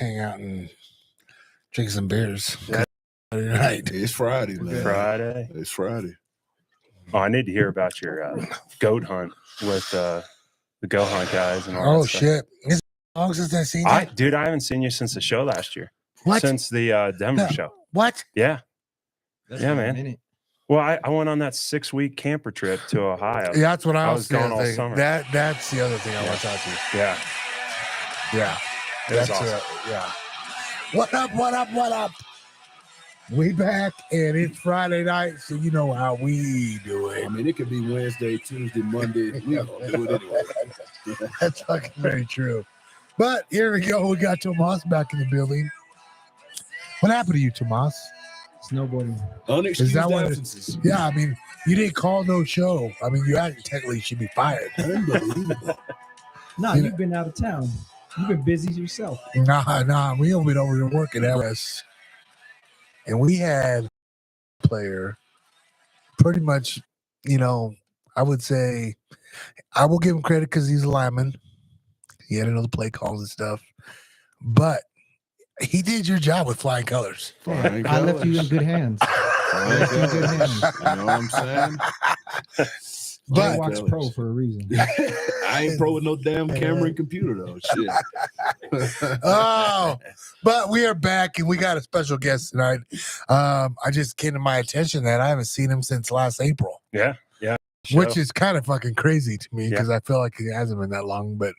hang out and drink some beers. Yeah. Right. It's Friday, man. Friday. It's Friday. Oh, I need to hear about your goat hunt with the Go Hunt guys and all that stuff. Shit. It's long since I seen you. Dude, I haven't seen you since the show last year. What? Since the Denver show. What? Yeah. That's Yeah, been a man. minute. Well, I went on that 6-week camper trip to Ohio. Yeah, that's what I was gone all thinking. summer. That's the other thing I want to talk to you. Yeah. Yeah. It was That's awesome. yeah. What up, what up, what up? We back and it's Friday night, so you know how we do it. I mean, it could be Wednesday, Tuesday, Monday. We gonna do it anyway. That's fucking very true. But here we go. We got Tomas back in the building. What happened to you, Tomas? Snowboarding. Unexcused that what it- absences. Yeah, I mean, you didn't call no show. I mean, you technically should be fired. Unbelievable. Nah, You you've been out of town. You've been busy yourself. Nah, we have been over here working at us. And we had a player pretty much, I would say, I will give him credit because he's a lineman. He had another play calls and stuff. But he did your job with flying colors. Flying I left you in colors. good hands. Flying Left you in good colors. hands. You know what I'm saying? But- Watch Pro for a reason. I ain't pro with no damn camera and computer though. Shit. Oh, but we are back and we got a special guest tonight. I just came to my attention that I haven't seen him since last April, Yeah. which is kind of fucking crazy to me because I feel like it hasn't been that long. But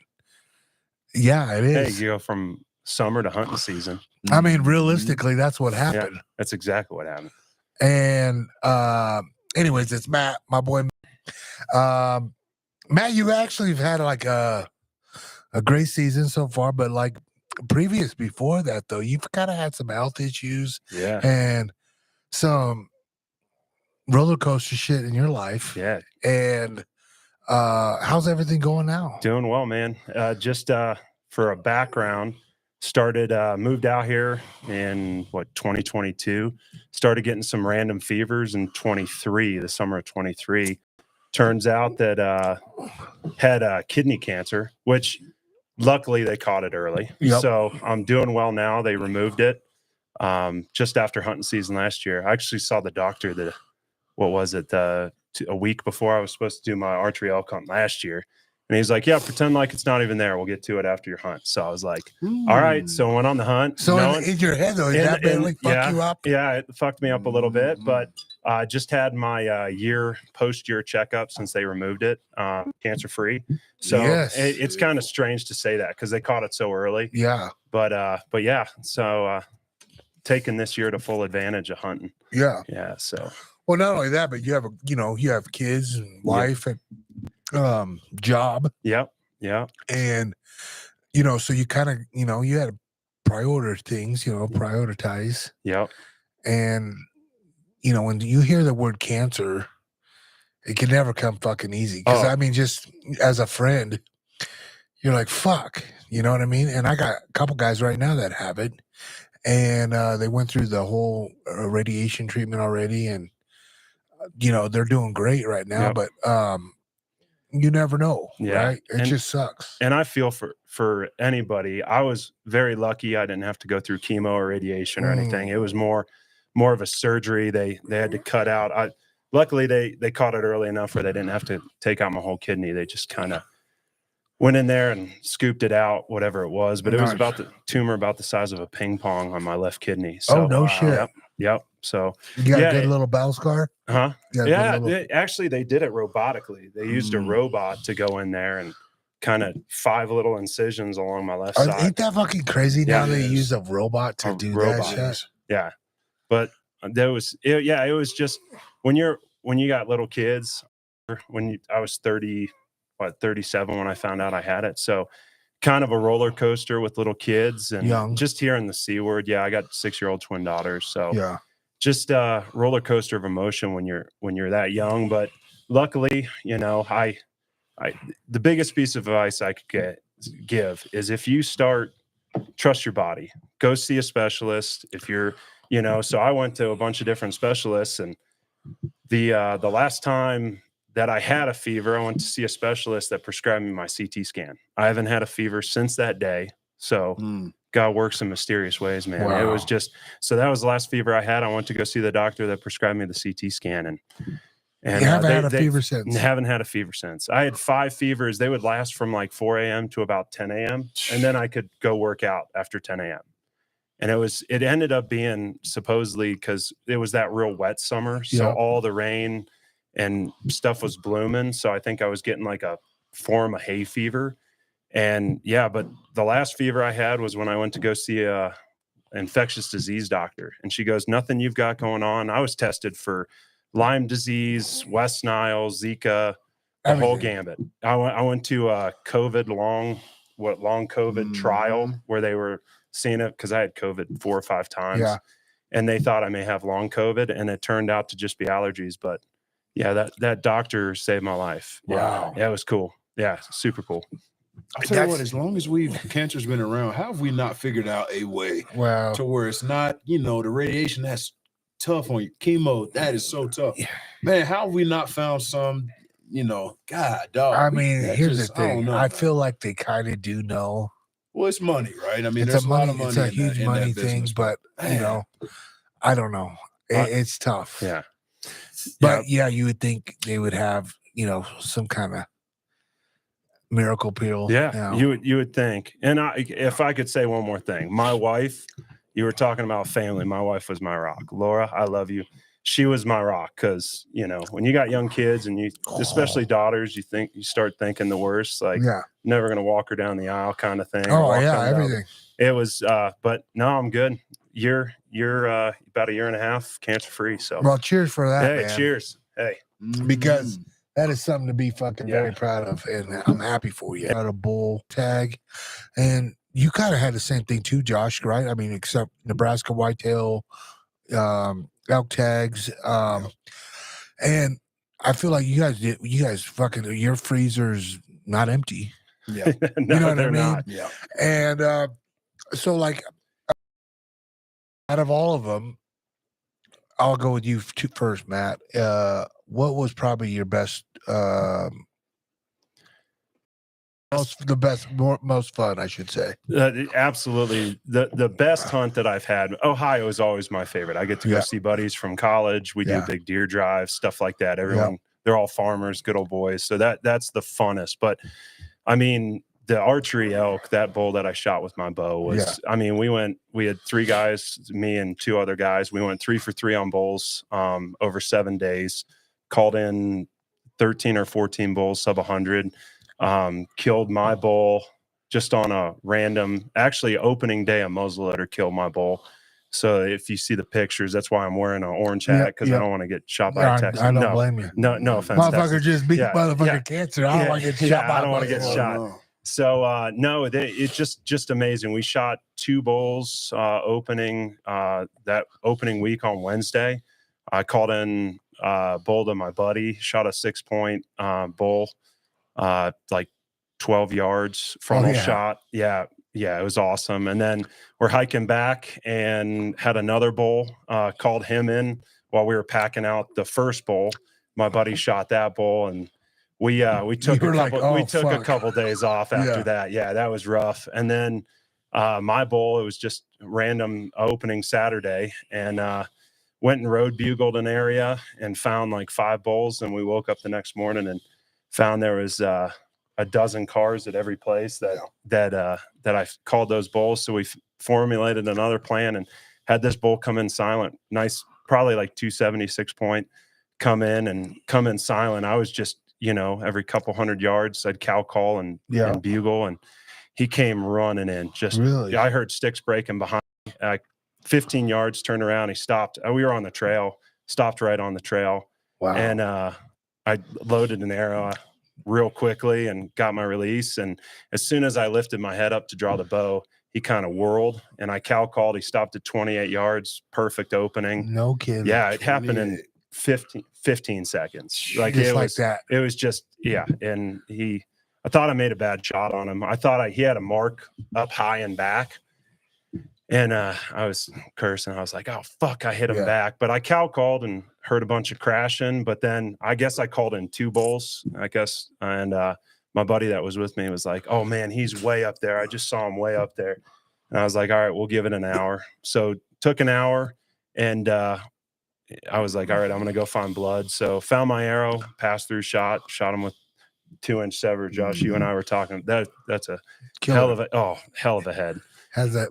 yeah, it Hey, is. you go from summer to hunting season. I mean, realistically, that's what happened. That's exactly what happened. And anyways, it's Matt, my boy. Matt, you actually have had like a great season so far, but like previous before that though, you've kind of had some health issues Yeah. and some roller coaster shit in your life. Yeah. And how's everything going now? Doing well, man. Just for a background, moved out here in 2022, started getting some random fevers in 23, the summer of 23. Turns out that had kidney cancer, which luckily they caught it early. Yep. So I'm doing well now. They removed it just after hunting season last year. I actually saw the doctor a week before I was supposed to do my archery elk hunt last year. And he's like, yeah, pretend like it's not even there. We'll get to it after your hunt. So I was like, all right. So I went on the hunt. So in your head though, did that barely fuck you up? Yeah, it fucked me up a little bit, but I just had my post-year checkup since they removed it, cancer-free. So Yes. it's kind of strange to say that because they caught it so early. Yeah. But yeah, so taking this year to full advantage of hunting. Yeah. Yeah, so. Well, not only that, but you have kids and wife and job. Yep. And so you kind of you had to prioritize. Yep. And when you hear the word cancer, it can never come fucking easy. Because I mean, just as a friend, you're like, fuck, you know what I mean? And I got a couple guys right now that have it, and they went through the whole radiation treatment already, and they're doing great right now. Yep. But you never know, right? It And- just sucks. And I feel for anybody, I was very lucky. I didn't have to go through chemo or radiation or anything. It was more of a surgery. They had to cut out. Luckily they caught it early enough where they didn't have to take out my whole kidney. They just kind of went in there and scooped it out, whatever it was. But it was about the tumor about the size of a ping pong on my left kidney. So, no shit. Yep. So You got a good little battle scar? huh? You got a Yeah, good little- actually, they did it robotically. They used a robot to go in there and kind of 5 little incisions along my left side. Ain't that fucking crazy Yeah, now they it is. use a robot to do robot. that shit? Yeah, but it was just when you got little kids. I was 37 when I found out I had it. So kind of a roller coaster with little kids and Young. just hearing the C word. Yeah, I got 6-year-old twin daughters. So Yeah. just a roller coaster of emotion when you're that young. But luckily, the biggest piece of advice I could give is if you trust your body, go see a specialist. If you're, so I went to a bunch of different specialists, and the last time that I had a fever, I went to see a specialist that prescribed me my CT scan. I haven't had a fever since that day. So God works in mysterious ways, man. It was just, so that was the last fever I had. I went to go see the doctor that prescribed me the CT scan, and you haven't had a fever since. Haven't had a fever since. I had 5 fevers. They would last from like 4 a.m. to about 10 a.m. and then I could go work out after 10 a.m. And it ended up being supposedly because it was that real wet summer, so all the rain and stuff was blooming. So I think I was getting like a form of hay fever. And yeah, but the last fever I had was when I went to go see a infectious disease doctor, and she goes, "Nothing you've got going on." I was tested for Lyme disease, West Nile, Zika, the whole gambit. I went to a COVID long COVID trial where they were seeing it because I had COVID 4 or 5 times, and they thought I may have long COVID, and it turned out to just be allergies. But yeah, that doctor saved my life. Wow. Yeah, it was cool. Yeah, super cool. I'll tell you what, as long as cancer's been around, how have we not figured out a way to where it's not, the radiation that's tough on you, chemo, that is so tough. Man, how have we not found some, God, dog. I mean, here's the thing. I feel like they kind of do know. Well, it's money, right? I mean, it's there's a lot of money. It's a huge money thing, but, I don't know. It's tough. Yeah. But you would think they would have, some kind of miracle pill. Yeah, you would think. And if I could say one more thing, my wife, you were talking about family. My wife was my rock. Laura, I love you. She was my rock because, when you got young kids and especially daughters, you start thinking the worst, like never going to walk her down the aisle kind of thing. Oh yeah, everything. It was, but no, I'm good. You're about a year and a half cancer free. So well, cheers for that. Hey, man. cheers. Hey, because that is something to be fucking very proud of, and I'm happy for you. Got a bull tag, and you kind of had the same thing too, Josh, right? I mean, except Nebraska whitetail, elk tags, and I feel like you guys fucking, your freezer's not empty. Yeah, no, you know what I mean? Not. Yeah, and so like out of all of them, I'll go with you first, Matt. What was probably your best, most fun, I should say? Absolutely. The best hunt that I've had, Ohio is always my favorite. I get to go see buddies from college. We do big deer drives, stuff like that. Everyone, they're all farmers, good old boys. So that's the funnest. But I mean, the archery elk, that bull that I shot with my bow was, I mean, we had 3 guys, me and 2 other guys. We went 3 for 3 on bulls over 7 days, called in 13 or 14 bulls, sub 100, killed my bull just on a random, actually opening day, a muzzleloader killed my bull. So if you see the pictures, that's why I'm wearing an orange hat, because I don't want to get shot by a Texan. I don't blame you. No offense. Motherfucker just beat motherfucker cancer. I don't want to get shot by I don't want to get shot. No. So no, it's just amazing. We shot 2 bulls opening that opening week on Wednesday. I called in bull to my buddy, shot a 6-point bull, like 12 yards frontal shot. Yeah, it was awesome. And then we're hiking back and had another bull, called him in while we were packing out the first bull. My buddy shot that bull, and we took a couple days off after that. Yeah, that was rough. And then my bull, it was just random opening Saturday, and went and road bugled an area and found like 5 bulls. And we woke up the next morning and found there was a dozen cars at every place that I called those bulls. So we formulated another plan and had this bull come in silent, nice, probably like 276 point, come in silent. I was just, every couple hundred yards, I'd cow call and bugle, and he came running in. Just really, I heard sticks breaking behind me. 15 yards, turned around, he stopped. We were on the trail, stopped right on the trail. Wow. And I loaded an arrow real quickly and got my release. And as soon as I lifted my head up to draw the bow, he kind of whirled, and I cow called. He stopped at 28 yards, perfect opening. No kidding. Yeah, it happened in 15 seconds. Like just it like was that. It was just, and I thought I made a bad shot on him. I thought he had a mark up high and back. And I was cursing. I was like, oh, fuck, I hit him back. But I cow called and heard a bunch of crashing. But then I guess I called in 2 bulls, And my buddy that was with me was like, oh, man, he's way up there. I just saw him way up there. And I was like, all right, we'll give it an hour. So took an hour, and I was like, all right, I'm going to go find blood. So found my arrow, passed through, shot him with 2-inch sever. Josh, you and I were talking. That's a hell of a head. Has that?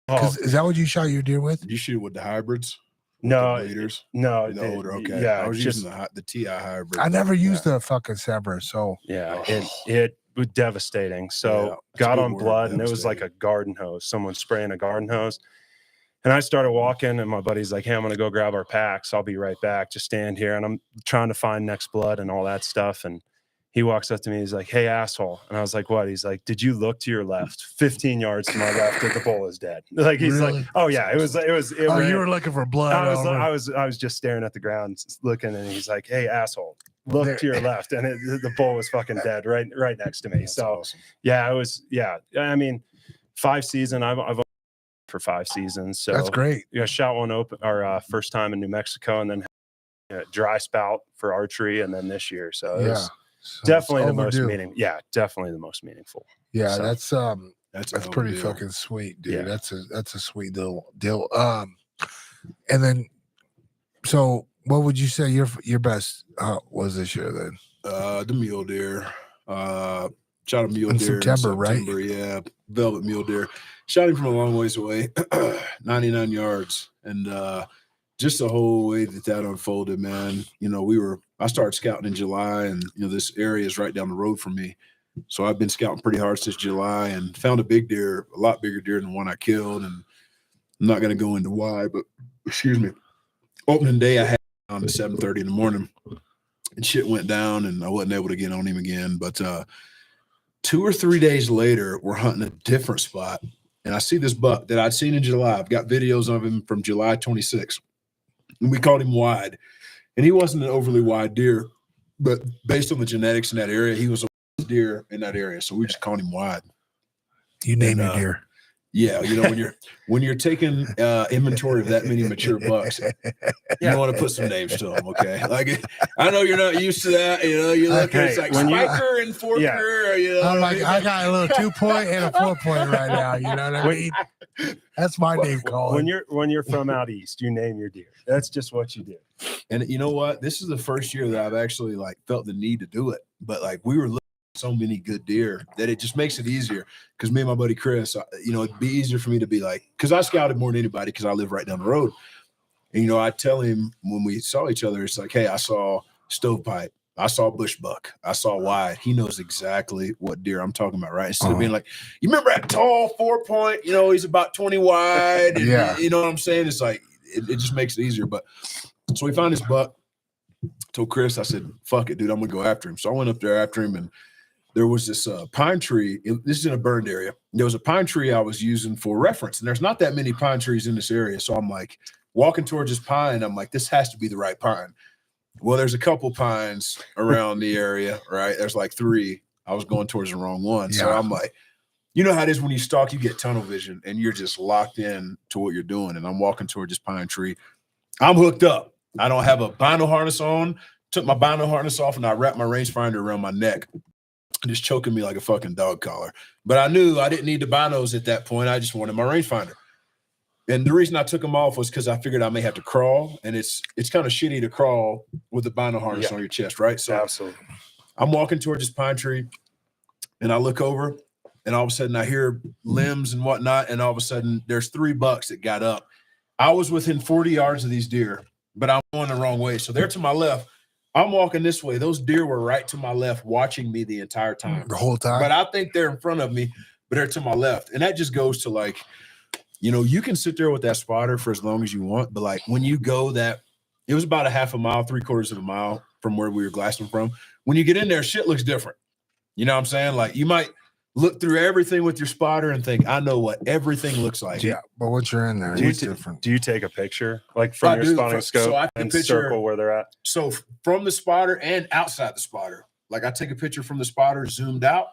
Is that what you shot your deer with? Did you shoot with the hybrids? No, the bleeders? No, the older. Okay, yeah, I was using the TI hybrid. I never used the fucking sever, so yeah, it was devastating. So got on blood, and it was like a garden hose. Someone spraying a garden hose. And I started walking, and my buddy's like, hey, I'm going to go grab our packs. I'll be right back. Just stand here. And I'm trying to find next blood and all that stuff. And he walks up to me. He's like, hey, asshole. And I was like, what? He's like, did you look to your left? 15 yards to my left, and the bull is dead. Like, he's like, oh, yeah, it was. Oh, you were looking for blood. I was just staring at the ground looking, and he's like, hey, asshole, look to your left. And the bull was fucking dead right next to me. That's so, awesome. yeah, it was. Yeah. I mean, 5 seasons. I've for 5 seasons. So that's great. Yeah, shot one open our first time in New Mexico, and then dry spout for archery, and then this year. So it was definitely the most meaningful. Yeah, definitely the most meaningful. Yeah, so, that's pretty fucking sweet, dude. Yeah. That's a sweet deal. And then, so what would you say your best was this year then? The mule deer. Shot a mule in deer September, in right? September, yeah, velvet mule deer. Shot him from a long ways away, 99 yards, and just the whole way that unfolded, man. You know, I started scouting in July, and this area is right down the road from me, so I've been scouting pretty hard since July, and found a big deer, a lot bigger deer than the one I killed, and I'm not going to go into why, but excuse me. Opening day, I had on at 7:30 in the morning, and shit went down, and I wasn't able to get on him again, but 2 or 3 days later, we're hunting a different spot, and I see this buck that I'd seen in July. I've got videos of him from July 26th, and we called him wide. And he wasn't an overly wide deer, but based on the genetics in that area, he was a deer in that area, so we just called him wide. You name your deer. Yeah, when you're taking inventory of that many mature bucks, you want to put some names to them, okay? Like, I know you're not used to that. You look at it's like Spiker and Forker. Yeah. I'm like, I got a little 2-point and a 4-point right now. You know what I mean? That's my name call. When you're from out east, you name your deer. That's just what you do. And you know what? This is the first year that I've actually felt the need to do it. But we were looking at so many good deer that it just makes it easier. Because me and my buddy Chris, it'd be easier for me to be because I scouted more than anybody because I live right down the road. And I tell him when we saw each other, it's like, hey, I saw stovepipe, I saw bushbuck, I saw wide. He knows exactly what deer I'm talking about, right? Instead of being like, you remember that tall 4-point? He's about 20 wide. And, yeah, you know what I'm saying? It's like it just makes it easier. But so we found this buck. Told Chris, I said, fuck it, dude, I'm gonna go after him. So I went up there after him, and there was this pine tree. This is in a burned area. There was a pine tree I was using for reference, and there's not that many pine trees in this area. So I'm like walking towards this pine. I'm like, this has to be the right pine. Well, there's a couple pines around the area, right? There's 3. I was going towards the wrong one. Yeah. So I'm like, you know how it is when you stalk, you get tunnel vision, and you're just locked in to what you're doing. And I'm walking towards this pine tree. I'm hooked up. I don't have a bino harness on. Took my bino harness off, and I wrapped my rangefinder around my neck, just choking me like a fucking dog collar. But I knew I didn't need the binos at that point. I just wanted my rangefinder. And the reason I took them off was because I figured I may have to crawl, and it's kind of shitty to crawl with the bino harness on your chest, right? So absolutely. I'm walking towards this pine tree, and I look over, and all of a sudden I hear limbs and whatnot, and all of a sudden there's 3 bucks that got up. I was within 40 yards of these deer, but I'm going the wrong way. So they're to my left. I'm walking this way. Those deer were right to my left, watching me the entire time. The whole time? But I think they're in front of me, but they're to my left. And that just goes to you can sit there with that spotter for as long as you want, but when you go it was about a half a mile, 3/4 of a mile from where we were glassing from. When you get in there, shit looks different. You know what I'm saying? You might look through everything with your spotter and think, I know what everything looks like. Yeah, but once you're in there, it's different. Do you take a picture from your spotting scope so I and picture, circle where they're at? So from the spotter and outside the spotter, I take a picture from the spotter zoomed out,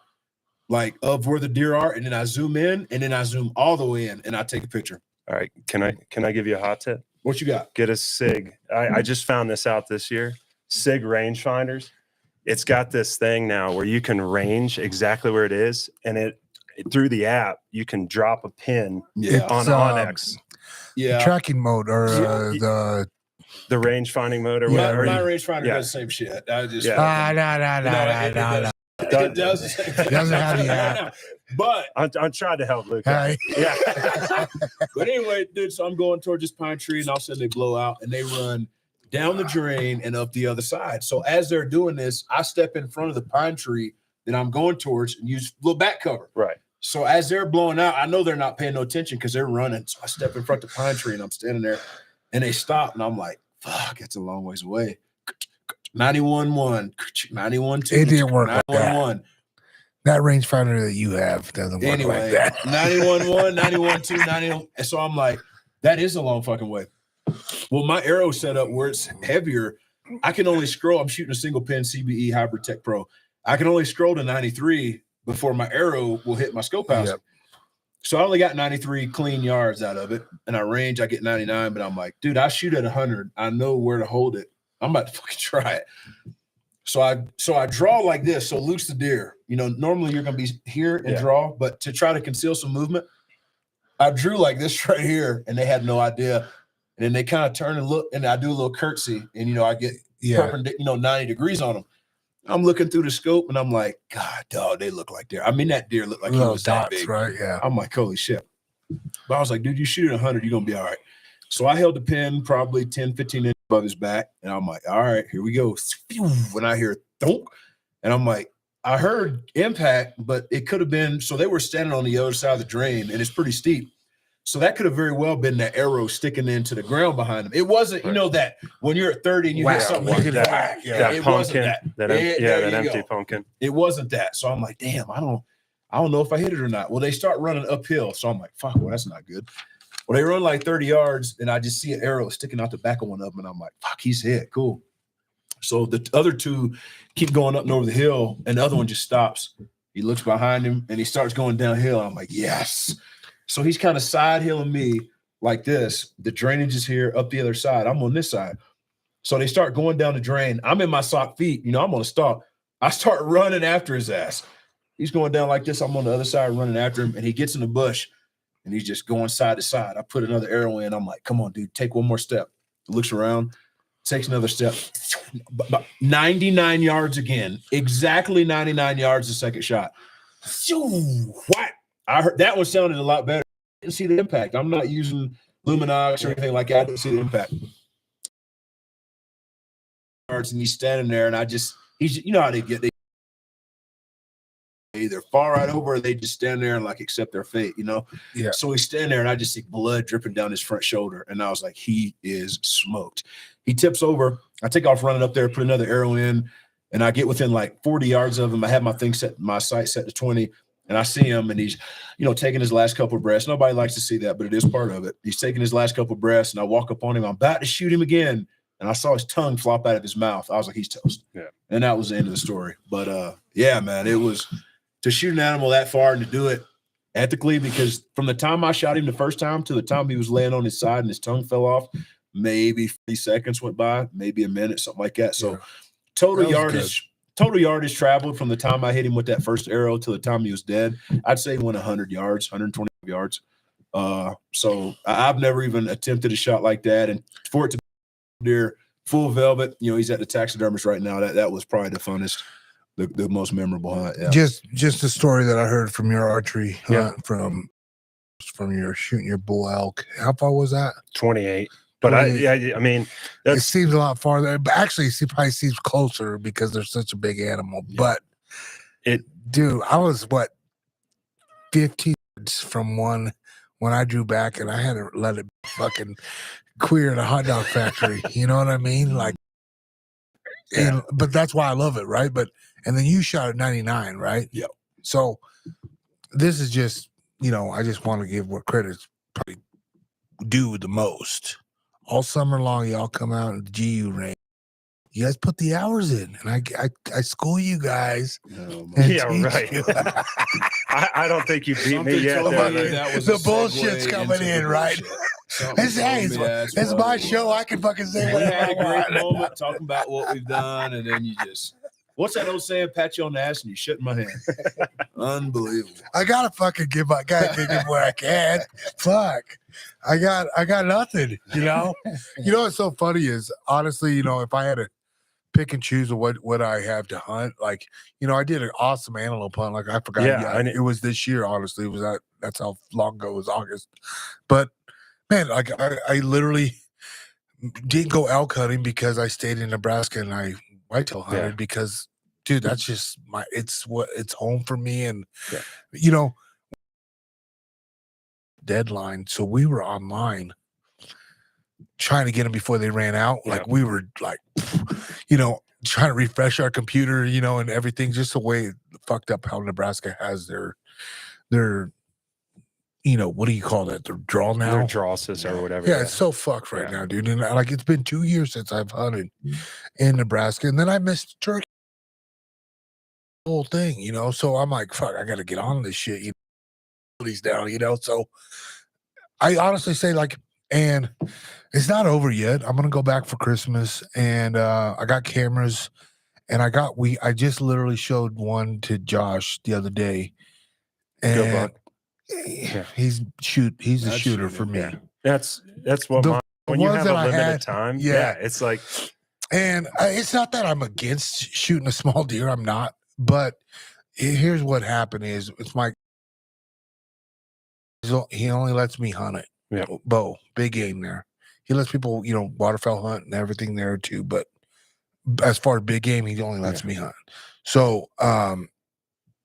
of where the deer are, and then I zoom in, and then I zoom all the way in, and I take a picture. All right. Can I give you a hot tip? What you got? Get a SIG. I just found this out this year. SIG rangefinders. It's got this thing now where you can range exactly where it is, and through the app, you can drop a pin on Onyx. Tracking mode or the range finding mode or my whatever. my rangefinder does the same shit. I just no. It does the same thing. Doesn't have the app. But I'm trying to help Luke. Hey. Yeah. But anyway, dude, so I'm going towards this pine tree, and all of a sudden they blow out and they run down the drain and up the other side. So as they're doing this, I step in front of the pine tree that I'm going towards and use a little back cover. Right. So as they're blowing out, I know they're not paying no attention because they're running. So I step in front of the pine tree and I'm standing there, and they stop, and I'm like, fuck, it's a long ways away. 91-1, 91-2. It didn't work like that. 91-1. That rangefinder that you have doesn't work like that. 91-1, 91-2, 91. And so I'm like, that is a long fucking way. Well, my arrow setup where it's heavier, I can only scroll. I'm shooting a single pin CBE Hybrid Tech Pro. I can only scroll to 93 before my arrow will hit my scope house. Yep. So I only got 93 clean yards out of it. And I range, I get 99, but I'm like, dude, I shoot at 100. I know where to hold it. I'm about to fucking try it. So I draw like this. So loose the deer. You know, normally you're going to be here and draw, but to try to conceal some movement, I drew like this right here, and they had no idea. And then they kind of turn and look, and I do a little curtsy, and, you know, I get perpendicular, 90 degrees on them. I'm looking through the scope, and I'm like, God, dog, they look like deer. I mean, that deer looked like he was that big. Right? Yeah. I'm like, holy shit. But I was like, dude, you shoot at 100, you're going to be all right. So I held the pin probably 10, 15 inches above his back, and I'm like, all right, here we go. When I hear thunk, and I'm like, I heard impact, but it could have been, so they were standing on the other side of the drain, and it's pretty steep. So that could have very well been that arrow sticking into the ground behind him. It wasn't, you know, that when you're at 30 and you hit something like that. That it pumpkin, wasn't that. that empty pumpkin. It wasn't that. So I'm like, damn, I don't know if I hit it or not. Well, they start running uphill. So I'm like, fuck, well, that's not good. Well, they run like 30 yards, and I just see an arrow sticking out the back of one of them, and I'm like, fuck, he's hit. Cool. So the other two keep going up and over the hill, and the other one just stops. He looks behind him, and he starts going downhill. I'm like, yes. So he's kind of side hilling me like this. The drainage is here, up the other side. I'm on this side. So they start going down the drain. I'm in my sock feet. You know, I'm on a stalk. I start running after his ass. He's going down like this. I'm on the other side running after him, and he gets in the bush, and he's just going side to side. I put another arrow in. I'm like, come on, dude, take one more step. He looks around, takes another step. 99 yards again. Exactly 99 yards the second shot. What? I heard that one sounded a lot better. I didn't see the impact. I'm not using Luminox or anything like that. I didn't see the impact. And he's standing there, and he's, you know how they get, they either far right over or they just stand there and like accept their fate, you know? Yeah. So he's standing there, and I just see blood dripping down his front shoulder. And I was like, he is smoked. He tips over. I take off running up there, put another arrow in, and I get within like 40 yards of him. I have my sight set to 20. And I see him, and he's, you know, taking his last couple of breaths. Nobody likes to see that, but it is part of it. He's taking his last couple of breaths, and I walk up on him. I'm about to shoot him again, and I saw his tongue flop out of his mouth. I was like, he's toast. Yeah. And that was the end of the story. But, yeah, man, it was to shoot an animal that far and to do it ethically, because from the time I shot him the first time to the time he was laying on his side and his tongue fell off, maybe 30 seconds went by, maybe a minute, something like that. So total yardage traveled from the time I hit him with that first arrow to the time he was dead. I'd say he went 100 yards, 120 yards. So I've never even attempted a shot like that. And for it to be deer, full velvet, you know, he's at the taxidermist right now. That was probably the funnest, the most memorable hunt. Yeah. Just the story that I heard from your archery hunt, from your shooting your bull elk. How far was that? 28. But I mean, it seems a lot farther. But actually, it probably seems closer because they're such a big animal. Yeah. But dude, I was 15 from one when I drew back, and I had to let it fucking queer at a hot dog factory. You know what I mean? Like, but that's why I love it, right? And then you shot at 99, right? Yeah. So this is just, you know, I just want to give what credit's probably due the most. All summer long, y'all come out in the GU range. You guys put the hours in, and I school you guys. Yeah, right. I don't think you beat me yet. The bullshit's coming in, right? It's my show. I can fucking say whatever I want. We had a great moment talking about what we've done, and then you just What's that old saying? Pat you on the ass and you shit in my hand. Unbelievable. I gotta fucking give my guy where I can. Fuck. I got nothing, you know. You know what's so funny is honestly, you know, if I had to pick and choose of what I have to hunt, like, you know, I did an awesome antelope hunt. Like I forgot, it was this year, honestly. It was that's how long ago it was, August. But man, like I literally didn't go elk hunting because I stayed in Nebraska and I whitetail hunted because, dude, that's just it's home for me. And you know, deadline, so we were online trying to get them before they ran out. Like we were like, you know, trying to refresh our computer, you know, and everything. Just the way fucked up how Nebraska has their you know, what do you call that? Their draw now? Their draw system or whatever. Yeah, it's so fucked right now, dude. And like it's been 2 years since I've hunted in Nebraska, and then I missed turkey whole thing, you know. So I'm like, fuck, I gotta get on this shit, you know, these down, you know. So I honestly say, like, and it's not over yet. I'm gonna go back for Christmas, and I got cameras, and I just literally showed one to Josh the other day, and he's a shooter for me. That's what when you have a limited time, it's like, and it's not that I'm against shooting a small deer. I'm not, but here's what happened: is it's my he only lets me hunt it. Yeah, bow, big game there. He lets people, you know, waterfowl hunt and everything there too. But as far as big game, he only lets me hunt. So,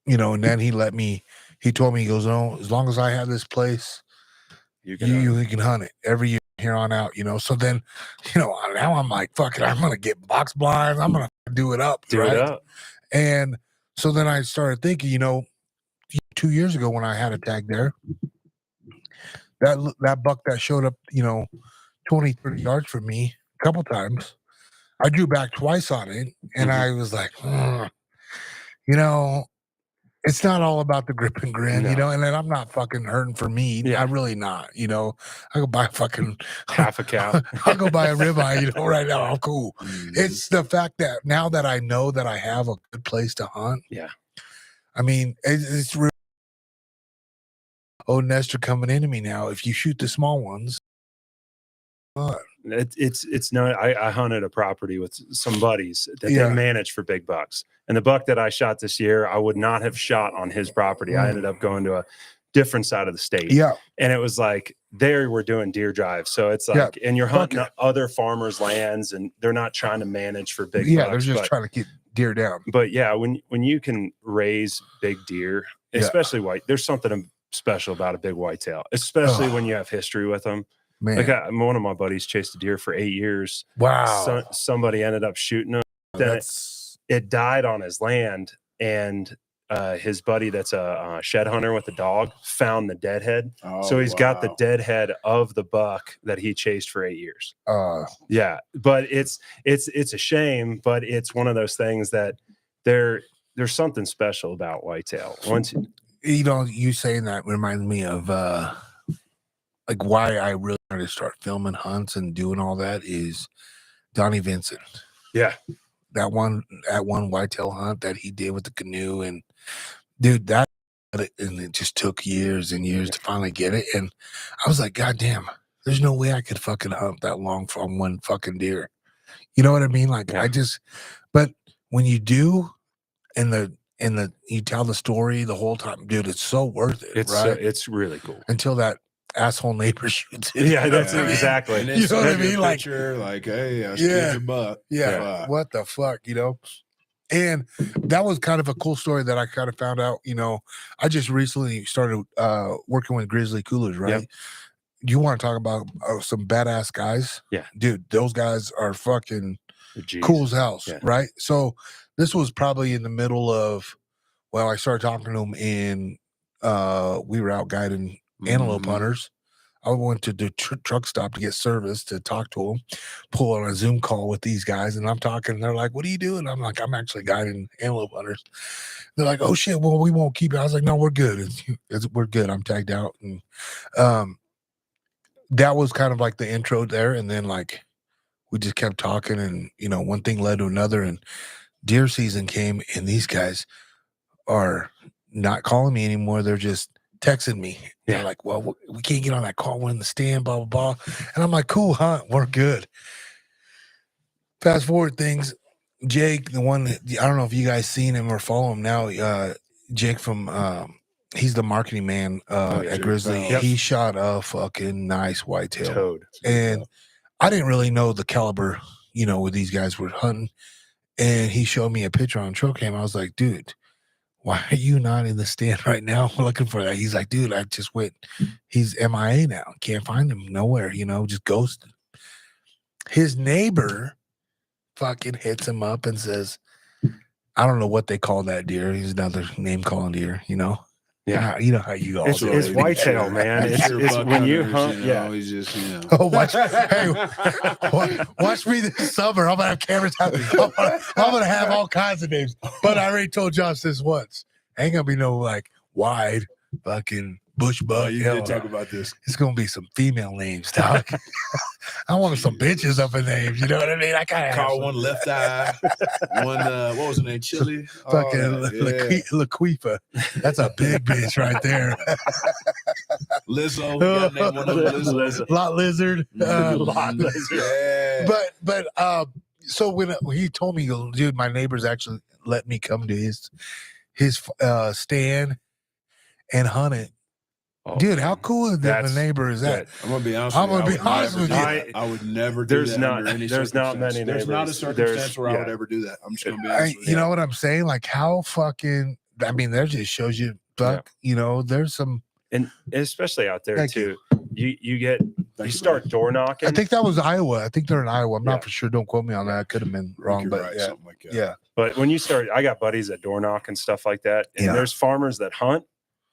you know, and then he told me, he goes, no, as long as I have this place, you can hunt it every year here on out, you know. So then, you know, now I'm like, fuck it, I'm gonna get box blinds, I'm gonna do it up. And so then I started thinking, you know, 2 years ago when I had a tag there, that buck that showed up, you know, 20, 30 yards from me a couple times, I drew back twice on it, and I was like, you know, it's not all about the grip and grin, you know, and then I'm not fucking hurting for meat. Yeah. I'm really not, you know. I go buy a fucking half a cow. I'll go buy a ribeye, you know, right now. I'm cool. It's the fact that now that I know that I have a good place to hunt. Yeah. I mean, it's real. Oh, Nestor coming into me now. If you shoot the small ones, it's no. I hunted a property with some buddies that they managed for big bucks, and the buck that I shot this year, I would not have shot on his property. I ended up going to a different side of the state. Yeah, and it was like they were doing deer drives, so it's like, and you're hunting other farmers' lands, and they're not trying to manage for big. Yeah, they're just trying to keep deer down. But yeah, when you can raise big deer, especially white, there's something special about a big whitetail, especially when you have history with them. Man. Like one of my buddies chased a deer for 8 years. Wow. Somebody ended up shooting him. Then it died on his land, and his buddy that's a shed hunter with a dog found the dead head. So he's got the dead head of the buck that he chased for 8 years. Yeah, but it's a shame, but it's one of those things that there's something special about whitetail. Once you know, you saying that reminds me of like why I really wanted to start filming hunts and doing all that is Donnie Vincent. Yeah. That one whitetail hunt that he did with the canoe, and dude, and it just took years and years to finally get it. And I was like, God damn, there's no way I could fucking hunt that long from one fucking deer. You know what I mean? Like but when you do, and you tell the story the whole time, dude, it's so worth it. It's really cool. Until that asshole neighbor shoots it. Yeah, that's exactly. And you know what I mean? Like, hey, I scared your butt. Yeah. What the fuck, you know? And that was kind of a cool story that I kind of found out, you know. I just recently started working with Grizzly Coolers, right? Yep. You want to talk about some badass guys? Yeah. Dude, those guys are fucking cool as hell, right? So this was probably in the middle of, I started talking to them we were out guiding antelope hunters. I went to the truck stop to get service to talk to them, pull on a Zoom call with these guys, and I'm talking, and they're like, what are you doing? I'm like, I'm actually guiding antelope hunters. They're like, oh shit, well, we won't keep it. I was like, no, we're good. We're good. I'm tagged out. And that was kind of like the intro there. And then like, we just kept talking, and, you know, one thing led to another. And deer season came, and these guys are not calling me anymore. They're just texting me. They're like, well, we can't get on that call. We're in the stand, blah, blah, blah. And I'm like, cool, huh? We're good. Fast forward things. Jake, the one, I don't know if you guys seen him or follow him now. Jake from, he's the marketing man at Grizzly. He shot a fucking nice whitetail. Toad. And I didn't really know the caliber, you know, where these guys were hunting. And he showed me a picture on trail cam. I was like, dude, why are you not in the stand right now looking for that? He's like, dude, I just went. He's MIA now. Can't find him nowhere, you know, just ghosted. His neighbor fucking hits him up and says, I don't know what they call that deer. He's another name calling deer, you know? Yeah. You know how you all do. It's whitetail, man. It's when you hunt. He's just, Oh, watch me this summer. I'm gonna have cameras. I'm gonna have all kinds of names. But I already told Josh this once. Ain't gonna be no like wide fucking bush bug. You did talk about this. It's gonna be some female names, dog. I want some bitches up in names. You know what I mean? I gotta call one left eye. One what was her name? Chili. Fucking Laquifa. That's a big bitch right there. Lizzo. You gotta name one of them Lizzo. Lot Lizard. Lot Lizard. Yeah. But so when he told me, dude, my neighbors actually let me come to his stand and hunt it. Oh, dude, how cool is that? The neighbor is that? I'm gonna be honest. With you. I would never do that. There's not many. There's not a circumstance where I would ever do that. I'm just gonna be honest. You know what I'm saying? Like how fucking. I mean, that just shows you. You know, there's some, and especially out there too. You start door knocking. I think that was Iowa. I think they're in Iowa. I'm not for sure. Don't quote me on that. I could have been wrong, but right, something like that. Yeah. But when you start, I got buddies that door knock and stuff like that. And there's farmers that hunt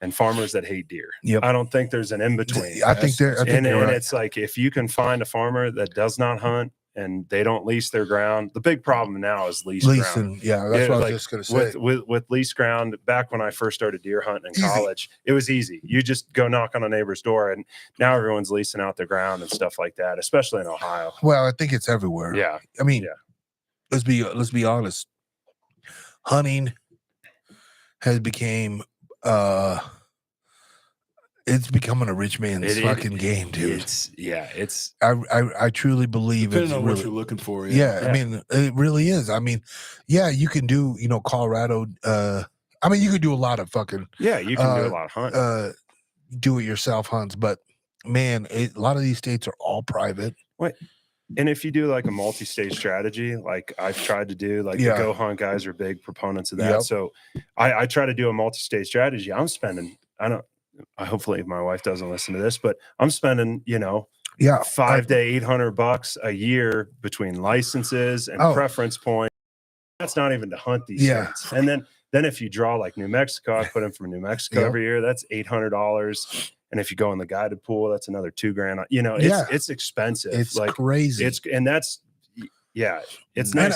and farmers that hate deer. Yep. I don't think there's an in between. I think it's like if you can find a farmer that does not hunt and they don't lease their ground. The big problem now is leasing. Yeah, that's what I was just going to say. With lease ground, back when I first started deer hunting in college, it was easy. You just go knock on a neighbor's door, and now everyone's leasing out their ground and stuff like that, especially in Ohio. Well, I think it's everywhere. Yeah, I mean, let's be honest. Hunting has became it's becoming a rich man's fucking game, dude. I truly believe depending on what you're looking for. I mean, it really is. I mean, you can do, Colorado. I mean, you could do a lot of fucking. Yeah, you can do a lot of hunting. Do it yourself hunts, but man, a lot of these states are all private. Wait. And if you do like a multi-stage strategy, like I've tried to do, like the Go Hunt guys are big proponents of that. Yep. So I try to do a multi-stage strategy. I'm spending, hopefully my wife doesn't listen to this, but I'm spending, $500 to $800 a year between licenses and preference points. That's not even to hunt these states. And then if you draw like New Mexico, I put in from New Mexico every year, that's $800. And if you go in the guided pool, that's another $2,000. It's expensive. It's like crazy. It's nice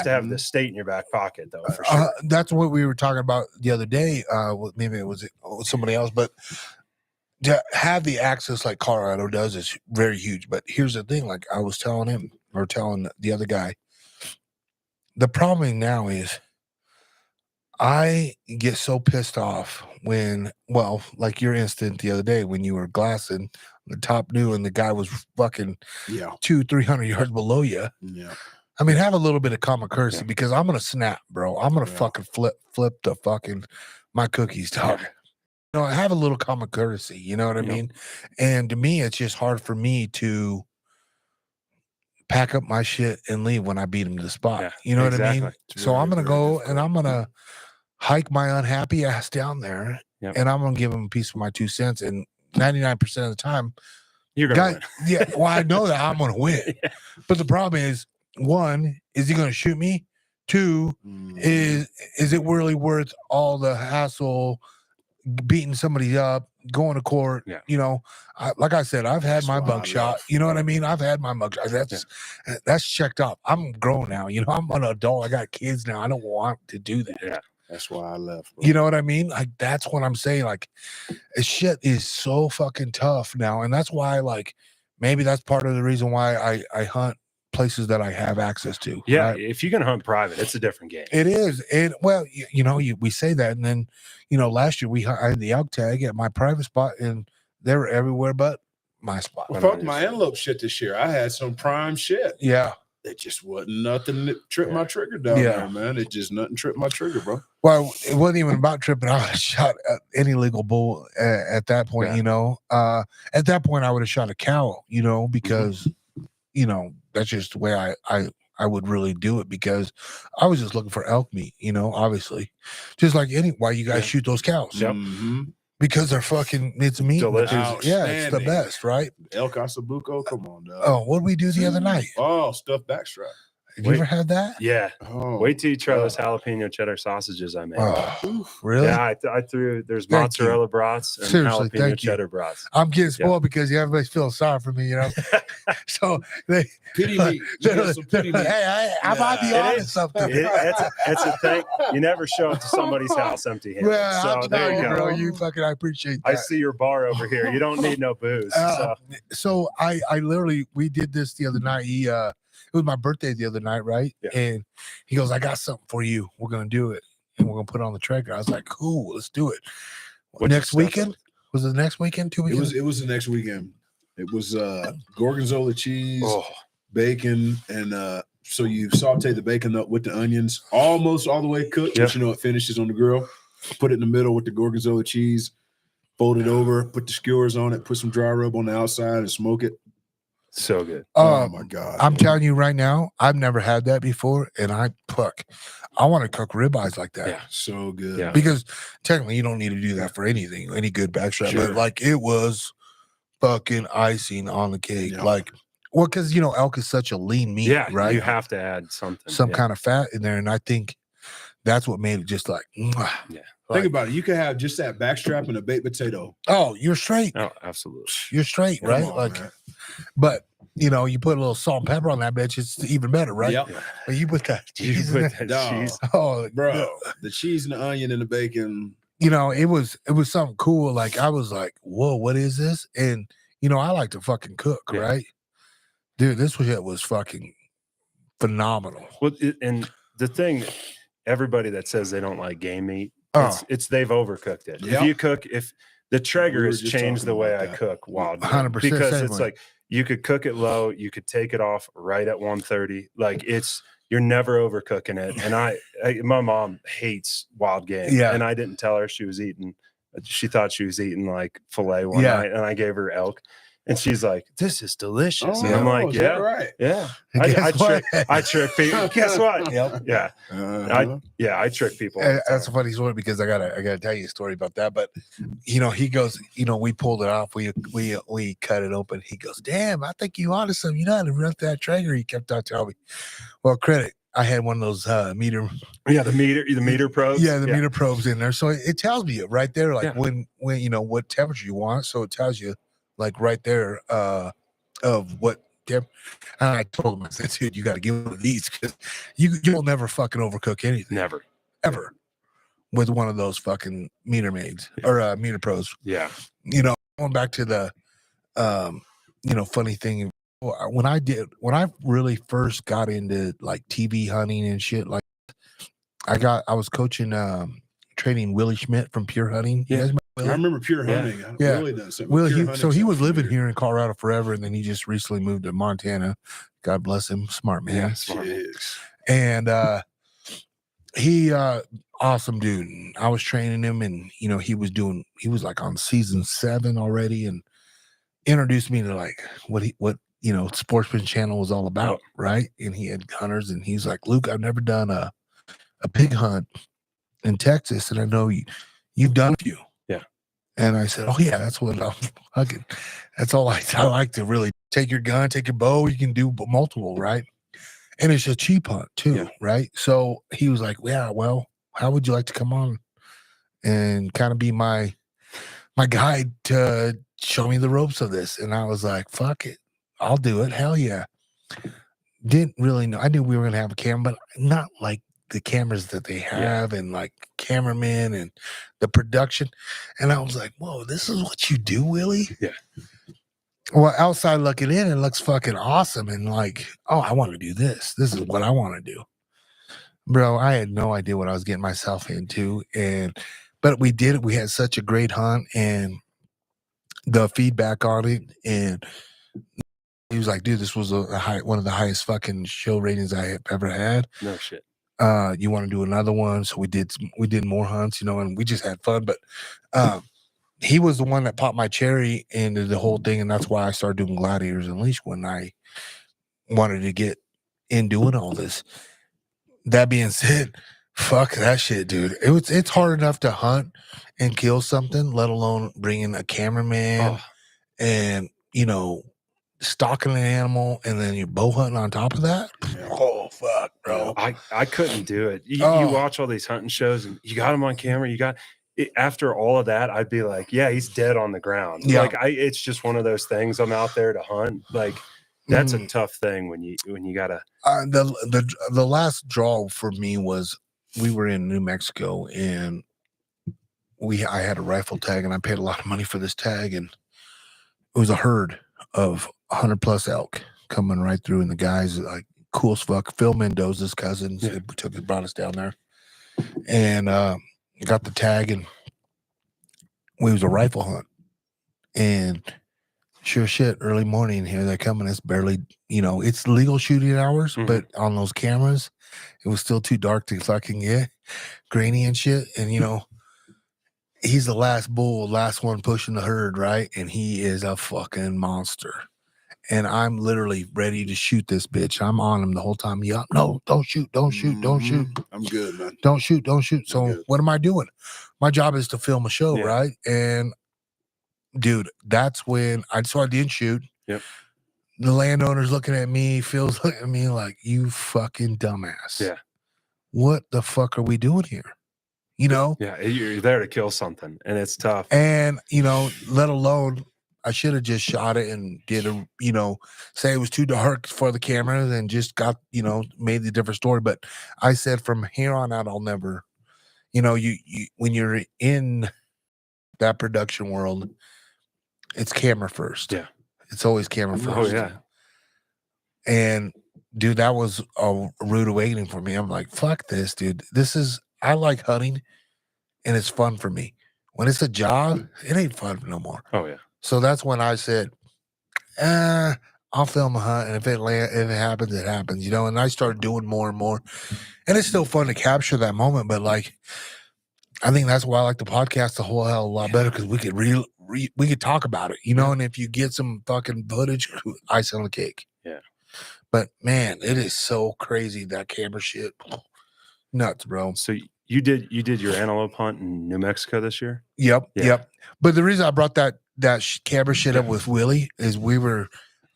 to have the state in your back pocket, though. For sure. That's what we were talking about the other day. Maybe it was somebody else, but to have the access like Colorado does is very huge. But here's the thing: like I was telling him or telling the other guy, the problem now is I get so pissed off when, like your incident the other day when you were glassing the top new and the guy was fucking 200-300 yards below you. Yeah. I mean, have a little bit of common courtesy because I'm gonna snap, bro. I'm gonna fucking flip the fucking my cookies, dog. Have a little common courtesy. You know what I mean? And to me, it's just hard for me to pack up my shit and leave when I beat him to the spot. Yeah, you know what I mean? So I'm gonna go and I'm gonna hike my unhappy ass down there, and I'm gonna give him a piece of my 2 cents. And 99% of the time, you're gonna win. Well, I know that I'm gonna win. But the problem is, 1, is he gonna shoot me? 2, is it really worth all the hassle, beating somebody up, going to court? Like I said, I've had my mug shot. You know what I mean? I've had my mug shot. That's checked off. I'm grown now. I'm an adult. I got kids now. I don't want to do that. Yeah. That's why I left. Bro. You know what I mean? Like, that's what I'm saying. Like, shit is so fucking tough now. And that's why, like, maybe that's part of the reason why I hunt places that I have access to. Yeah, right? if you can hunt private, it's a different game. It is. And well, we say that, and then last year I had the elk tag at my private spot, and they were everywhere but my spot. Well, fuck my antelope shit this year. I had some prime shit. Yeah. It just wasn't nothing that tripped my trigger down there, man. It just nothing tripped my trigger, bro. Well, it wasn't even about tripping. I would have shot any legal bull at that point, At that point, I would have shot a cow, because, that's just the way I would really do it, because I was just looking for elk meat, obviously. Just like why you guys shoot those cows. Yep. Because they're fucking, it's meat. Delicious. Yeah, it's the best, right? El Casabuco, come on, dog. Oh, what did we do the other night? Oh, stuffed backstrap. Have you ever had that? Yeah. Oh, wait till you try those jalapeno cheddar sausages I made. Oh, really? Yeah, I threw, there's mozzarella brats and Seriously, jalapeno cheddar brats. I'm getting spoiled because everybody's feeling sorry for me, So they pity me. Hey, I might be on to something. It's a thing. You never show up to somebody's house empty-handed. Well, so there you go. I appreciate that. I see your bar over here. You don't need no booze. So I literally, we did this the other night. It was my birthday the other night, right? Yeah. And he goes, I got something for you. We're going to do it. And we're going to put it on the tracker. I was like, cool, let's do it. Next weekend? Was it the next weekend? 2 weekends? It was the next weekend. It was gorgonzola cheese, bacon, and so you saute the bacon up with the onions, almost all the way cooked, but it finishes on the grill. Put it in the middle with the gorgonzola cheese, fold it over, put the skewers on it, put some dry rub on the outside, and smoke it. So good. Oh my God. I'm telling you right now, I've never had that before. And I want to cook ribeyes like that. Yeah, so good. Yeah. Because technically you don't need to do that for anything, any good backstrap. But like it was fucking icing on the cake. Yeah. Like, well, because elk is such a lean meat, right? You have to add some kind of fat in there. And I think that's what made it just like, mwah. Yeah. Think about it. You could have just that backstrap and a baked potato. Oh, you're straight. Oh, absolutely. You're straight, right? On, man. But you put a little salt and pepper on that bitch, it's even better, right? Yep. But you put that cheese in there. Cheese. Oh, bro, the cheese and the onion and the bacon. It was something cool. Like I was like, whoa, what is this? And I like to fucking cook, right? Dude, this shit was fucking phenomenal. Well, and the thing, everybody that says they don't like game meat, it's they've overcooked it. Yep. If the Traeger has changed the way I cook wild game, 100%, because it's like you could cook it low, you could take it off right at 130. Like you're never overcooking it. And my mom hates wild game. Yeah. And I didn't tell her she thought she was eating like filet one night, and I gave her elk. And she's like, "This is delicious." And I'm like, "Yeah, right. Yeah." I trick people. Guess what? Yep. Yeah. I trick people. That's a funny story because I gotta tell you a story about that. But he goes, we pulled it off. We cut it open. He goes, "Damn, I think you onto something. You know how to run that Traeger." He kept on telling me. Well, credit. I had one of those meter. Yeah, the meter probes. Yeah, the meter probes in there. So it tells me right there, like when what temperature you want. So it tells you. Like right there, of what. And I told him, I said, "Dude, you got to get one of these because you'll never fucking overcook anything, never, ever, with one of those fucking meter maids or meter pros." Yeah, going back to the, funny thing when I really first got into like TV hunting and shit, like I was coaching, training Willie Schmidt from Pure Hunting. You guys I remember Pure Hunting. Yeah. He was living here in Colorado forever, and then he just recently moved to Montana. God bless him, smart man. Yeah, smart man. And he awesome dude. And I was training him, and he was like on season 7 already, and introduced me to like what Sportsman Channel was all about, right? And he had hunters, and he's like, "Luke, I've never done a pig hunt in Texas, and I know you've done a few." And I said, "Oh yeah, that's what I'm fucking. That's all I like to really take your gun, take your bow. You can do multiple, right? And it's a cheap hunt too, right?" So he was like, "Yeah, well, how would you like to come on and kind of be my guide to show me the ropes of this?" And I was like, "Fuck it, I'll do it. Hell yeah." Didn't really know. I knew we were gonna have a camera, but not like the cameras that they have and like cameramen and the production. And I was like, "Whoa, this is what you do, Willie?" Yeah. Well, outside looking in, it looks fucking awesome. And like, oh, I want to do this. This is what I want to do. Bro, I had no idea what I was getting myself into. But we did it. We had such a great hunt and the feedback on it. And he was like, dude, this was one of the highest fucking show ratings I have ever had. No shit. You want to do another one? So we did more hunts, and we just had fun. But he was the one that popped my cherry into the whole thing, and that's why I started doing gladiators and leash when I wanted to get in doing all this. That being said, fuck that shit, dude. It's hard enough to hunt and kill something, let alone bringing a cameraman and stalking an animal, and then you're bow hunting on top of that. Oh fuck, bro! I couldn't do it. You watch all these hunting shows, and you got them on camera. After all of that, I'd be like, yeah, he's dead on the ground. Yeah. Like it's just one of those things. I'm out there to hunt. Like that's a tough thing when you gotta. The last draw for me was we were in New Mexico, and I had a rifle tag, and I paid a lot of money for this tag, and it was a herd of 100+ elk coming right through, and the guys like cool as fuck. Phil Mendoza's cousins brought us down there, and got the tag, and we was a rifle hunt, and sure shit, early morning here they come, and it's barely, it's legal shooting hours, but on those cameras, it was still too dark to fucking get grainy and shit, and he's the last bull, last one pushing the herd, right? And he is a fucking monster. And I'm literally ready to shoot this bitch. I'm on him the whole time. Yeah, no, don't shoot, don't shoot, don't shoot. I'm good, man. Don't shoot, don't shoot. So what am I doing? My job is to film a show, right? And dude, that's when I didn't shoot. Yep. The landowner's looking at me, Phil's looking at me like, you fucking dumbass. Yeah. What the fuck are we doing here? Yeah, you're there to kill something, and it's tough. And let alone I should have just shot it and did say it was too dark for the camera and just got made the different story. But I said from here on out, I'll never, you when you're in that production world, it's camera first. Yeah, it's always camera first. Oh yeah. And dude, that was a rude awakening for me. I'm like, fuck this, dude. I like hunting, and it's fun for me. When it's a job, it ain't fun no more. Oh yeah. So that's when I said, I'll film a hunt, and if it happens, it happens, And I started doing more and more, and it's still fun to capture that moment. But like, I think that's why I like the podcast a whole hell of a lot better, because we could we could talk about it, And if you get some fucking footage, icing on the cake. Yeah. But man, it is so crazy, that camera shit. Nuts, bro. So you did your antelope hunt in New Mexico this year? Yep. But the reason I brought that camera shit up with Willie is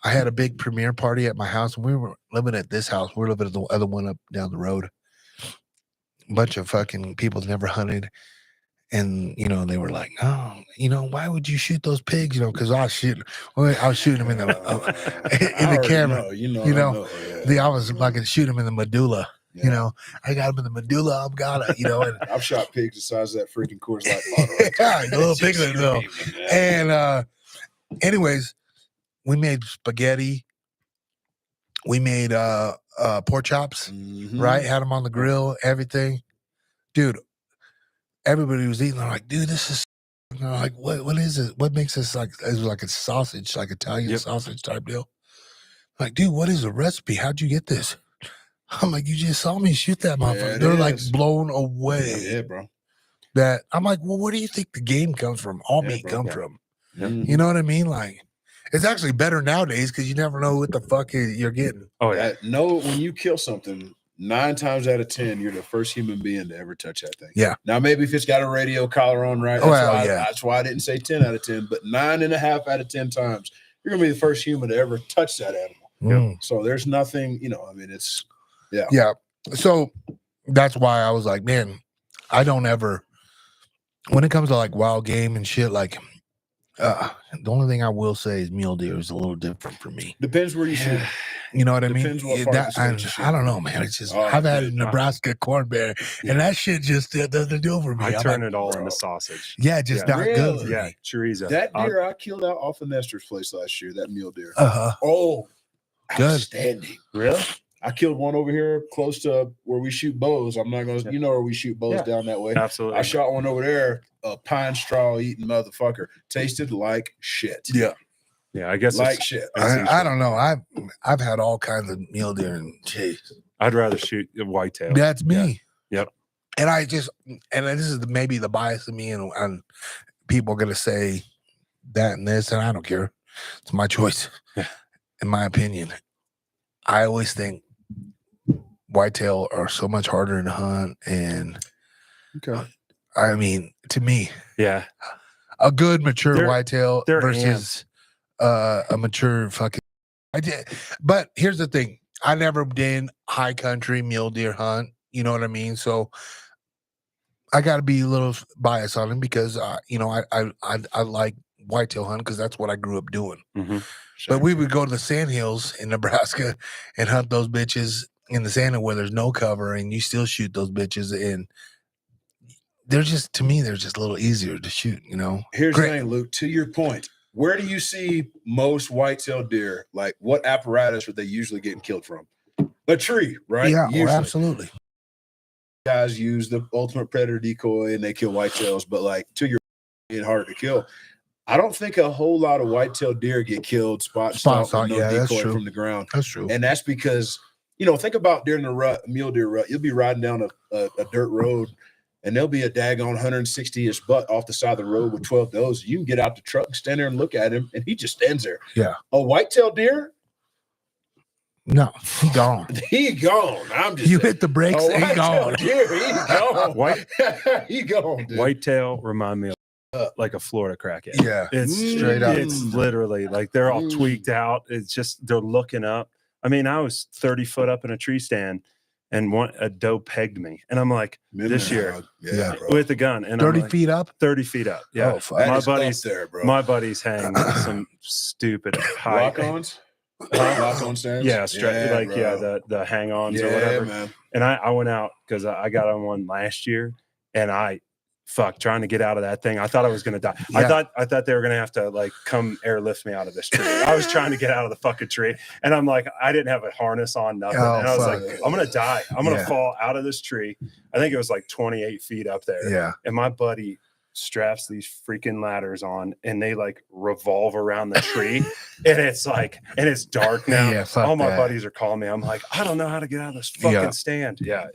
I had a big premiere party at my house, and we were living at this house. We were living at the other one up down the road. A bunch of fucking people never hunted. And, they were like, oh, why would you shoot those pigs? Because I was shooting them in the camera. I was fucking shooting them in the medulla. Yeah. I got him in the medulla oblongata, and I've shot pigs the size of that freaking Coors Light bottle. Yeah, a little bigger though. And anyways, we made spaghetti. We made pork chops, right? Had them on the grill, everything. Dude, everybody was eating. They're like, dude, this is. And they're like, what is it? What makes this like? It was like a sausage, like Italian sausage type deal. Like, dude, what is the recipe? How'd you get this? I'm like, you just saw me shoot that motherfucker. They're like blown away. Yeah, bro. That I'm like, well, where do you think the game comes from? All meat comes from. Yeah. You know what I mean? Like, it's actually better nowadays because you never know what the fuck you're getting. Oh yeah. When you kill something, 9 times out of 10, you're the first human being to ever touch that thing. Yeah. Now maybe if it's got a radio collar on, right? That's why I didn't say 10 out of 10, but 9.5 out of 10 times, you're gonna be the first human to ever touch that animal. So there's nothing, it's. Yeah. Yeah. So that's why I was like, man, I don't ever, when it comes to like wild game and shit, like The only thing I will say is mule deer is a little different for me. Depends where you shoot. You know what I mean? Depends what part of the state you shoot. I don't know, man. It's just I've had a Nebraska corn bear, and that shit just doesn't do for me. I turn it all into sausage. Yeah, just not good for me. Chorizo. That deer I killed out off of Nestor's place last year. That mule deer. Oh, good. Outstanding. Really? I killed one over here close to where we shoot bows. I'm not going to, you know where we shoot bows down that way. Absolutely. I shot one over there, a pine straw eating motherfucker. Tasted like shit. Yeah. Yeah, I guess like shit. I don't know. I've had all kinds of mule deer and chase. I'd rather shoot a whitetail. That's me. Yeah. Yep. And this is maybe the bias of me, and people are gonna say that and this, and I don't care. It's my choice. Yeah. In my opinion, I always think whitetail are so much harder to hunt, and I mean, to me, a good mature whitetail versus a mature fucking. But here's the thing: I never did high country mule deer hunt. You know what I mean? So I got to be a little biased on him because you know I like whitetail hunt because that's what I grew up doing. Mm-hmm. But we would go to the sandhills in Nebraska and hunt those bitches in the sand where there's no cover, and you still shoot those bitches, and they're just, to me, they're just a little easier to shoot, you know. Here's the thing, Luke, to your point, where do you see most whitetail deer? Like, what apparatus are they usually getting killed from? A tree, right? Yeah, absolutely. Guys use the ultimate predator decoy and they kill whitetails, but like, to your it's harder to kill. I don't think a whole lot of whitetail deer get killed spot with no decoy from the ground. That's true. And that's because, you know, think about during the rut, mule deer rut, you'll be riding down a dirt road and there'll be a daggone 160-ish butt off the side of the road with 12 does. You can get out the truck, stand there and look at him, and he just stands there. Yeah. A whitetail deer? No, he gone. He gone. I'm just you hit the brakes, he gone. Deer, he gone. He gone, dude. Whitetail remind me of like a Florida crackhead. Yeah, it's straight up. It's literally like they're all tweaked out. It's just they're looking up. I mean, I was 30 foot up in a tree stand, and a doe pegged me, and I'm like, this year, with the gun, and 30 like, feet up, 30 feet up. Yeah, oh, my buddies hang some stupid high lock-ons. Lock-on stands? Yeah, the hang-ons or whatever. Man. And I went out because I got on one last year, and trying to get out of that thing. I thought I was gonna die. Yeah. I thought they were gonna have to like come airlift me out of this tree. I was trying to get out of the fucking tree, and I'm like, I didn't have a harness on, nothing. And I was like, I'm gonna die. I'm gonna fall out of this tree. I think it was like 28 feet up there. Yeah. And my buddy straps these freaking ladders on, and they like revolve around the tree, and it's dark now. Yeah, all my buddies are calling me. I'm like, I don't know how to get out of this fucking stand. Yeah,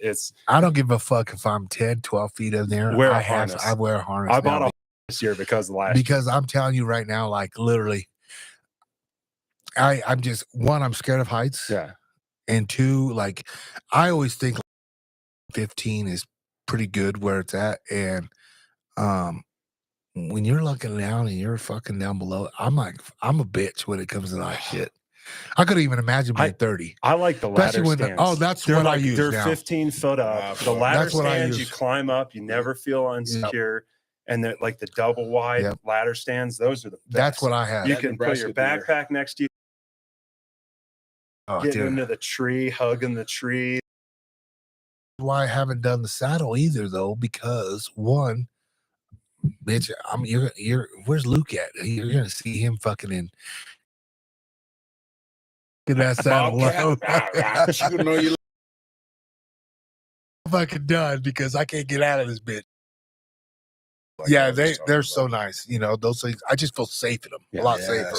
I don't give a fuck if I'm 10, 12 feet in there. I wear a harness. I bought a this year because I'm telling you right now, like literally, I'm just I'm scared of heights. Yeah. And two, like I always think 15 is pretty good where it's at, and when you're looking down and you're fucking down below, I'm a bitch when it comes to that shit. I couldn't even imagine being 30. I like the ladder stands. That's what I use. They're now. 15 foot up. The ladder stands, you climb up, you never feel insecure. Yep. And like the double wide ladder stands, those are the best. That's what I have. You can put your backpack next to you, getting into the tree, hugging the tree. Why I haven't done the saddle either, though, because one, bitch, where's Luke at? You're gonna see him fucking in that saddle low. I'm fucking done because I can't get out of this bitch. Yeah, they're so nice. You know, those things. I just feel safe in them. A lot safer.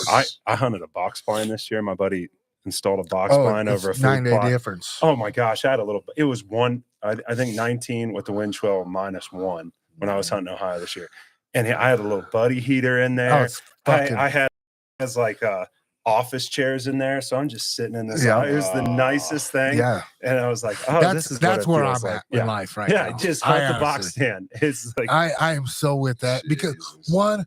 I hunted a box blind this year. My buddy installed a box blind over a 9-day difference. Oh my gosh, I had a little. It was I think 19 with the wind chill -1 when I was hunting Ohio this year. And I had a little buddy heater in there. I had like office chairs in there, so I'm just sitting in this. It was the nicest thing. Yeah, and I was like, that's where I'm at in life right now. Yeah, just hunt the box stand. It's like I am so with that because one,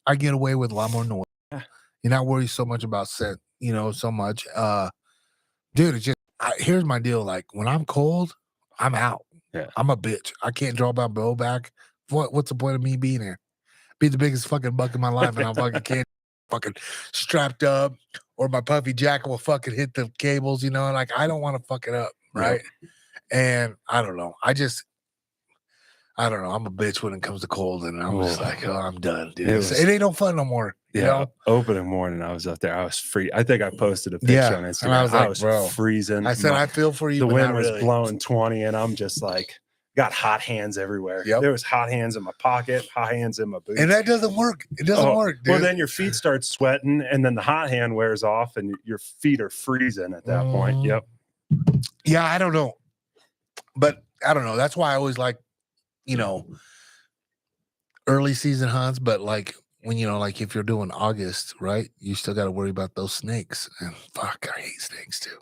I get away with a lot more noise. You're not worried so much about scent, you know, so much. Dude, it's just here's my deal. Like when I'm cold, I'm out. Yeah, I'm a bitch. I can't draw my bow back. What's the point of me being here? be the biggest fucking buck in my life, and I'm fucking can't fucking strapped up, or my puffy jacket will fucking hit the cables, you know, like I don't want to fuck it up, right? And I don't know. I don't know. I'm a bitch when it comes to cold, and I'm just like, oh, I'm done, dude. It ain't no fun no more. You know? Opening morning, I was up there. I was free. I think I posted a picture on Instagram. And I was like, bro, freezing. I said, I feel for you. The wind was blowing 20, and I'm just like, got hot hands everywhere. There was hot hands in my pocket, hot hands in my boots. And that doesn't work. It doesn't work, dude. Well, then your feet start sweating, and then the hot hand wears off, and your feet are freezing at that point. Yep. Yeah, I don't know. But I don't know. That's why I always like, you know, early season hunts, but like when, you know, like if you're doing August, right, you still got to worry about those snakes. And fuck, I hate snakes too.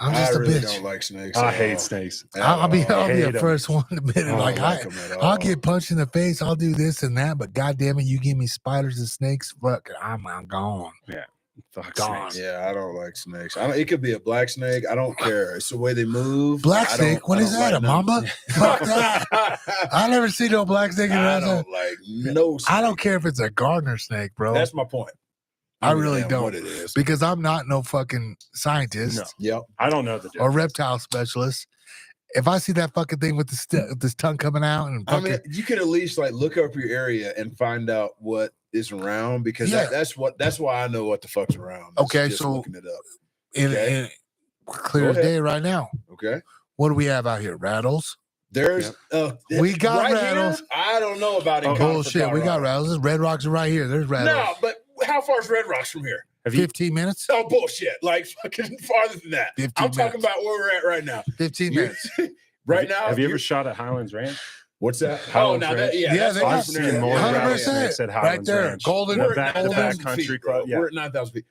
I'm just a bitch. Don't like snakes. I hate snakes. I'll be the first one to admit it. Like I'll get punched in the face. I'll do this and that, but goddamn it, you give me spiders and snakes, fuck, I'm gone. Yeah. Fuck gone. snakes. Yeah, I don't like snakes. It could be a black snake. I don't care. It's the way they move. Black snake? What is that? A mamba? Fuck that. I never see no black snake. I don't like no snake. I don't care if it's a gardener snake, bro. That's my point. I really don't. What it is. Because I'm not no fucking scientist. No. Yep. I don't know the difference. Or reptile specialist. If I see that fucking thing with this tongue coming out, and fucking, I mean, you could at least like look up your area and find out what is around, because that's why I know what the fuck's around. Okay, so looking it up. In clear as day right now. Okay. What do we have out here? Rattles. There's we got right rattles. Here, I don't know about it. Bullshit. We got rattles. There's Red Rocks are right here. There's rattles. No, but how far is Red Rocks from here? 15 minutes? Oh, bullshit. Like fucking farther than that. I'm talking about where we're at right now. 15 minutes. Now. Have you ever shot at Highlands Ranch? What's that? Highlands Ranch? Yeah, they got 100% right there. Golden. We're at Golden 9,000 Country feet, Club. We're at 9,000 feet.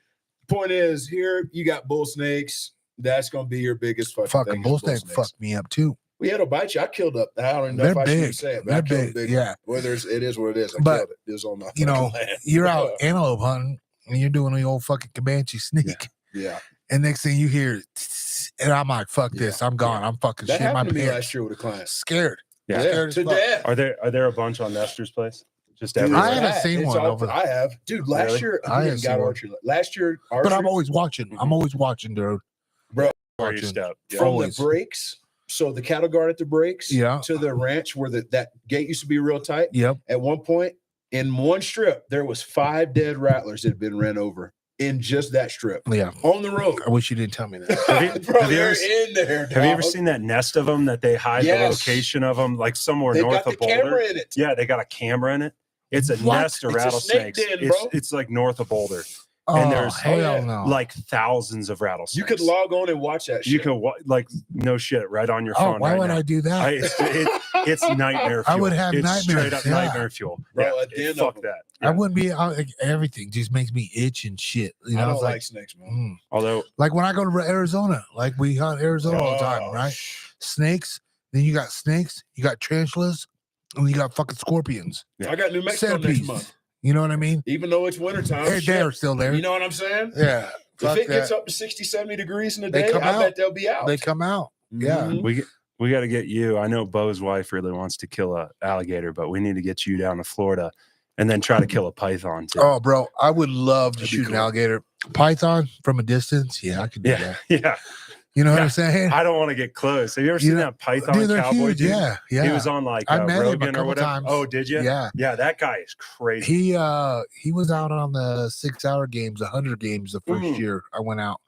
Point is, here you got bull snakes. That's gonna be your biggest fucking bull snake fucked me up too. We had a bite you. I killed up. I don't even know if I should say it, but I killed a big one. Whether it is what it is. I killed it. It was on my land. You're out antelope hunting and you're doing the old fucking Comanche sneak. Yeah. And next thing you hear, and I'm like, fuck this. I'm gone. I'm fucking shit my pants. That happened to me last year with a client. Scared. Yeah. Scared to death. Are there a bunch on Nestor's place? Just everywhere? I haven't seen one over. I have. Dude, last year I haven't got archery. Last year archery. But I'm always watching. I'm always watching, dude. Bro, from the breaks. So the cattle guard at the breaks to the ranch where that gate used to be real tight. Yep. At one point in one strip, there was 5 dead rattlers that had been ran over in just that strip. Yeah. On the road. I wish you didn't tell me that. Have you ever seen that nest of them that they hide the location of them, like somewhere north of Boulder? Camera in it. Yeah, they got a camera in it. It's a nest of rattlesnakes. It's like north of Boulder. And there's like thousands of rattlesnakes. You could log on and watch that shit. You could like no shit right on your phone. Why would I do that? It's nightmare fuel. I would have nightmares. Straight up nightmare fuel. Bro, fuck that. I wouldn't be everything just makes me itch and shit. You know, I don't like snakes, man. Although, like when I go to Arizona, like we hunt Arizona all the time, right? Snakes. Then you got snakes. You got tarantulas, and you got fucking scorpions. I got New Mexico next month. You know what I mean? Even though it's wintertime. They're still there. You know what I'm saying? Yeah. If it gets up to 60, 70 degrees in a day, I bet they'll be out. They come out. Yeah. We got to get you. I know Bo's wife really wants to kill a alligator, but we need to get you down to Florida and then try to kill a python too. Oh, bro, I would love to shoot an alligator. Python from a distance? Yeah, I could do that. Yeah. You know what I'm saying? I don't want to get close. Have you ever seen that Python cowboy dude? Yeah. He was on like Rogan or whatever. Times. Oh, did you? Yeah. Yeah, that guy is crazy. He was out on the 6-hour games, the 100 games the first year I went out.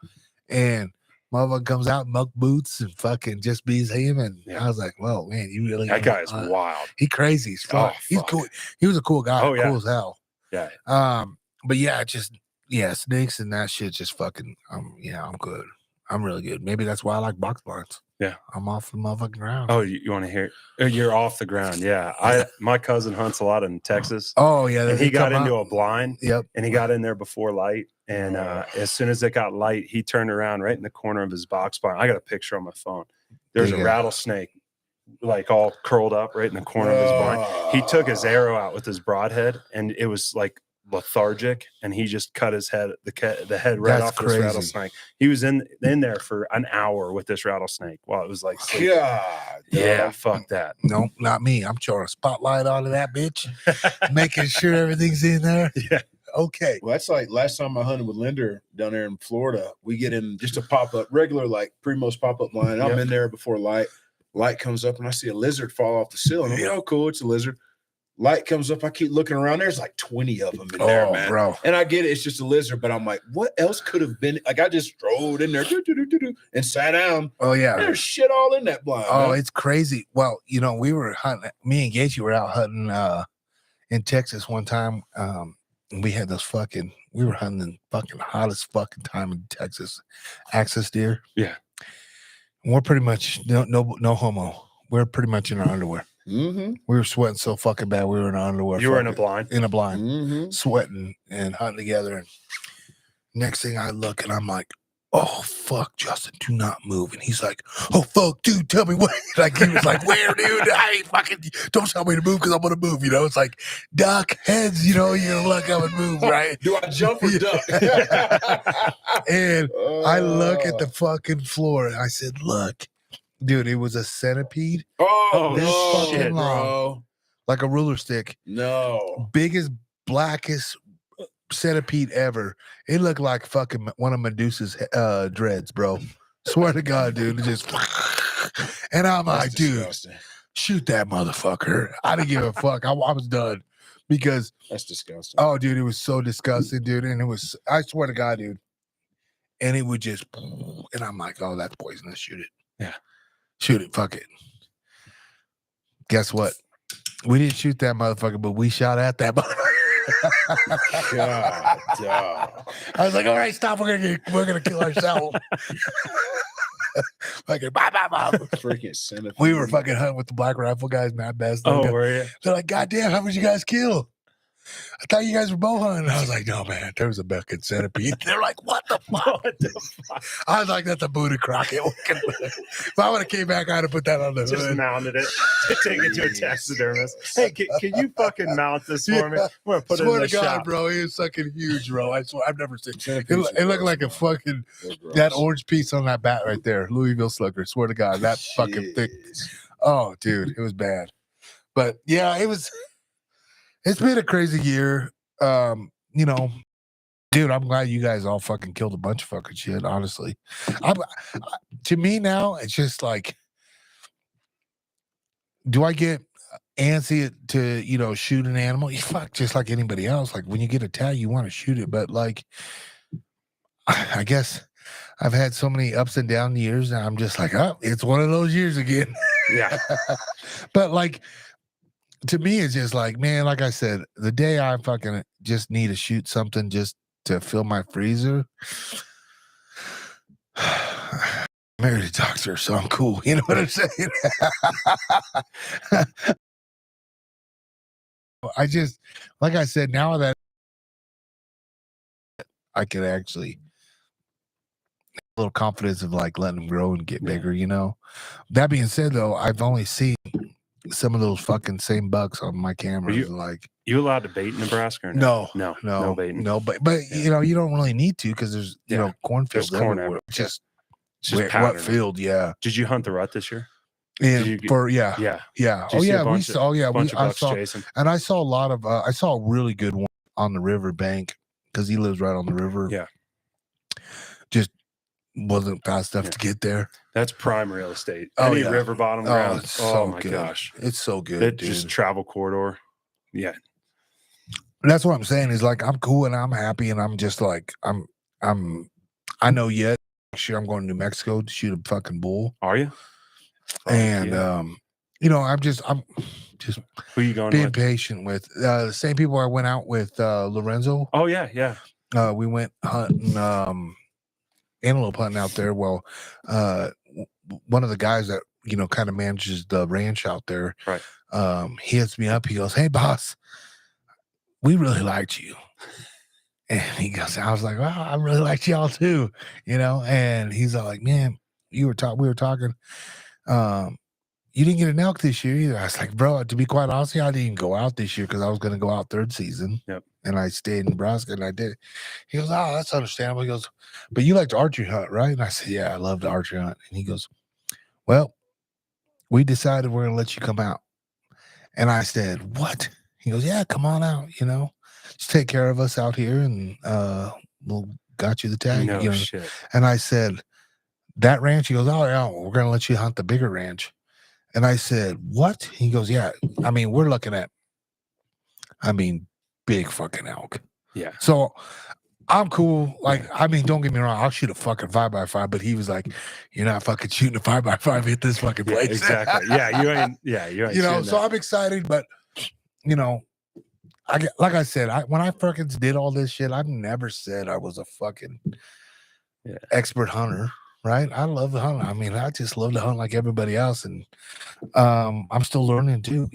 And motherfucker comes out in muck boots and fucking just bees him. And I was like, well, man, you really that guy is wild. He crazy as fuck. He's cool. He was a cool guy. Oh, yeah. Cool as hell. Yeah. But snakes and that shit just fucking I'm good. I'm really good. Maybe that's why I like box blinds. Yeah. I'm off the motherfucking ground. Oh, you want to hear? You're off the ground. Yeah. My cousin hunts a lot in Texas. Oh, yeah. And he got into a blind. Yep. And he got in there before light. And as soon as it got light, he turned around right in the corner of his box blind. I got a picture on my phone. There's a rattlesnake like all curled up right in the corner of his blind. He took his arrow out with his broadhead and it was like lethargic, and he just cut his head, the head right That's off crazy. this rattlesnake. He was in there for an hour with this rattlesnake while it was like sleeping. God, Yeah, fuck that. No, not me. I'm throwing a spotlight onto that bitch, making sure everything's in there. Yeah. Okay. Well, that's like last time I hunted with Linder down there in Florida. We get in just a pop-up, regular like Primo's pop-up blind. I'm in there before light. Light comes up and I see a lizard fall off the ceiling. I'm like, oh, cool, it's a lizard. Light comes up. I keep looking around. There's like 20 of them in there, man. Bro. And I get it. It's just a lizard, but I'm like, what else could have been? Like, I just strode in there and sat down. Oh, yeah. There's shit all in that blind. Oh, man. it's crazy. Well, you know, we were hunting. Me and Gaethje were out hunting in Texas one time. And we had we were hunting the fucking hottest fucking time in Texas. Axis deer. Yeah. And we're pretty much no homo. We're pretty much in our underwear. Mm-hmm. We were sweating so fucking bad. We were in our underwear. You were in a blind? In a blind. Mm-hmm. Sweating and hunting together. And next thing I look and I'm like, oh, fuck, Justin, do not move. And he's like, oh, fuck, dude, tell me what. Like, he was like, where, dude? I ain't fucking, don't tell me to move because I'm going to move. You know, it's like, duck, heads, you know, you're luck I would move, right? Do I jump or duck? And I look at the fucking floor and I said, look, dude, it was a centipede. Oh, this no, fucking long, bro. like a ruler stick. No. Biggest, blackest centipede ever. It looked like fucking one of Medusa's dreads, bro. Swear to God, dude. It just and I'm like, disgusting. Dude, shoot that motherfucker. I didn't give a fuck. I was done because that's disgusting. Oh, dude, it was so disgusting, dude. And it was, I swear to God, dude. And it would just, and I'm like, oh, that's poisonous. Shoot it. Yeah. Shoot it. Fuck it. Guess what? We didn't shoot that motherfucker, but we shot at that motherfucker. God, dog. I was like, all right, stop. We're gonna kill ourselves. Fucking bye. Freaking centipede. We were fucking hunting with the Black Rifle guys, Matt Best. Oh, were you? They're like, God damn, how much you guys kill? I thought you guys were bow hunting. I was like, no, man, there was a fucking centipede. They're like, what the fuck? I was like, that's a booty Crockett. If I would have came back, I'd have put that on the Just hood. mounted it to take it to a taxidermist. Hey, can you fucking mount this for me? I'm gonna put it in the to God, shop. bro, he was fucking huge, bro. I swear, I've never seen it. It looked like a fucking that orange piece on that bat right there, Louisville Slugger. Swear to God, that fucking thick. Oh, dude, it was bad. But yeah, it's been a crazy year. You know, dude, I'm glad you guys all fucking killed a bunch of fucking shit, honestly. To me now, it's just like, do I get antsy to, you know, shoot an animal? You fuck, just like anybody else. Like when you get a tag, you want to shoot it. But like, I guess I've had so many ups and down years and I'm just like, oh, it's one of those years again. Yeah. But like, to me, it's just like, man, like I said, the day I fucking just need to shoot something just to fill my freezer. I'm married a doctor, so I'm cool. You know what I'm saying? I just, like I said, now that I can actually a little confidence of like letting them grow and get bigger, you know. That being said, though, I've only seen some of those fucking same bucks on my cameras. You allowed to bait in Nebraska or no? No baiting. No, but you know, you don't really need to because there's you know cornfields corn everywhere. Just What field? Yeah. Did you hunt the rut this year? Yeah. Did you Oh yeah. I saw a lot of I saw a really good one on the river bank because he lives right on the river. Yeah. Just wasn't fast enough to get there. That's prime real estate. Oh, Any yeah. river bottom ground. It's Oh so my good. gosh. It's so good. It dude. just travel corridor. Yeah. That's what I'm saying is like I'm cool and I'm happy and I'm just like I know yet next year I'm going to New Mexico to shoot a fucking bull. Are you? And you know, I'm just who you going being with? patient with the same people I went out with Lorenzo. Oh yeah. We went hunting antelope hunting out there. Well, one of the guys that you know kind of manages the ranch out there, right? He hits me up. He goes, "Hey, boss, we really liked you." And he goes, I was like, "Well, I really liked y'all too," you know. And he's all like, "Man, we were talking. you didn't get an elk this year either. I was like, bro, to be quite honest, I didn't even go out this year because I was going to go out third season. Yep. And I stayed in Nebraska and I did. He goes, oh, that's understandable. He goes, but you like to archery hunt, right? And I said, yeah, I love to archery hunt. And he goes, well, we decided we're going to let you come out. And I said, what? He goes, yeah, come on out, just take care of us out here and we'll got you the tag. No shit. And I said, that ranch? He goes, oh, yeah, we're going to let you hunt the bigger ranch. And I said, what? He goes, yeah, I mean, we're looking at, big fucking elk. Yeah. So I'm cool. Like, don't get me wrong. I'll shoot a fucking 5x5, but he was like, you're not fucking shooting a 5x5 at this fucking place. Exactly. You ain't so I'm excited, but like I said, when I fucking did all this shit, I've never said I was a fucking expert hunter. Right? I love the hunt. I just love to hunt like everybody else, and I'm still learning too.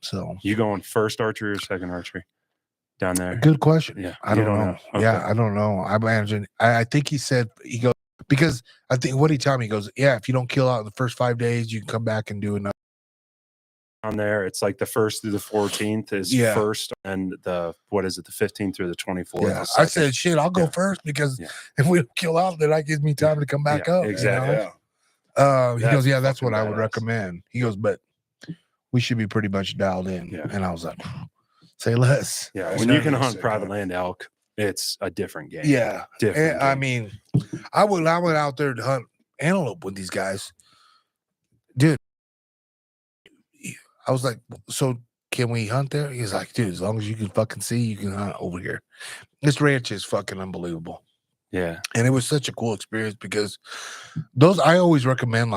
So you going first archery or second archery down there? Good question. Yeah, I don't know. Okay. Yeah, I don't know. I imagine. I think he said he goes because I think what he told me, he goes, yeah, if you don't kill out in the first 5 days, you can come back and do another. On there, it's like the 1st through the 14th is first, and the 15th through the 24th. Yeah, I said, shit, I'll go first because if we don't kill out, then that gives me time to come back up. Exactly. He goes, yeah, that's what I would recommend. He goes, but we should be pretty much dialed in. Yeah. And I was like, say less. Yeah, when you can hunt private land elk, it's a different game. Yeah, different. I went out there to hunt antelope with these guys, dude. I was like, so can we hunt there? He's like, dude, as long as you can fucking see, you can hunt over here. This ranch is fucking unbelievable. Yeah. And it was such a cool experience because I always recommend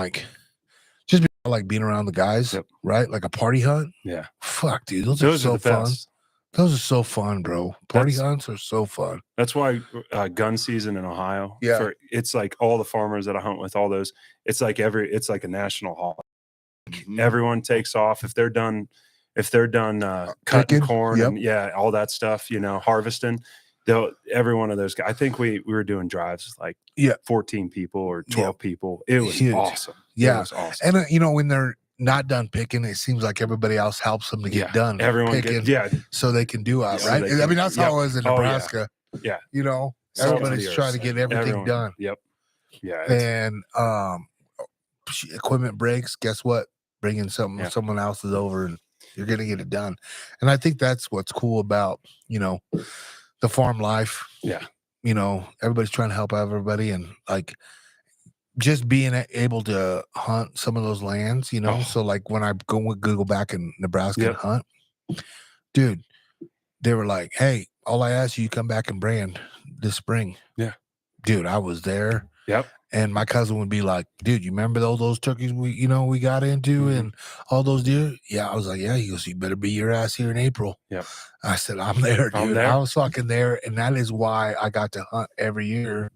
just being around the guys, right? Like a party hunt. Yeah. Fuck, dude. Those are so fun. Best. Those are so fun, bro. Party hunts are so fun. That's why gun season in Ohio. Yeah. It's like all the farmers that I hunt with, all those, it's like a national holiday. Everyone takes off if they're done cutting corn and all that stuff, harvesting. Every one of those guys, I think we were doing drives like 14 people or 12 people. It was awesome. Yeah. It was awesome. And when they're not done picking, it seems like everybody else helps them to get done. Everyone picking, so they can do it, right? That's how it was in Nebraska. Everybody's trying to get everything done. Yep. Yeah. And equipment breaks. Guess what? Bringing someone else is over, and you're gonna get it done. And I think that's what's cool about the farm life. Yeah. Everybody's trying to help everybody, and like just being able to hunt some of those lands. So like when I go back in Nebraska and hunt, dude, they were like, "Hey, all I ask you come back and brand this spring." Yeah, dude, I was there. Yep. And my cousin would be like, dude, you remember those turkeys we got into and all those deer? Yeah. I was like, yeah. He goes, you better be your ass here in April. Yeah. I said, I'm there, dude. I was fucking there. And that is why I got to hunt every year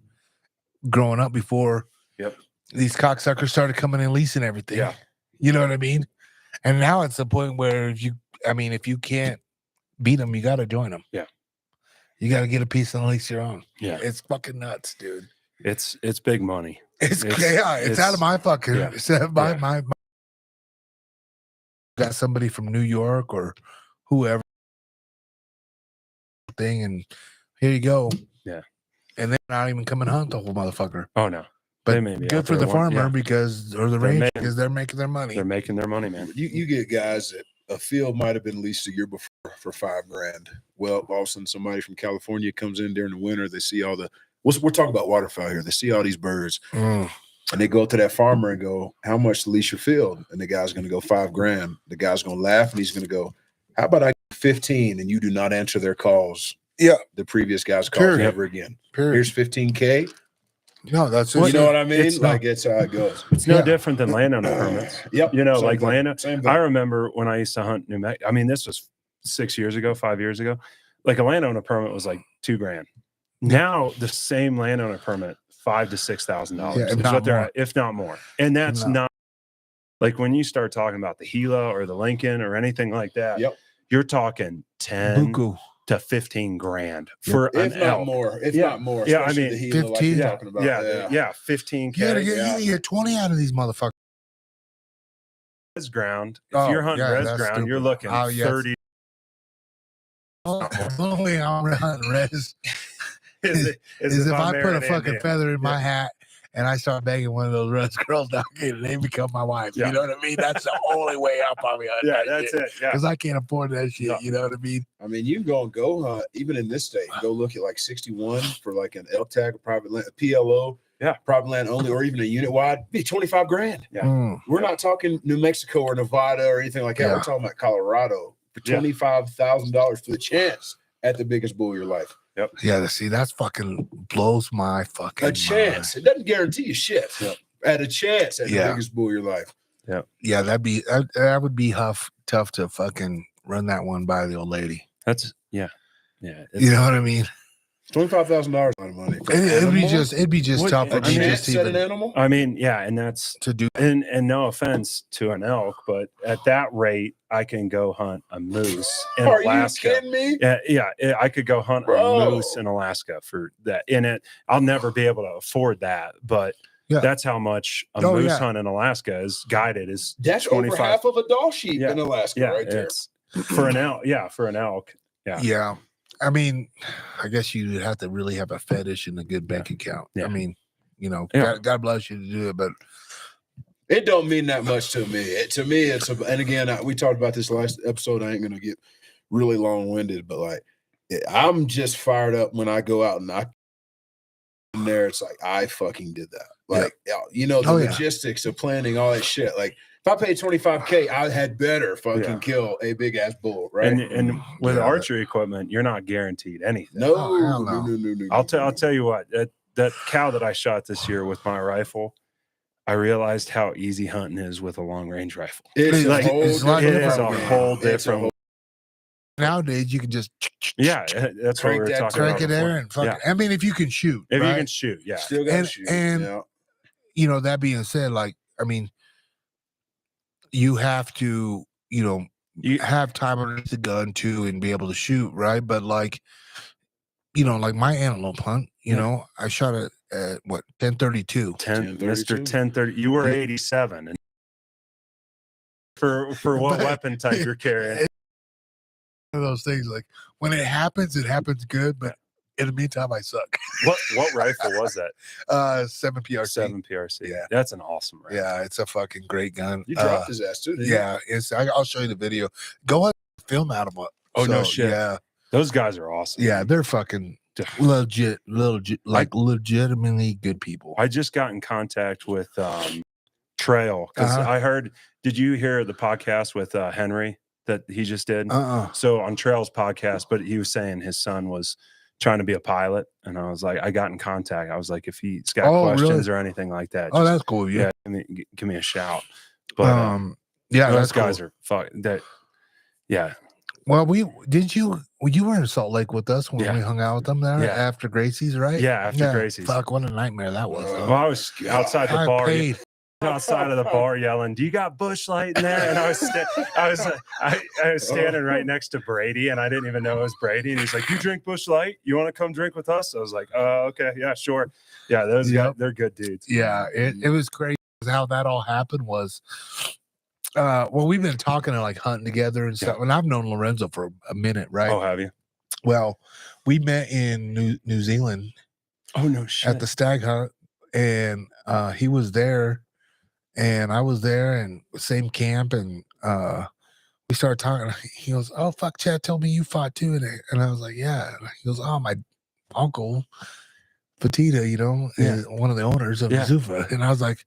growing up before these cocksuckers started coming and leasing everything. Yeah. You know what I mean? And now it's the point where if you can't beat them, you got to join them. Yeah. You got to get a piece and lease your own. Yeah. It's fucking nuts, dude. It's big money. It's out of my fucking my got somebody from New York or whoever thing, and here you go. Yeah. And they're not even coming hunt the whole motherfucker. Oh no. But good for the farmer because they're making their money. They're making their money, man. You get guys that a field might have been leased a year before for $5,000. Well, all of a sudden somebody from California comes in during the winter, they see all the we're talking about waterfowl here. They see all these birds, and they go to that farmer and go, "How much to lease your field?" And the guy's going to go $5,000. The guy's going to laugh, and he's going to go, "How about I get 15 and you do not answer their calls?" Yeah, the previous guy's calls ever again. Here's $15K. No, that's you know what I mean. It's how it goes. It's no different than landowner permits. Yep. Like landowner. I remember when I used to hunt New Mexico. This was 5 years ago. Like a landowner permit was like $2,000. Now the same landowner permit $5,000 to $6,000 is what they're at, if not more. And that's not like when you start talking about the Gila or the Lincoln or anything like that. Yep. You're talking 10 to 15 grand for an elk. If not more. Yeah, 15. Like talking about. Yeah, $15K. You get 20 out of these motherfuckers. res ground. If you're hunting res ground, you're looking 30. The only way I'm hunting res is if I put a fucking feather in my hat and I start banging one of those res girls down and they become my wife. You know what I mean? That's the only way I'll probably hunt. Yeah, that's it. Yeah, because I can't afford that shit. No. You know what I mean? I mean, you can go hunt even in this state. Go look at like 61 for like an elk tag, a private land, a PLO. Yeah, private land only, or even a unit wide, be 25 grand. Yeah, we're not talking New Mexico or Nevada or anything like that. We're talking about Colorado for $25,000 for the chance at the biggest bull of your life. Yep. Yeah. See, that's fucking blows my fucking chance. mind. It doesn't guarantee you shit. Yep. At a chance at the biggest bull of your life. Yeah. Yeah. That would be tough to fucking run that one by the old lady. That's yeah. You know what I mean? $25,000 a lot of money. It'd be just tough. A chance at an animal. I mean, yeah, and that's to do. And no offense to an elk, but at that rate, I can go hunt a moose in Alaska. Are you kidding me? Yeah, I could go hunt a moose in Alaska for that. I'll never be able to afford that, but that's how much a moose hunt in Alaska is guided. That's 25. Over half of a doll sheep in Alaska, right there. For an elk. Yeah, for an elk. Yeah. Yeah. I mean, I guess you have to really have a fetish and a good bank account. Yeah. I mean, God bless you to do it, but it don't mean that much to me. To me, and again, we talked about this last episode. I ain't going to get really long-winded, but like, I'm just fired up when I go out and in there. It's like, I fucking did that. Like, the logistics of planning all that shit. Like, if I paid $25K, I had better fucking kill a big ass bull, right? And with archery equipment, you're not guaranteed anything. No. I'll tell you what, that cow that I shot this year with my rifle, I realized how easy hunting is with a long range rifle. It's a whole different. Nowadays, you can just that's what we were talking about. Crank it there and fucking. I mean, if you can shoot, you can shoot, still got to shoot. And that being said, like, I mean, you have to, you have time underneath the gun too and be able to shoot, right? But like, like my antelope hunt, I shot it at what 1032. Mr. 1030. You were 87, and for what weapon type you're carrying? One of those things, like when it happens good, but in the meantime, I suck. What rifle was that? 7 PRC. 7 PRC. Yeah, that's an awesome rifle. Yeah, it's a fucking great gun. You dropped his ass too. Yeah, I'll show you the video. Go ahead and film out of it. Oh, no shit. Yeah, those guys are awesome. Yeah, they're fucking legitimately good people. I just got in contact with Trail because I heard. Did you hear the podcast with Henry that he just did? So on Trail's podcast, but he was saying his son was trying to be a pilot, and I was like, I got in contact. I was like, if he's got questions or anything like that, that's cool. Yeah, give me a shout. But those guys are fuck that. Yeah. Well, you were in Salt Lake with us when we hung out with them there after Gracie's, right? Yeah, after Gracie's. Fuck, what a nightmare that was. Well, I was outside the bar. Outside of the bar yelling, "Do you got bush light in there?" And I was standing right next to Brady, and I didn't even know it was Brady. And he's like, "You drink bush light? You want to come drink with us?" I was like, "Okay, yeah, sure." Yeah, those guys, they're good dudes. Yeah, it was crazy how that all happened. Was we've been talking and like hunting together and stuff, and I've known Lorenzo for a minute, right? Oh, have you? Well, we met in New Zealand. Oh no shit! At the stag hunt, and he was there. And I was there and same camp, and we started talking. He goes, "Oh fuck, Chad told me you fought too." And I was like, "Yeah." And he goes, "Oh, my uncle, Fatita, is one of the owners of Zuffa." And I was like,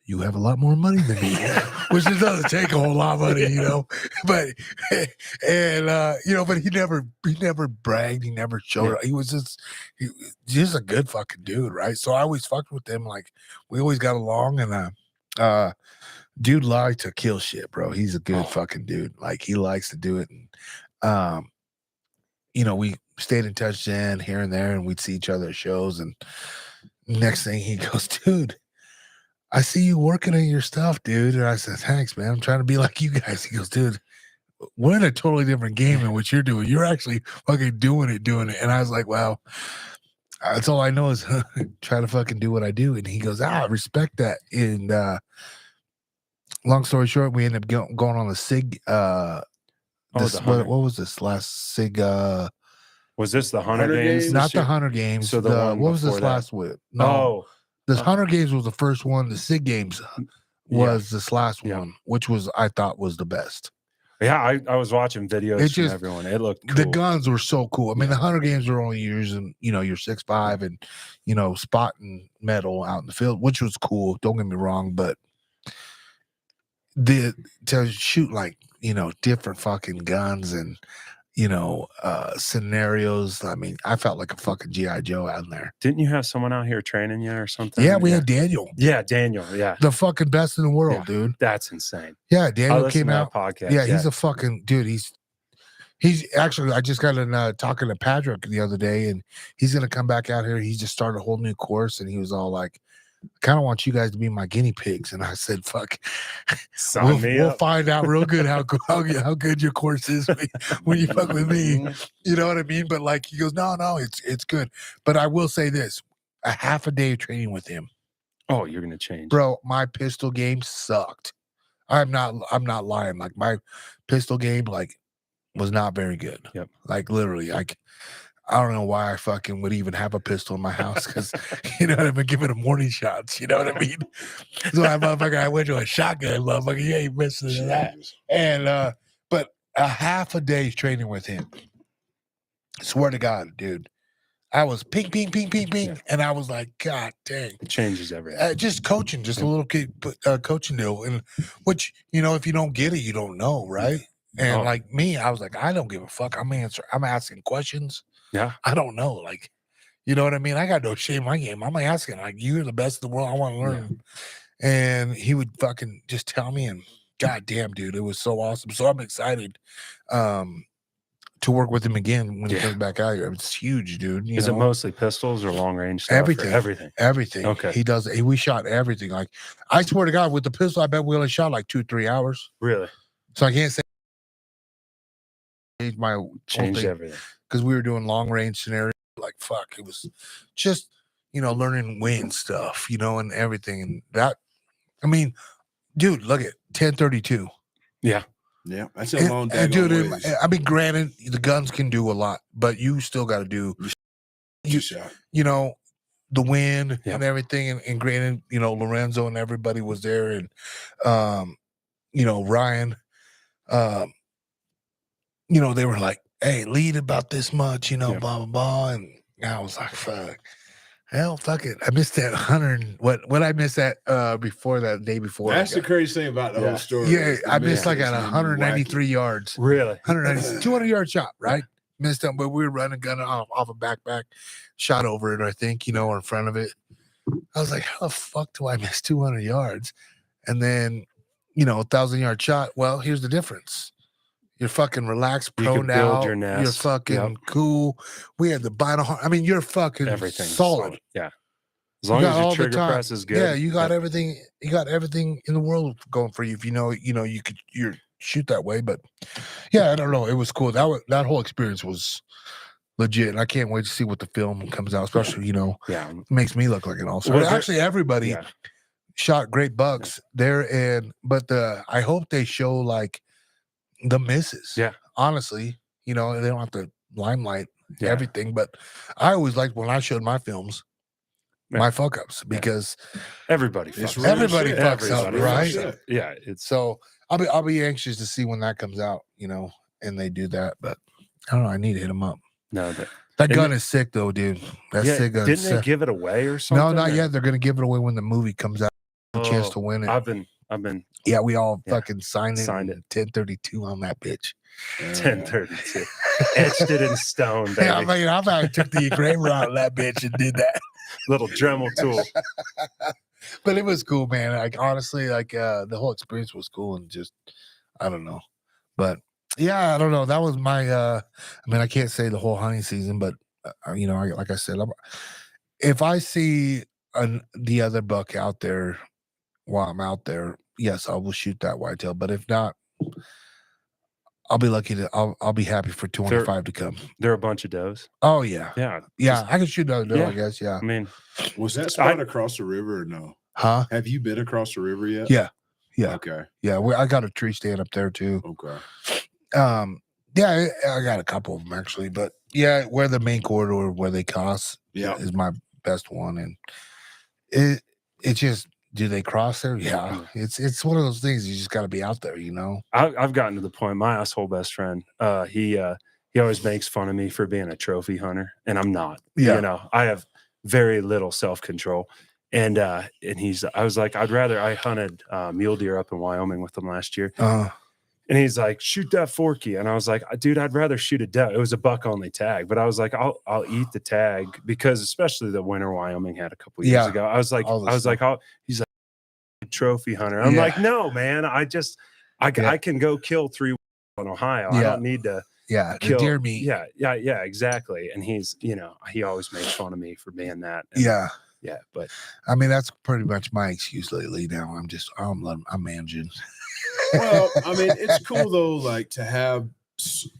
"You have a lot more money than me," which it doesn't take a whole lot of money, But but he never bragged. He never showed. He was just a good fucking dude, right? So I always fucked with him. Like we always got along, and dude liked to kill shit, bro. He's a good fucking dude. Like he likes to do it, and we stayed in touch then here and there, and we'd see each other at shows. And next thing he goes, "Dude, I see you working on your stuff, dude." And I said, "Thanks, man. I'm trying to be like you guys." He goes, "Dude, we're in a totally different game than what you're doing. You're actually fucking doing it. And I was like, "Well, that's all I know is try to fucking do what I do." And he goes, "I respect that." And long story short, we ended up going on the SIG. What was this last SIG? Was this the Hunter Games? Not the Hunter Games. So what was this last whip? No, this Hunter Games was the first one. The SIG Games was this last one, which I thought was the best. Yeah, I was watching videos from everyone. It looked cool. The guns were so cool. I mean, the Hunter Games were only using, your 6.5 and, spotting metal out in the field, which was cool. Don't get me wrong, but to shoot like, different fucking guns and, scenarios. I mean, I felt like a fucking G.I. Joe out there. Didn't you have someone out here training you or something? Yeah, we had Daniel. Yeah, Daniel. Yeah. The fucking best in the world, dude. That's insane. Yeah, Daniel came out. Podcast. Yeah, he's a fucking dude. He's actually, I just got in talking to Patrick the other day, and he's going to come back out here. He just started a whole new course, and he was all like, I kind of want you guys to be my guinea pigs. And I said, fuck, we'll find out real good how good your course is when you fuck with me. You know what I mean? But like, he goes, no, it's good. But I will say this, a half a day of training with him. Oh, you're going to change. Bro, my pistol game sucked. I'm not lying. Like my pistol game, like, was not very good. Yep. Like literally, I don't know why I fucking would even have a pistol in my house because, I've been giving him warning shots. You know what I mean? So I went to a shotgun, motherfucker. You ain't missing that. And, but a half a day's training with him. Swear to God, dude. I was ping, ping, ping, ping, ping. Yeah. And I was like, God dang. It changes everything. Just coaching, just a little kid coaching deal. And which, if you don't get it, you don't know, right? And like me, I was like, I don't give a fuck. I'm asking questions. Yeah. I don't know. Like, you know what I mean? I got no shame in my game. I'm asking, like, you're the best in the world. I want to learn. Yeah. And he would fucking just tell me, and God damn, dude, it was so awesome. So I'm excited to work with him again when he comes back out here. It's huge, dude. Is it mostly pistols or long range stuff? Everything. Okay. He does. We shot everything. Like, I swear to God, with the pistol, I bet we only shot like 2-3 hours. Really? So I can't say change everything. Because we were doing long range scenarios, like fuck, it was just learning wind stuff, and everything, and that. I mean, dude, look at 1032. Yeah, that's a long day. Dude, I mean, granted, the guns can do a lot, but you still got to do, the wind and everything, and granted, Lorenzo and everybody was there, and Ryan, they were like, hey, lead about this much, blah, blah, blah. And I was like, fuck. Hell, fuck it. I missed that 100. What I missed that before that day before. That's the crazy thing about the whole story. Yeah, I missed like at 193 yards. Really? 200-yard shot, right? Missed them, but we were running gun off a backpack, shot over it, I think, or in front of it. I was like, how the fuck do I miss 200 yards? And then, 1,000-yard shot. Well, here's the difference. You're fucking relaxed, proned out. You're fucking cool. We had the binocular. I mean, you're fucking everything solid. Yeah. As long as your trigger press is good. Yeah, you got everything. You got everything in the world going for you. If you shoot that way. But yeah, I don't know. It was cool. That whole experience was legit. And I can't wait to see what the film comes out. Especially, makes me look like an all-star. Actually, everybody shot great bucks there, but I hope they show like the misses. Yeah. Honestly, they don't have to limelight everything, but I always liked when I showed my films, my fuck ups, because everybody fucks up, right? Yeah. So I'll be anxious to see when that comes out, and they do that, but I don't know. I need to hit them up. No, that gun is sick though, dude. That sick gun. Didn't they give it away or something? No, not yet. They're going to give it away when the movie comes out. A chance to win it. I've been. Yeah, we all fucking signed it. 1032 on that bitch. 1032. Etched it in stone, baby. Yeah, I mean, I took the engraver out of that bitch and did that. Little Dremel tool. But it was cool, man. Like, honestly, like, the whole experience was cool, and just, I don't know. But, yeah, I don't know. That was my, I mean, I can't say the whole hunting season, but, like I said, if I see the other buck out there while I'm out there, yes, I will shoot that whitetail. But if not, I'll be lucky I'll be happy for 205 to come. There are a bunch of does. Oh yeah. Yeah. I can shoot another doe, I guess. Yeah. I mean, was that spot across the river or no? Huh? Have you been across the river yet? Yeah. Yeah. Okay. Yeah. I got a tree stand up there too. Okay. Yeah, I got a couple of them actually, but yeah, where the main corridor where they cross is my best one, and it just, do they cross there? Yeah, it's one of those things you just got to be out there, you know. I've gotten to the point. My asshole best friend, he always makes fun of me for being a trophy hunter, and I'm not. Yeah. You know, I have very little self control, and I was like, I hunted mule deer up in Wyoming with him last year. And he's like, shoot that forky. And I was like, dude, I'd rather shoot a doe. It was a buck only tag, but I was like, I'll eat the tag, because especially the winter Wyoming had a couple years ago. I was like, he's like, trophy hunter. I'm like, no, man, I can go kill 3 in Ohio. I don't need to kill deer meat. Yeah, exactly. And he's, you know, he always makes fun of me for being that. And yeah, but I mean, that's pretty much my excuse lately. Now I'm managing. Well, I mean, it's cool though, like to have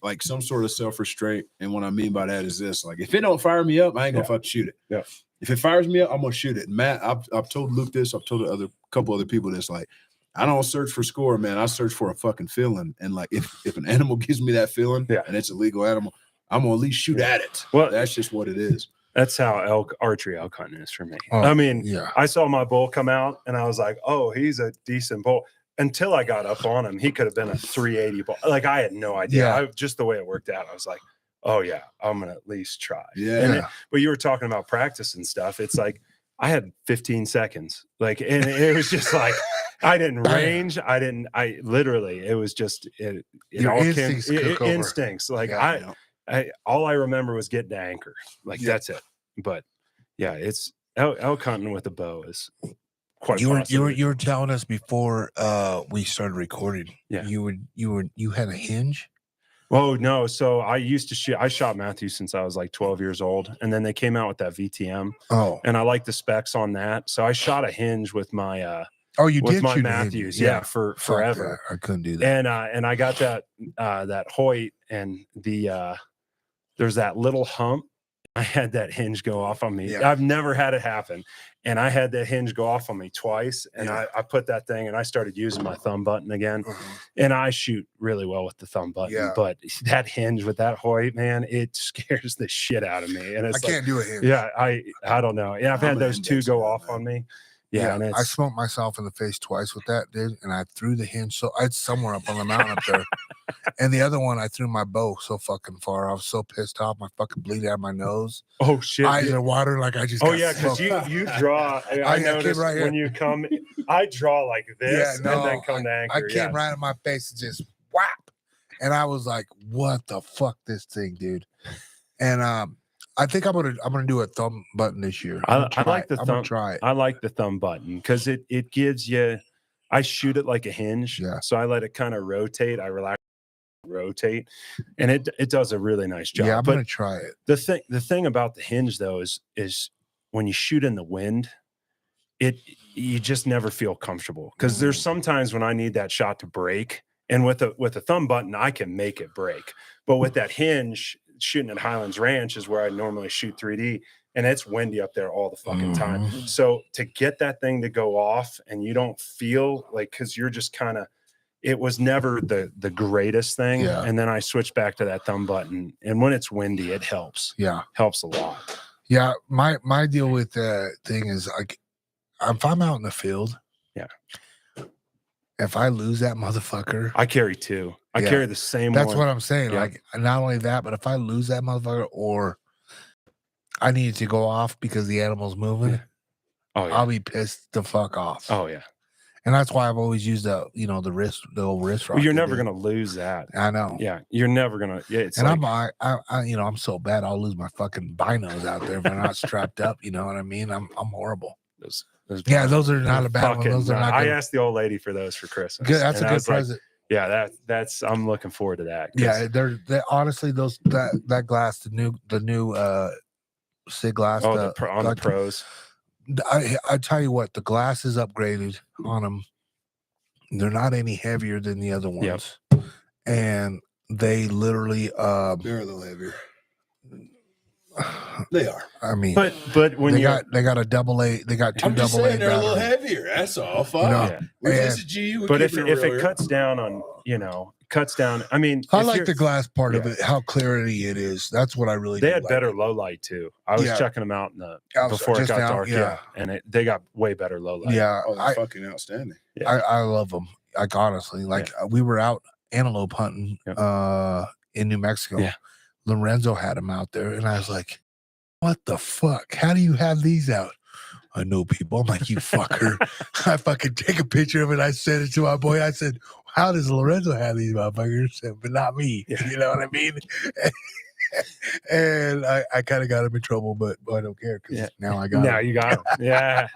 like some sort of self-restraint. And what I mean by that is this: like, if it don't fire me up, I ain't gonna fucking shoot it. Yeah. If it fires me up, I'm gonna shoot it. And Matt, I've told Luke this. I've told couple other people this. Like, I don't search for score, man. I search for a fucking feeling. And like, if an animal gives me that feeling, and it's a legal animal, I'm gonna at least shoot at it. Well, that's just what it is. That's how archery elk hunting is for me. I mean, I saw my bull come out, and I was like, oh, he's a decent bull. Until I got up on him, he could have been a 380 bull. Like, I had no idea. Just the way it worked out, I was like, oh yeah, I'm gonna at least try. But you were talking about practice and stuff. It's like I had 15 seconds. Like, and it was just like I didn't range. I literally, it was just it Your all instincts came instincts. Like all I remember was getting to anchor. Like that's it. But yeah, it's elk hunting with a bow is quite you were telling us before we started recording. Yeah. You had a hinge? Oh no. So I shot Matthews since I was like 12 years old. And then they came out with that VTM. Oh. And I like the specs on that. So I shot a hinge with my you with did my shoot Matthews. For Fuck forever. that. I couldn't do that. And I got that Hoyt, and there's that little hump. I had that hinge go off on me. I've never had it happen. And I had that hinge go off on me twice. And I put that thing, and I started using my thumb button again. And I shoot really well with the thumb button. But that hinge with that Hoyt, man, it scares the shit out of me. And it's I can't do a hinge. Yeah, I don't know. Yeah, I've had those two go off on me. Yeah, and I smoked myself in the face twice with that, dude. And I threw the hinge it's somewhere up on the mountain up there. And the other one, I threw my bow so fucking far. I was so pissed off. My fucking bleed out my nose. Oh shit! Eyes in water, like I just. Oh yeah, because you draw. I noticed right when you come, I draw like this, and then come to anchor. I came right in my face and just whap, and I was like, "What the fuck, this thing, dude?" And I think I'm gonna do a thumb button this year. I like the thumb. I'm gonna try it. I like the thumb button because it gives you. I shoot it like a hinge, so I let it kind of rotate. I rotate, and it does a really nice job. Yeah, I'm gonna try it. The thing about the hinge though is when you shoot in the wind, you just never feel comfortable, because there's sometimes when I need that shot to break, and with a thumb button I can make it break, but with that hinge, shooting at Highlands Ranch is where I normally shoot 3D, and it's windy up there all the fucking time. So to get that thing to go off and you don't feel like, because you're just kind of, it was never the greatest thing. And then I switched back to that thumb button, and when it's windy, it helps. Helps a lot. Yeah, my deal with the thing is, like, if I'm out in the field, if I lose that motherfucker, I carry two. I carry the same That's one. what I'm saying. Like, not only that, but if I lose that motherfucker, or I need it to go off because the animal's moving, I'll be pissed the fuck off. Oh yeah. And that's why I've always used the old wrist rock. Well, you're never gonna lose that. I know. Yeah, you're never gonna. Yeah, it's. And like, I'm so bad. I'll lose my fucking binos out there if I'm not strapped up. You know what I mean? I'm horrible. Those are not a bad one. Those are not. I asked the old lady for those for Christmas. Good. That's a good present. Like, that's. I'm looking forward to that. Yeah, they're honestly that glass, the new SIG glass. On the pros. I tell you what, the glass is upgraded on them. They're not any heavier than the other ones, and they literally they're a little heavier. They are. I mean, but when they got a double A. They got two I'm just double A saying they're a little batteries. heavier. That's all. Fuck. You know, Yeah. We and- listen to you. But if it cuts down on, cuts down, I mean, I if like you're- the glass part of it, how clarity it is. That's what I really they do had like. better low light too. I was Yeah. checking them out before it just got now, dark. Yeah. And they got way better low light. Yeah, Oh, they're fucking outstanding. Yeah. I love them. Like honestly, we were out antelope hunting in New Mexico. Yeah. Lorenzo had them out there, and I was like, "What the fuck? How do you have these out?" I know people. I'm like, "You fucker!" I fucking take a picture of it. I sent it to my boy. I said, "How does Lorenzo have these motherfuckers?" But not me. Yeah. You know what I mean? And I kind of got him in trouble, but I don't care because now I got. Now him. you got them. Yeah.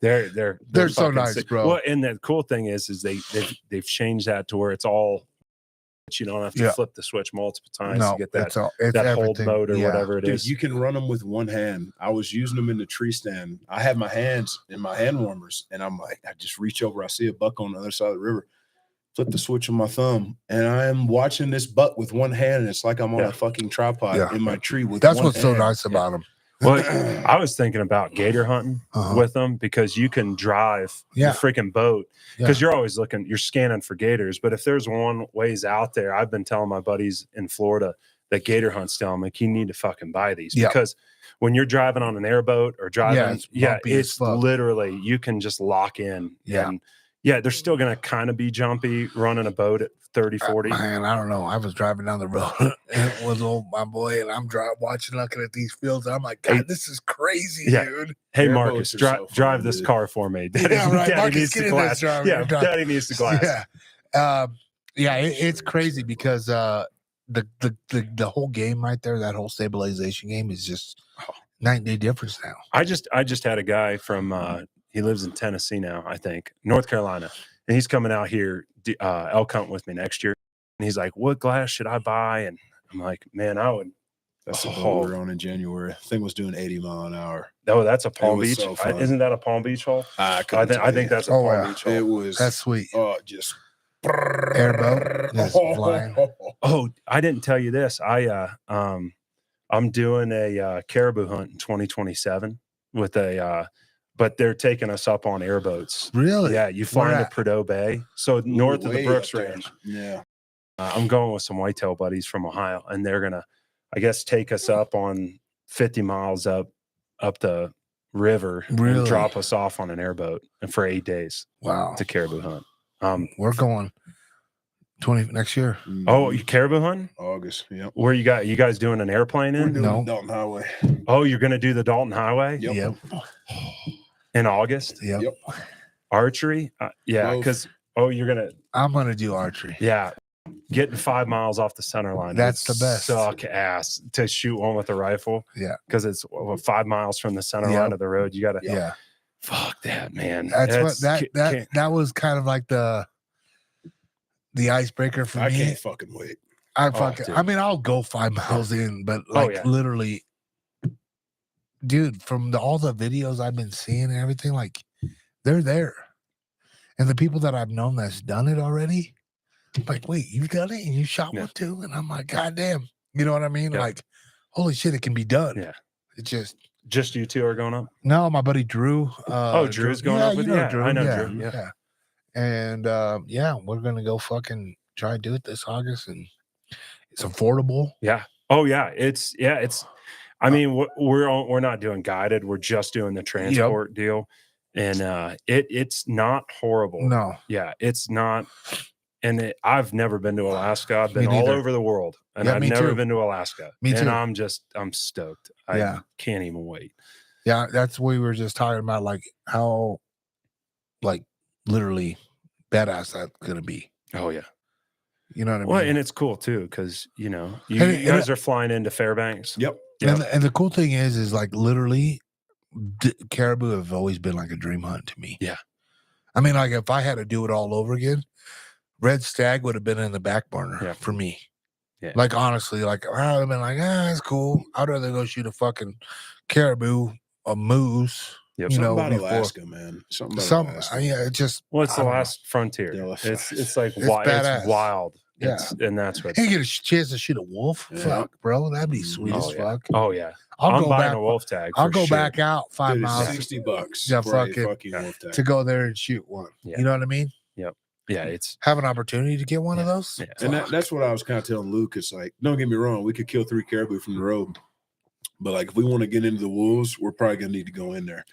They're so fucking nice, sick. bro. Well, and the cool thing is they've changed that to where it's all. You don't have to flip the switch multiple times to get that it's that hold everything. mode or whatever it Dude, is. you can run them with one hand. I was using them in the tree stand. I had my hands in my hand warmers, and I'm like, I just reach over. I see a buck on the other side of the river. Flip the switch on my thumb, and I am watching this buck with one hand, and it's like I'm on a fucking tripod in my tree with. That's one what's so hand. nice about them. Well, I was thinking about gator hunting with them because you can drive the freaking boat because you're always you're scanning for gators. But if there's one ways out there, I've been telling my buddies in Florida that gator hunts down, like, you need to fucking buy these because when you're driving on an airboat or driving, it's literally, you can just lock in. And they're still going to kind of be jumpy running a boat at 30, 40. Man, I don't know. I was driving down the road and it was my boy, and I'm looking at these fields. And I'm like, God, this is crazy, dude. Hey, Marcus, drive this car for me. Daddy, Daddy Marcus, needs the glass. Daddy needs the glass. It's crazy because the whole game right there, that whole stabilization game is just night and day difference now. I just had a guy from he lives in Tennessee now, I think, North Carolina, and he's coming out here elk hunt with me next year. And he's like, "What glass should I buy?" And I'm like, "Man, I would." That's the boat we were on in January. Thing was doing 80 mile an hour. Oh, that's a Palm Beach. So isn't that a Palm Beach hole? I think that's a Palm Beach hole. It was. That's sweet. Just airboat. Just flying. Oh, I didn't tell you this. I'm doing a caribou hunt in 2027 with but they're taking us up on airboats. Really? Yeah, you fly into Prudhoe Bay, so north of the Brooks Range. Yeah, I'm going with some whitetail buddies from Ohio, and they're gonna, I guess, take us up on 50 miles up the river and drop us off on an airboat and for 8 days. Wow, to caribou hunt. We're going 20 next year. Oh, you caribou hunting? August. Yeah. Where you guys doing an airplane in? We're doing the Dalton Highway. Oh, you're gonna do the Dalton Highway? Yep. In August? Yep. Archery? Yeah, because I'm gonna do archery. Yeah. Getting 5 miles off the center line. That's the best. Suck ass to shoot one with a rifle. Yeah. Because it's 5 miles from the center line of the road. You gotta fuck that, man. That was kind of like the icebreaker for me. I can't fucking wait. I mean, I'll go 5 miles in, but literally, dude, from all the videos I've been seeing and everything, like, they're there. And the people that I've known that's done it already, like, wait, you've done it and you shot one too? And I'm like, God damn. You know what I mean? Like, holy shit, it can be done. Yeah. It just you two are going up? No, my buddy Drew. Drew's going up with you? Drew. I know Drew. Yeah. And we're gonna go fucking try to do it this August, and it's affordable. Yeah. Oh yeah. It's I mean, we're not doing guided. We're just doing the transport deal, and it's not horrible. No. Yeah, it's not. And I've never been to Alaska. I've been all over the world, and I've never been to Alaska. Me too. And I'm stoked. I can't even wait. Yeah, that's what we were just talking about, like how, like, literally badass that's gonna be. Oh yeah. You know what I mean? Well, and it's cool too, because you guys are flying into Fairbanks. Yep. And the cool thing is like, literally, caribou have always been like a dream hunt to me. Yeah. I mean, like, if I had to do it all over again, red stag would have been in the back burner for me. Yeah. Like, honestly, like, I would have been like, it's cool. I'd rather go shoot a fucking caribou, a moose. Yep. Something about Alaska, man. Something about Alaska. Yeah, it just. Well, it's the last frontier. It's like it's wild. And that's what you get a chance to shoot a wolf. Yeah. Fuck, bro, that'd be sweet as fuck. Oh yeah, I'm buying back, a wolf tag. I'll go back out 5 Dude, miles. $60 Yeah, for a fucking wolf tag. to go there and shoot one. You know what I mean? Yep. Yeah, it's have an opportunity to get one of those. Yeah. And that's what I was kind of telling Luke. It's like, don't get me wrong, we could kill 3 caribou from the road, but like if we want to get into the wolves, we're probably gonna need to go in there.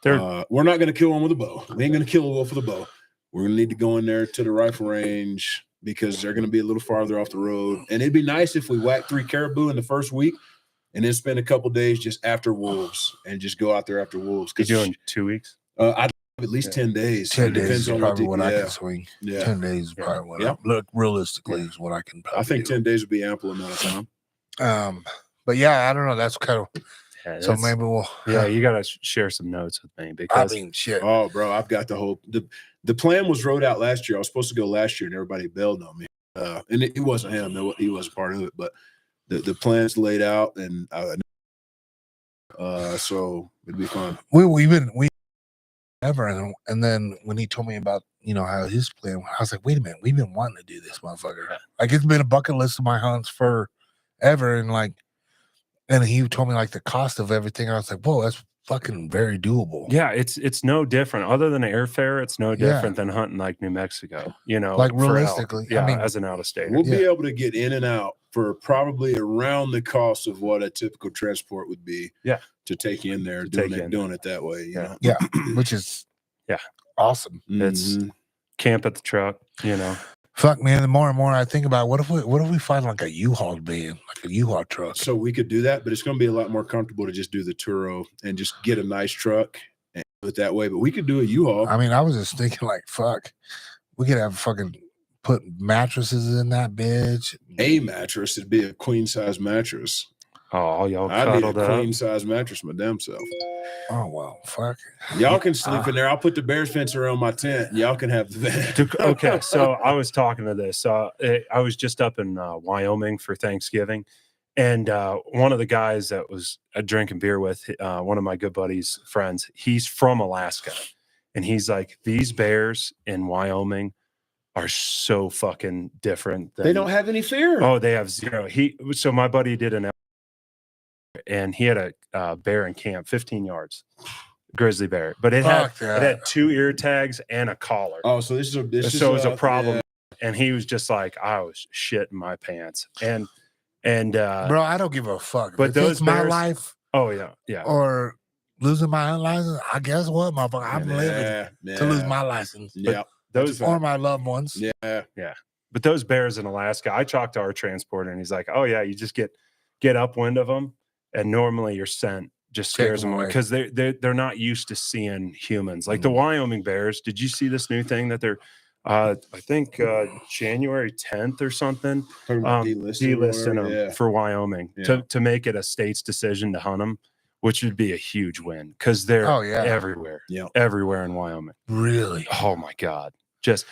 Yeah, we're not gonna kill one with a bow. We ain't gonna kill a wolf with a bow. We're gonna need to go in there to the rifle range because they're gonna be a little farther off the road. And it'd be nice if we whack 3 caribou in the first week and then spend a couple days just after wolves and just go out there after wolves. You're doing 2 weeks? I'd at least 10 days. 10 days depends is on probably what I can swing. Yeah. 10 days is probably what I look realistically is what I can probably I think do. 10 days would be ample amount of time. But yeah, I don't know. That's kind of so maybe we'll you gotta share some notes with me because I mean shit. Oh bro, I've got the whole the plan was wrote out last year. I was supposed to go last year and everybody bailed on me. And it wasn't him, he wasn't part of it, but the plan's laid out and so it'd be fun. We ever and then when he told me about how his plan, I was like, wait a minute, we've been wanting to do this, motherfucker. Like it's been a bucket list of my hunts forever, and he told me like the cost of everything. I was like, whoa, that's fucking very doable. Yeah, it's no different. Other than airfare, it's no different than hunting like New Mexico. Like realistically, I mean, as an out of state, we'll be able to get in and out for probably around the cost of what a typical transport would be. Yeah. To take you in there, doing it that way. You know? Yeah. Which is awesome. It's camp at the truck, Fuck man, the more and more I think about what if we find like a U-Haul van, like a U-Haul truck. So we could do that, but it's gonna be a lot more comfortable to just do the Turo and just get a nice truck and do it that way. But we could do a U-Haul. I mean, I was just thinking like fuck, we could have fucking put mattresses in that bitch. A mattress, it'd be a queen size mattress. Oh, y'all I'd need a cuddled up. queen size mattress my damn self. Oh well, fuck. Y'all can sleep in there. I'll put the bears fence around my tent. Y'all can have the van. Okay, so I was talking to this. I was just up in Wyoming for Thanksgiving, and one of the guys that was drinking beer with, one of my good buddies' friends, he's from Alaska, and he's like, these bears in Wyoming are so fucking different. They don't have any fear. Oh, they have zero. So my buddy did and he had a bear in camp, 15 yards, grizzly bear, but it had 2 ear tags and a collar. Oh, so this is it was a problem. Yeah. And he was just like, I was shitting my pants. And bro, I don't give a fuck. But those my bears, life. Oh yeah. Or losing my license. I guess what, motherfucker, I'm living to lose my license. Yeah. Those or my loved ones. Yeah. But those bears in Alaska, I talked to our transporter, and he's like, oh yeah, you just get upwind of them. And normally your scent just scares them away because they're not used to seeing humans. Like the Wyoming bears. Did you see this new thing that they're, I think January 10th or something, delisting them for Wyoming to make it a state's decision to hunt them, which would be a huge win because they're everywhere, everywhere in Wyoming. Really? Oh my God! Just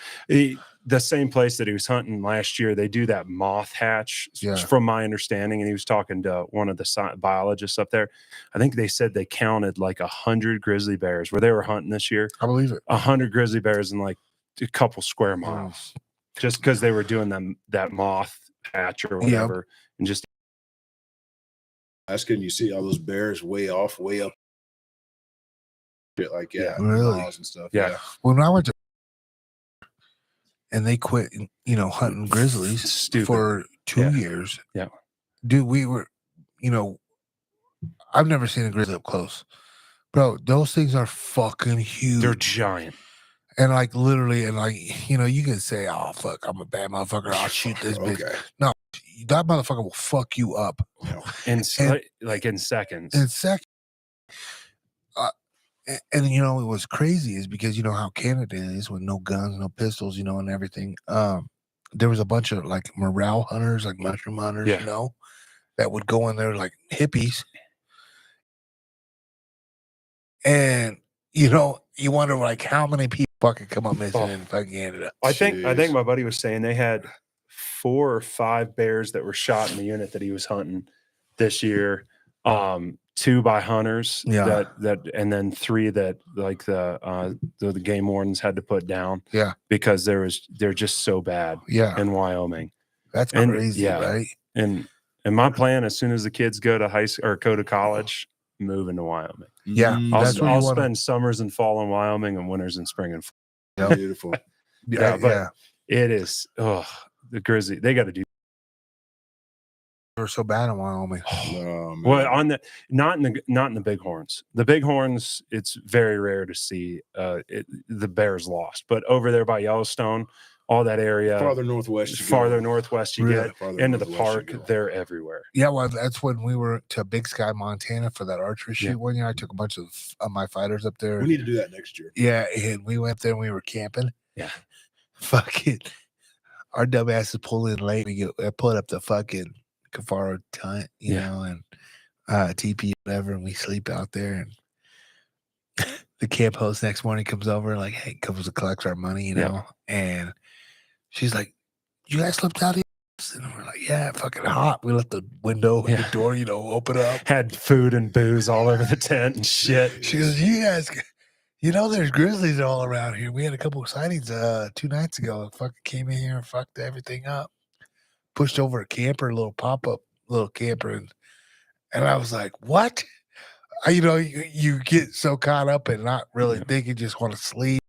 the same place that he was hunting last year, they do that moth hatch, from my understanding. And he was talking to one of the biologists up there. I think they said they counted like 100 grizzly bears where they were hunting this year. I believe it. 100 grizzly bears in like a couple square miles, just because they were doing that moth hatch or whatever, and just. That's good. You see all those bears way up, shit like really, and stuff. Yeah. When I went to. And they quit, hunting grizzlies for 2 years. Yeah. Dude, we were, I've never seen a grizzly up close. Bro, those things are fucking huge. They're giant. And like literally, and like, you can say, oh, fuck, I'm a bad motherfucker. I'll shoot this bitch. No, that motherfucker will fuck you up. Like in seconds. In seconds. And it was crazy is because how Canada is with no guns, no pistols, and everything. There was a bunch of like morale hunters, like mushroom hunters, that would go in there like hippies. And you wonder like how many people fucking come up missing in fucking Canada. I think my buddy was saying they had 4 or 5 bears that were shot in the unit that he was hunting this year. 2 by hunters that and then 3 that like the game wardens had to put down because they're just so bad in Wyoming. That's crazy, right? And my plan, as soon as the kids go to high school or go to college, move into Wyoming. Yeah, I'll spend summers and fall in Wyoming and winters in spring and fall. Yeah. Beautiful. But it is. Oh, the Grizzly, they got to do. We're so bad in Wyoming. Well, on the not in the Bighorns. The Bighorns, it's very rare to see the bears lost, but over there by Yellowstone, all that area, farther northwest you get into the park, they're everywhere. Yeah, well, that's when we were to Big Sky, Montana for that archery shoot one year. I took a bunch of my fighters up there. We need to do that next year. Yeah, and we went there and we were camping. Yeah. Fucking our dumbasses pull in late. We put up the fucking Kafaro tent, you know, and TP, whatever, and we sleep out there. And the camp host next morning comes over, like, hey, comes and collects our money, you know, and she's like, you guys slept out here? And we're like, yeah, fucking hot. We left the window and the door, you know, open up. Had food and booze all over the tent and shit. She goes, you guys, you know, there's grizzlies all around here. We had a couple of sightings 2 nights ago. Fucking came in here and fucked everything up. Pushed over a camper, a little pop-up little camper. And I was like, what? You know, you get so caught up and not really thinking, just want to sleep.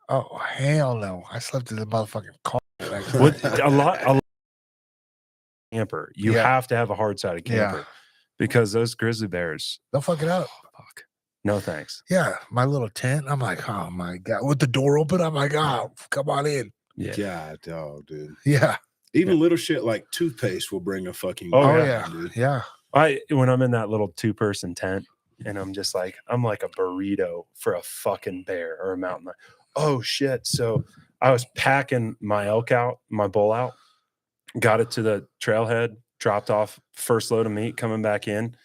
Oh, hell no. I slept in the motherfucking car. A lot camper. You have to have a hard-sided camper because those grizzly bears, they'll fuck it up. Fuck. No thanks. Yeah, my little tent. I'm like, oh my God. With the door open, I'm like, oh, come on in. Yeah. God, dog, dude. Yeah. Even little shit like toothpaste will bring a fucking. Dude. Yeah. When I'm in that little 2-person tent and I'm just like, I'm like a burrito for a fucking bear or a mountain lion. Oh shit. So I was packing my bull out, got it to the trailhead, dropped off first load of meat, coming back in.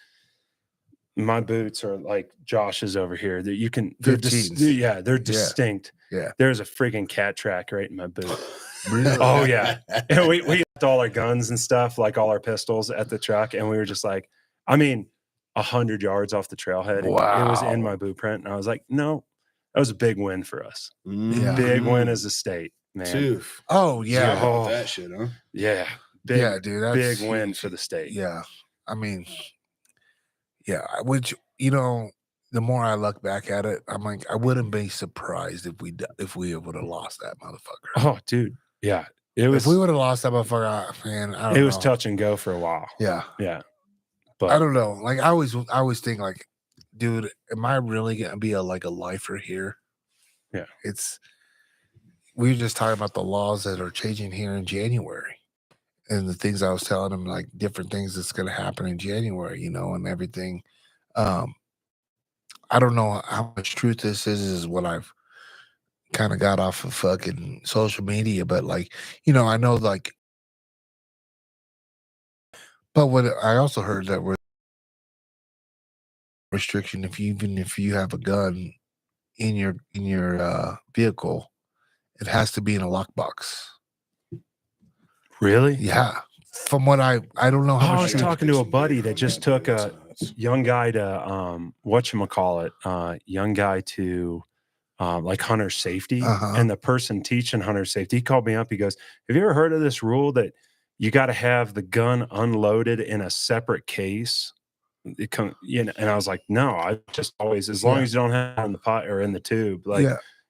My boots are like Josh's over here that you can, they're distinct. Yeah. There's a freaking cat track right in my boot. Really? Oh yeah. And we left all our guns and stuff, like all our pistols at the truck. And we were just like, 100 yards off the trailhead. Wow. It was in my boot print. And I was like, no, that was a big win for us. Yeah. Big win as a state, man. Dude. Oh yeah. That shit, huh? Yeah. Dude. That's big win for the state. Yeah. Which, you know, the more I look back at it, I'm like, I wouldn't be surprised if we would have lost that motherfucker. Oh, dude. Yeah. It was. If we would have lost that motherfucker, man, I don't know. It was touch and go for a while. Yeah. Yeah. But I don't know. Like I always think like, dude, am I really gonna be a lifer here? Yeah. We were just talking about the laws that are changing here in January. And the things I was telling them, like different things that's gonna happen in January, you know, and everything. I don't know how much truth this is what I've kind of got off of fucking social media, but like, you know, I know like, but what I also heard that we're restriction even if you have a gun in your vehicle, it has to be in a lockbox. Really? Yeah. From what I don't know how much. I was talking to a buddy that just took a young guy to young guy to like hunter safety, and the person teaching hunter safety, he called me up. He goes, have you ever heard of this rule that you got to have the gun unloaded in a separate case? And I was like, no, I just always, as long as you don't have it in the pot or in the tube, like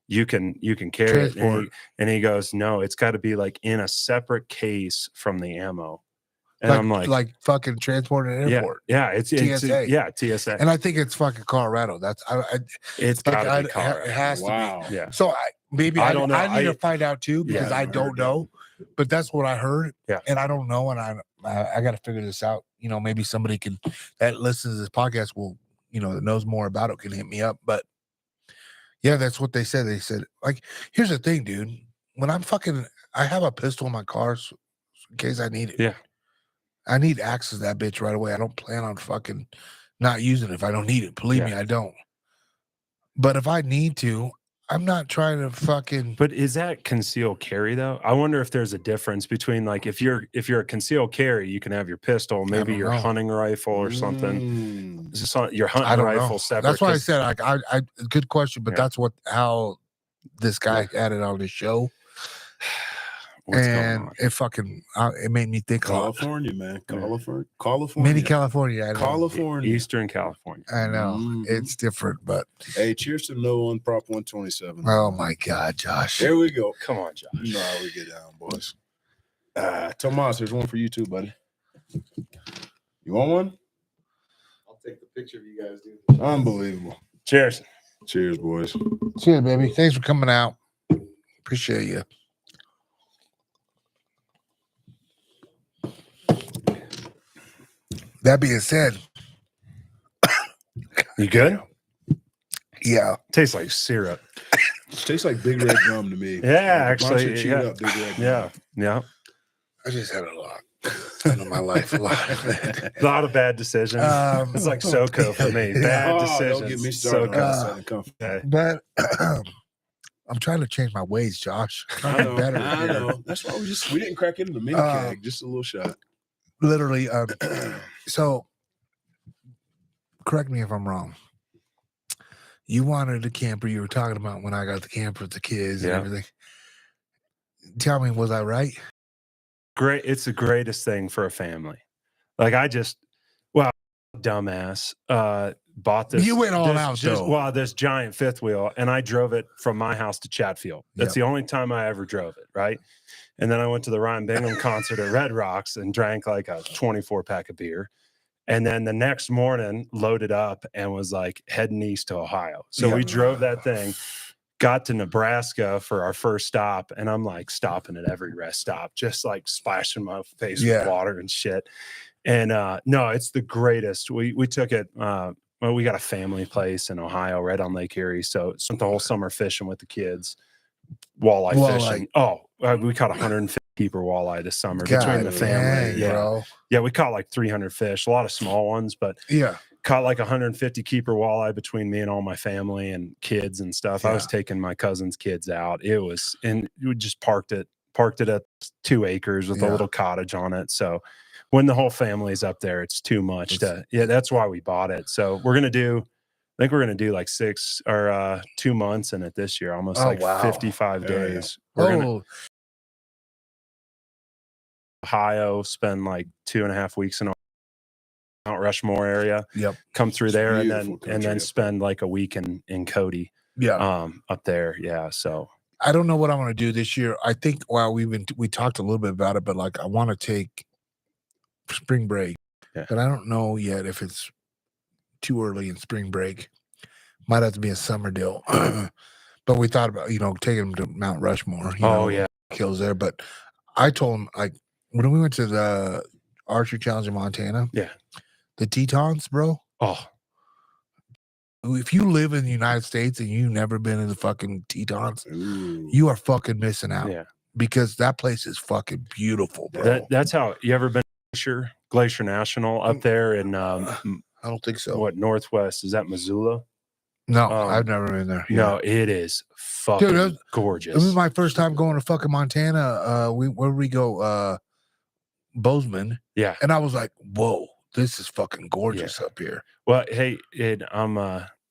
you can carry it. And he goes, no, it's got to be like in a separate case from the ammo. And I'm like fucking transport and airport. Yeah, it's TSA. TSA. And I think it's fucking Colorado. It's gotta be Colorado. It has to be. Yeah. So I don't know. I need to find out too because I don't know. But that's what I heard. Yeah. And I don't know. And I got to figure this out. You know, maybe somebody that listens to this podcast will, you know, that knows more about it can hit me up. But yeah, that's what they said. They said, like, here's the thing, dude. When I have a pistol in my car in case I need it. Yeah. I need access to that bitch right away. I don't plan on fucking not using it if I don't need it. Believe me, I don't. But if I need to, I'm not trying to fucking. But is that concealed carry though? I wonder if there's a difference between like if you're a concealed carry, you can have your pistol, maybe your hunting rifle or something. Your hunting rifle separate. That's why I said I good question, but that's how this guy had it on his show. What's going on? It made me think California, man. California. Mini California. I know. California. Eastern California. I know. It's different, but hey, cheers to no on Prop 127. Oh my God, Josh. There we go. Come on, Josh. You know how we get down, boys. Tomas, there's one for you too, buddy. You want one? I'll take the picture of you guys do. Unbelievable. Cheers. Cheers, boys. Cheers, baby. Thanks for coming out. Appreciate you. That being said, you good? Yeah. Tastes like syrup. Tastes like Big Red Gum to me. Yeah, actually. Yeah. Up Big Red Gum. Yeah. I just had a lot in my life. A lot of bad decisions. It's like SoCo for me. Bad decisions. Don't get me started. But I'm trying to change my ways, Josh. I know. That's why we didn't crack into the mini keg. Just a little shot. Literally. So, correct me if I'm wrong. You wanted a camper. You were talking about when I got the camper with the kids and everything. Tell me, was I right? Great. It's the greatest thing for a family. Like dumbass, bought this. You went all out though. Well, this giant fifth wheel, and I drove it from my house to Chatfield. That's the only time I ever drove it, right? And then I went to the Ryan Bingham concert at Red Rocks and drank like a 24-pack of beer. And then the next morning, loaded up and was like heading east to Ohio. So we drove that thing, got to Nebraska for our first stop, and I'm like stopping at every rest stop, just like splashing my face with water and shit. And no, it's the greatest. We took it. Well, we got a family place in Ohio, right on Lake Erie. So spent the whole summer fishing with the kids, walleye fishing. Oh, we caught 150 keeper walleye this summer between the family. Bro. Yeah, we caught like 300 fish, a lot of small ones, but caught like 150 keeper walleye between me and all my family and kids and stuff. I was taking my cousin's kids out. And we just parked it at 2 acres with a little cottage on it. So when the whole family's up there, it's too much that's why we bought it. So I think we're gonna do like 2 months in it this year, almost 55 days. We're gonna Ohio, spend like 2.5 weeks in Mount Rushmore area. Come through there and then spend like a week in Cody. Up there. Yeah. So I don't know what I want to do this year. I think we talked a little bit about it, but like I want to take spring break. But I don't know yet if it's too early in spring break. Might have to be a summer deal. But we thought about, taking them to Mount Rushmore. Kills there. But I told him, like, when we went to the Archery Challenge in Montana, the Tetons, bro. Oh, if you live in the United States and you've never been in the fucking Tetons, you are fucking missing out. Because that place is fucking beautiful, bro. That's how you ever been to Glacier National up there in I don't think so. What, Northwest? Is that Missoula? No, I've never been there. No, it is fucking gorgeous. This was my first time going to fucking Montana. Where we go? Bozeman. Yeah. And I was like, whoa, this is fucking gorgeous up here. Well, hey,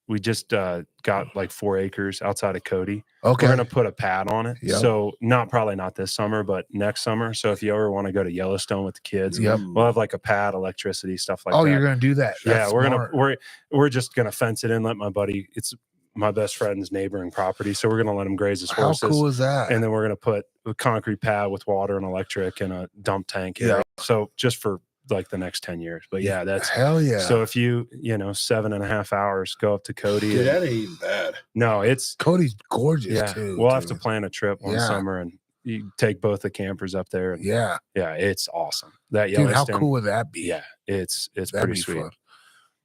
we just got like 4 acres outside of Cody. Okay. We're gonna put a pad on it. So probably not this summer, but next summer. So if you ever want to go to Yellowstone with the kids, we'll have like a pad, electricity, stuff like that. Oh, you're gonna do that? That's we're just gonna fence it in, let my buddy, it's my best friend's neighboring property. So we're gonna let him graze his horses. How cool is that? And then we're gonna put a concrete pad with water and electric and a dump tank. So just for like the next 10 years. But that's hell yeah. So if you 7.5 hours, go up to Cody. Dude, that ain't bad. No, Cody's gorgeous too. We'll have to plan a trip one summer and you take both the campers up there. And it's awesome. That Dude, how cool would that be? Yeah, it's pretty sweet. Fun.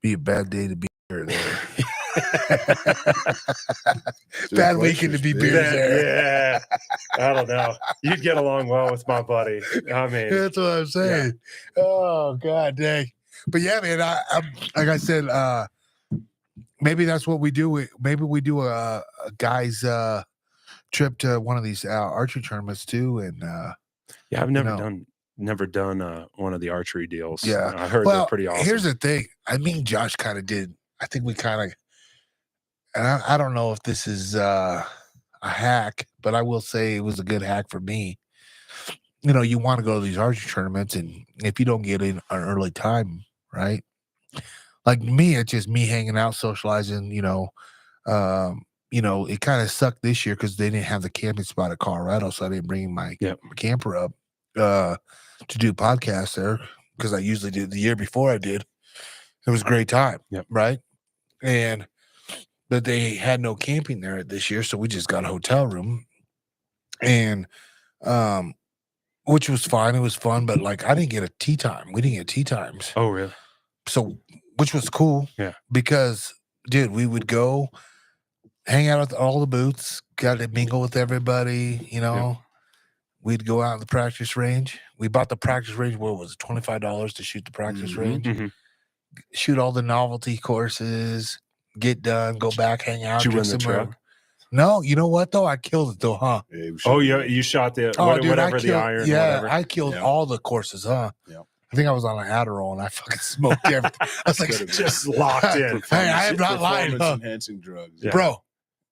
Be a bad day to be here there. Bad weekend to be beers there. I don't know. You'd get along well with my buddy. I mean, that's what I'm saying. Oh god dang. But yeah, man, I like I said, maybe that's what we do. Maybe we do a guy's trip to one of these archery tournaments too. And I've never done one of the archery deals. Yeah, I heard they're pretty awesome. Here's the thing. I mean, Josh kind of did. I think we kind of. And I don't know if this is a hack, but I will say it was a good hack for me. you know, you want to go to these archery tournaments, and if you don't get in an early time, right? Like me, it's just me hanging out, socializing, it kind of sucked this year because they didn't have the camping spot at Colorado, so I didn't bring my camper up to do podcasts there because I usually did the year before I did. It was a great time, right? But they had no camping there this year, so we just got a hotel room, and which was fine. It was fun, but like I didn't get a tea time. We didn't get tea times. Oh, really? So, which was cool. Yeah. Because, dude, we would go hang out at all the booths, got to mingle with everybody, Yeah. We'd go out in the practice range. We bought the practice range, what was it, $25 to shoot the practice range? Mm-hmm. Shoot all the novelty courses, get done, go back, hang out. Did you win the truck? No, you know what though? I killed it though, huh? Yeah, you shot the whatever the iron. Yeah, whatever. I killed all the courses, huh? Yeah. I think I was on an Adderall and I fucking smoked everything. I was like, just locked in. Hey, I am not lying, huh? Enhancing drugs, bro.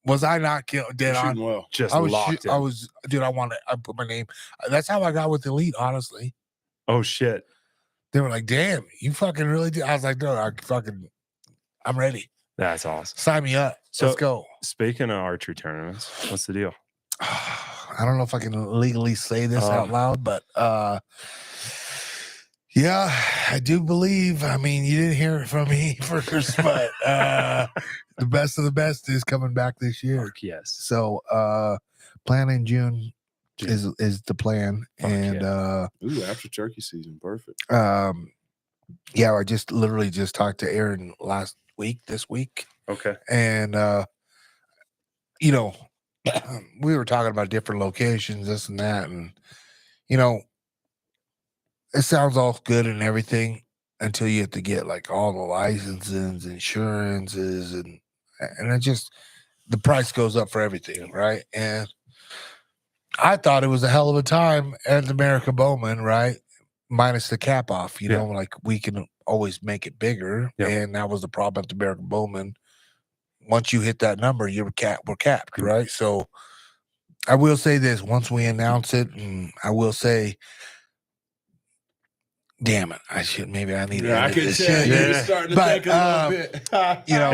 Was I not dead on? Well. Just I was locked in. I was, dude. I put my name. That's how I got with Elite, honestly. Oh shit! They were like, "Damn, you fucking really did." I was like, "No, I'm ready." That's awesome. Sign me up. So, let's go. Speaking of archery tournaments, what's the deal? I don't know if I can legally say this out loud, but yeah, I do believe. I mean, you didn't hear it from me first, but the best of the best is coming back this year. Fuck yes. So plan in June is the plan. Fuck and ooh, after turkey season, perfect. Yeah, I literally just talked to Aaron this week. Okay. And we were talking about different locations, this and that, and it sounds all good and everything until you have to get like all the licenses, insurances, and it just, the price goes up for everything, right? And I thought it was a hell of a time at America Bowman, right? Minus the cap off, like we can always make it bigger. Yeah. And that was the problem at the American Bowman. Once you hit that number, we're capped, right? So I will say this, once we announce it, and I will say, damn it, I need to I can tell you're starting to think a little bit.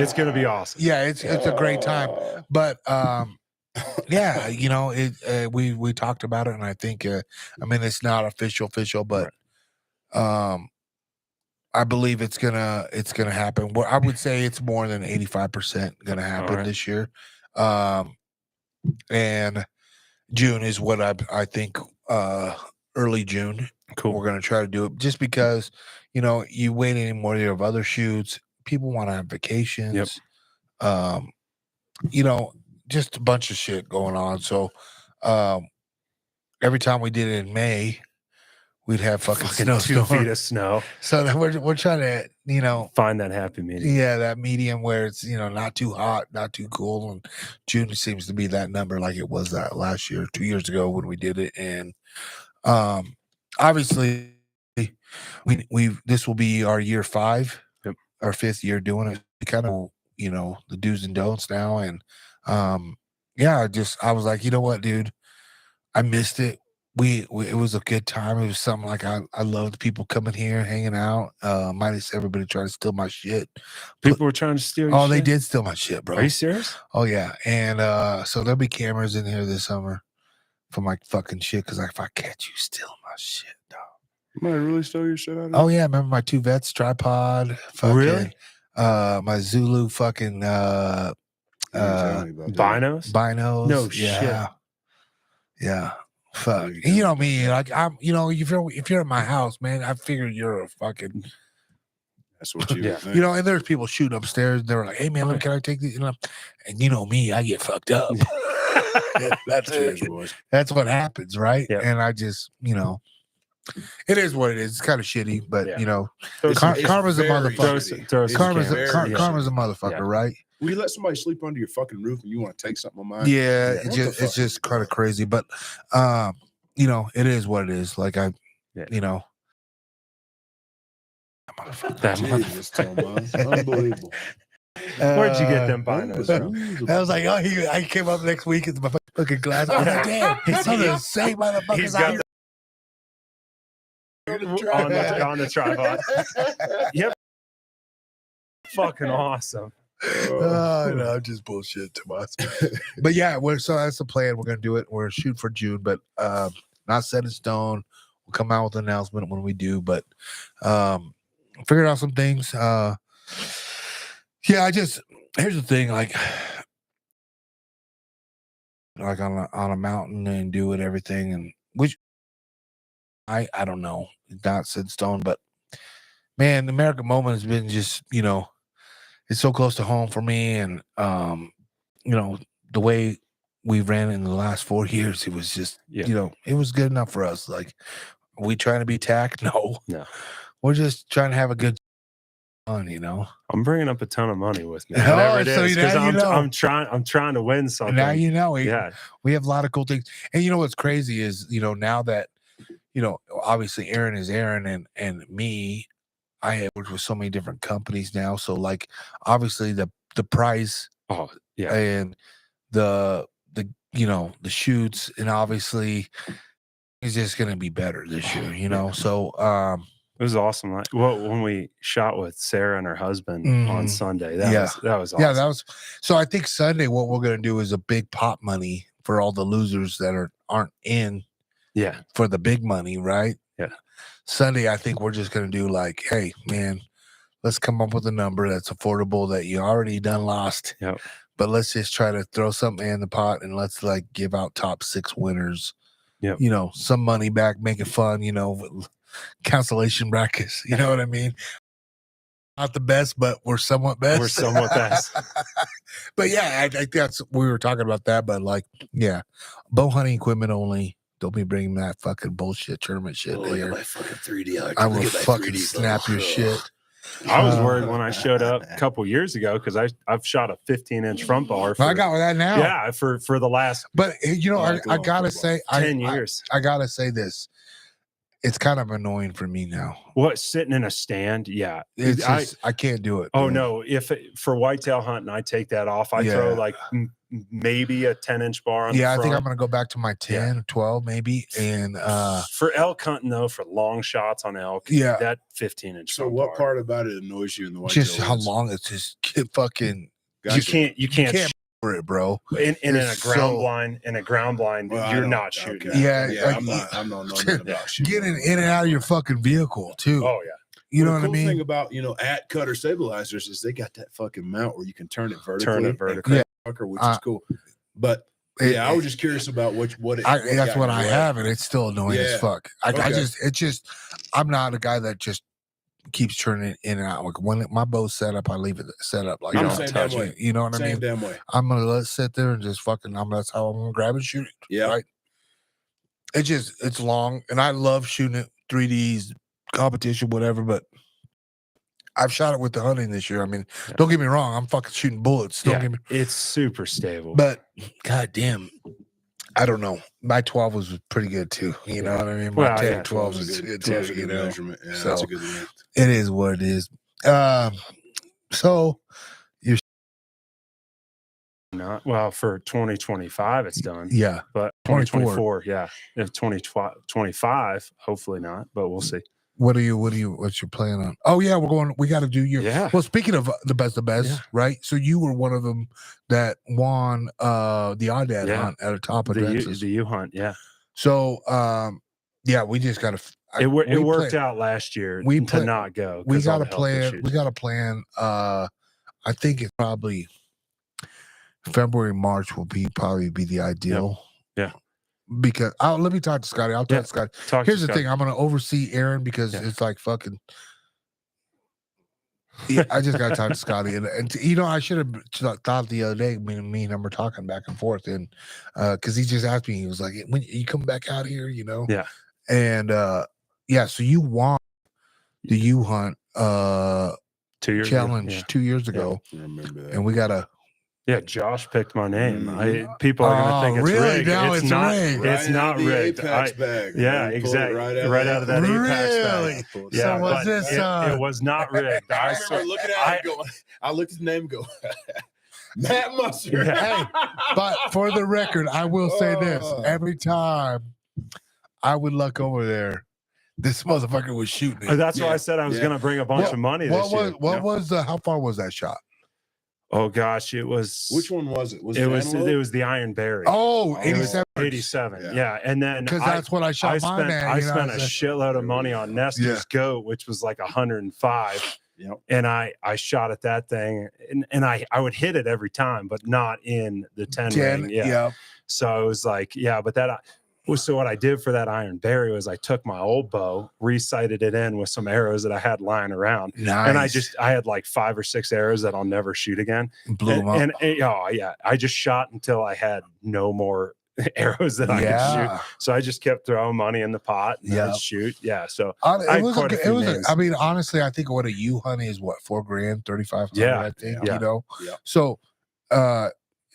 It's gonna be awesome. Yeah, it's a great time. But yeah, we talked about it, and I think it's not official, but I believe it's gonna happen. Well, I would say it's more than 85% gonna happen this year. And June is what I think early June. Cool. We're gonna try to do it just because you wait anymore, you have other shoots, people want to have vacations. Just a bunch of shit going on. So every time we did it in May, we'd have fucking 2 feet of snow. So we're trying to, find that happy medium. Yeah, that medium where it's, not too hot, not too cool. And June seems to be that number like it was that last year, 2 years ago when we did it. And obviously this will be our year 5, our 5th year doing it. We kind of, the do's and don'ts now. And I was like, you know what, dude, I missed it. It was a good time. It was something like I loved people coming here, hanging out. Minus everybody trying to steal my shit. People were trying to steal your shit? They did steal my shit, bro. Are you serious? Oh yeah. And so there'll be cameras in here this summer for my fucking shit, because if I catch you stealing my shit, dog. Might really stole your shit out of Oh yeah, remember my 2 vets tripod? Fucking, really? My Zulu fucking binos? Binos. No shit. Yeah. Fuck. You know me, like I'm, if you're at my house, man, I figure you're a fucking. That's what you think. And there's people shooting upstairs. They were like, "Hey man, look, can I take these?" And me, I get fucked up. That's it. That's what happens, right? Yep. And I just, it is what it is. It's kind of shitty, but karma's a motherfucker. Karma's a motherfucker, right? Will you let somebody sleep under your fucking roof and you want to take something of mine? Yeah, it's just kind of crazy, but it is what it is. Like that motherfucker. Unbelievable. Where'd you get them binos from? I was like, I came up next week with my fucking glass. I was like, damn, he's the same motherfuckers. on the tripod. Yep. Fucking awesome. No, I'm just bullshit, Tomas. But yeah, so that's the plan. We're gonna do it. We're shooting for June, but not set in stone. We'll come out with an announcement when we do, but figured out some things. Yeah, here's the thing, like on a mountain and do it, everything, and which I don't know, not set in stone, but man, the American moment has been just, it's so close to home for me, and the way we ran in the last 4 years, it was just, it was good enough for us. Like, are we trying to be tacked? No. We're just trying to have a good fun, I'm bringing up a ton of money with me, whatever it is, because I'm trying to win something. Now we have a lot of cool things, and what's crazy is now that obviously Aaron is Aaron, and me, I have worked with so many different companies now, so like obviously the price, and the shoots, and obviously it's just gonna be better this year, so it was awesome. Like, when we shot with Sarah and her husband on Sunday, that was awesome. Yeah, that was. So I think Sunday, what we're gonna do is a big pot money for all the losers that aren't in. Yeah. For the big money, right? Yeah. Sunday, I think we're just gonna do like, hey, man, let's come up with a number that's affordable that you already done lost. Yep. But let's just try to throw something in the pot, and let's like give out top 6 winners. Yep. Some money back, make it fun. Consolation brackets. You know what I mean? Not the best, but we're somewhat best. We're somewhat best. But yeah, I think we were talking about that. But like, yeah, bow hunting equipment only. Don't be bringing that fucking bullshit tournament shit there. My fucking 3D. I will fucking snap your shit. I was worried when I showed up a couple years ago because I've shot a 15-inch front bar. I got that now. Yeah, for the last. But I gotta say, 10 years. I gotta say this. It's kind of annoying for me now. What, sitting in a stand? Yeah, I can't do it. Oh no! For whitetail hunting, I take that off. I throw like maybe a 10-inch bar on the front. I think I'm gonna go back to my 10, 12 maybe. And for elk hunting though, for long shots on elk, that 15-inch. So what part about it annoys you in the whitetail? Just how long it's just fucking. Gotcha. You can't for it, bro. In a ground blind, you're not shooting. Okay. Yeah, I'm not knowing about shooting. Getting in and out of your fucking vehicle too. Oh yeah. You know what I mean? The thing about at cutter stabilizers is they got that fucking mount where you can turn it vertically. Which is cool. But I was just curious about what that's what I have, and it's still annoying as fuck. I'm not a guy that just keeps turning it in and out. Like when my bow's set up, I leave it set up. Like I'm the same damn way. You know what I mean? Same damn way. I'm gonna let it sit there and just fucking. That's how I'm gonna grab and shoot it. Yeah. Right. It's long, and I love shooting it 3Ds competition, whatever. But I've shot it with the hunting this year. I mean, don't get me wrong. I'm fucking shooting bullets. It's super stable. But goddamn, I don't know. My 12 was pretty good too. You know what I mean? My 10, 12 was good too. That's a good measurement. Yeah, so that's a good one. It is what it is. So you're not for 2025, it's done. Yeah, but 2024, if 2025, hopefully not, but we'll see. What's your plan on? Oh yeah, we got to do your. Yeah. Well, speaking of the best, right? So you were one of them that won the Aoudad hunt at the top of Texas. The U hunt, yeah. So we just got to. It worked out last year to not go. We got a plan. We got a plan. I think it's probably February, March will probably be the ideal. Yeah. Because let me talk to Scotty. I'll talk to Scotty. Here's the thing: I'm going to oversee Aaron because it's like fucking. Yeah, I just got to talk to Scotty, and I should have thought the other day. Me and him were talking back and forth, and because he just asked me, he was like, "When you come back out here?" Yeah. And so you won the U Hunt 2 years challenge 2 years ago. I remember that. And we got to. Yeah, Josh picked my name. People are going to think it's really? rigged. Now it's not rigged. It's not rigged. Bag, yeah, exactly. Right out of that Apex bag. Yeah, so was this? It was not rigged. I remember looking at it going. I looked at his name and go, Matt Musser. Hey, but for the record, I will say this: every time I would look over there, This motherfucker was shooting it. That's why I said I was going to bring a bunch of money this year. What was how far was that shot? Oh gosh, it was. Which one was it? It was the Iron Berry. Oh, 87. 87. Yeah. And then because that's what I shot. I spent a shitload of money on Nestor's goat, which was like 105. Yep. And I shot at that thing, and I would hit it every time, but not in the 10 ring. Yeah. Yep. So it was like, but that. So what I did for that Iron Berry was I took my old bow, resighted it in with some arrows that I had lying around. Nice. And I had like 5 or 6 arrows that I'll never shoot again. Blew them up. And I just shot until I had no more arrows that I could shoot. So I just kept throwing money in the pot and I'd shoot. Yeah. So I mean, honestly, I think what a U honey is what, $4,000, 3,500, I think, you know? Yeah. So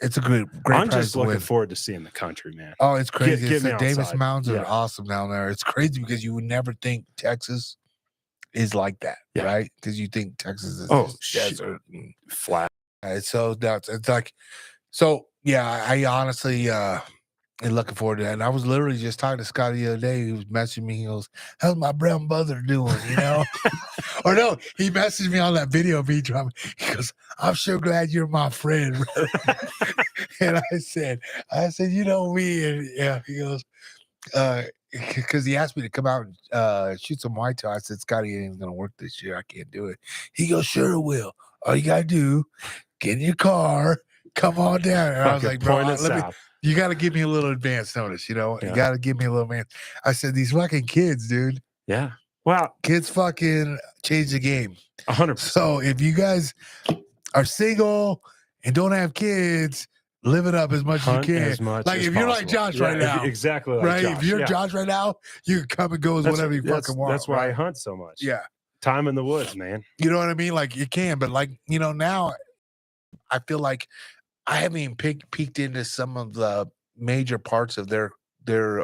it's a great I'm just looking forward to seeing the country, man. Oh, it's crazy. The Davis outside. Mountains are awesome down there. It's crazy because you would never think Texas is like that, right? Because you think Texas is desert and flat. It's so nuts. It's like, so yeah, I honestly am looking forward to that. And I was literally just talking to Scotty the other day. He was messaging me. He goes, "How's my brown brother doing?" You know, or no, he messaged me on that video of me drumming. He goes, "I'm sure glad you're my friend." And I said, you know me, and he goes, because he asked me to come out and shoot some whitetail. I said, "Scotty, it ain't gonna work this year. I can't do it." He goes, "Sure it will. All you gotta do, get in your car, come on down." And I was like, "Bro, you got to give me a little advance notice, you know? You got to give me a little man." I said, "These fucking kids, dude." Yeah. Wow. Kids fucking change the game. 100%. So if you guys are single and don't have kids, live it up as much as you can. Like if you're like Josh right now. Exactly like right? Josh. If you're Josh right now, you can come and go as whatever you fucking want. That's why I hunt so much. Yeah. Time in the woods, man. You know what I mean? Like you can, but like, you know, now I feel like I haven't even peeked into some of the major parts of their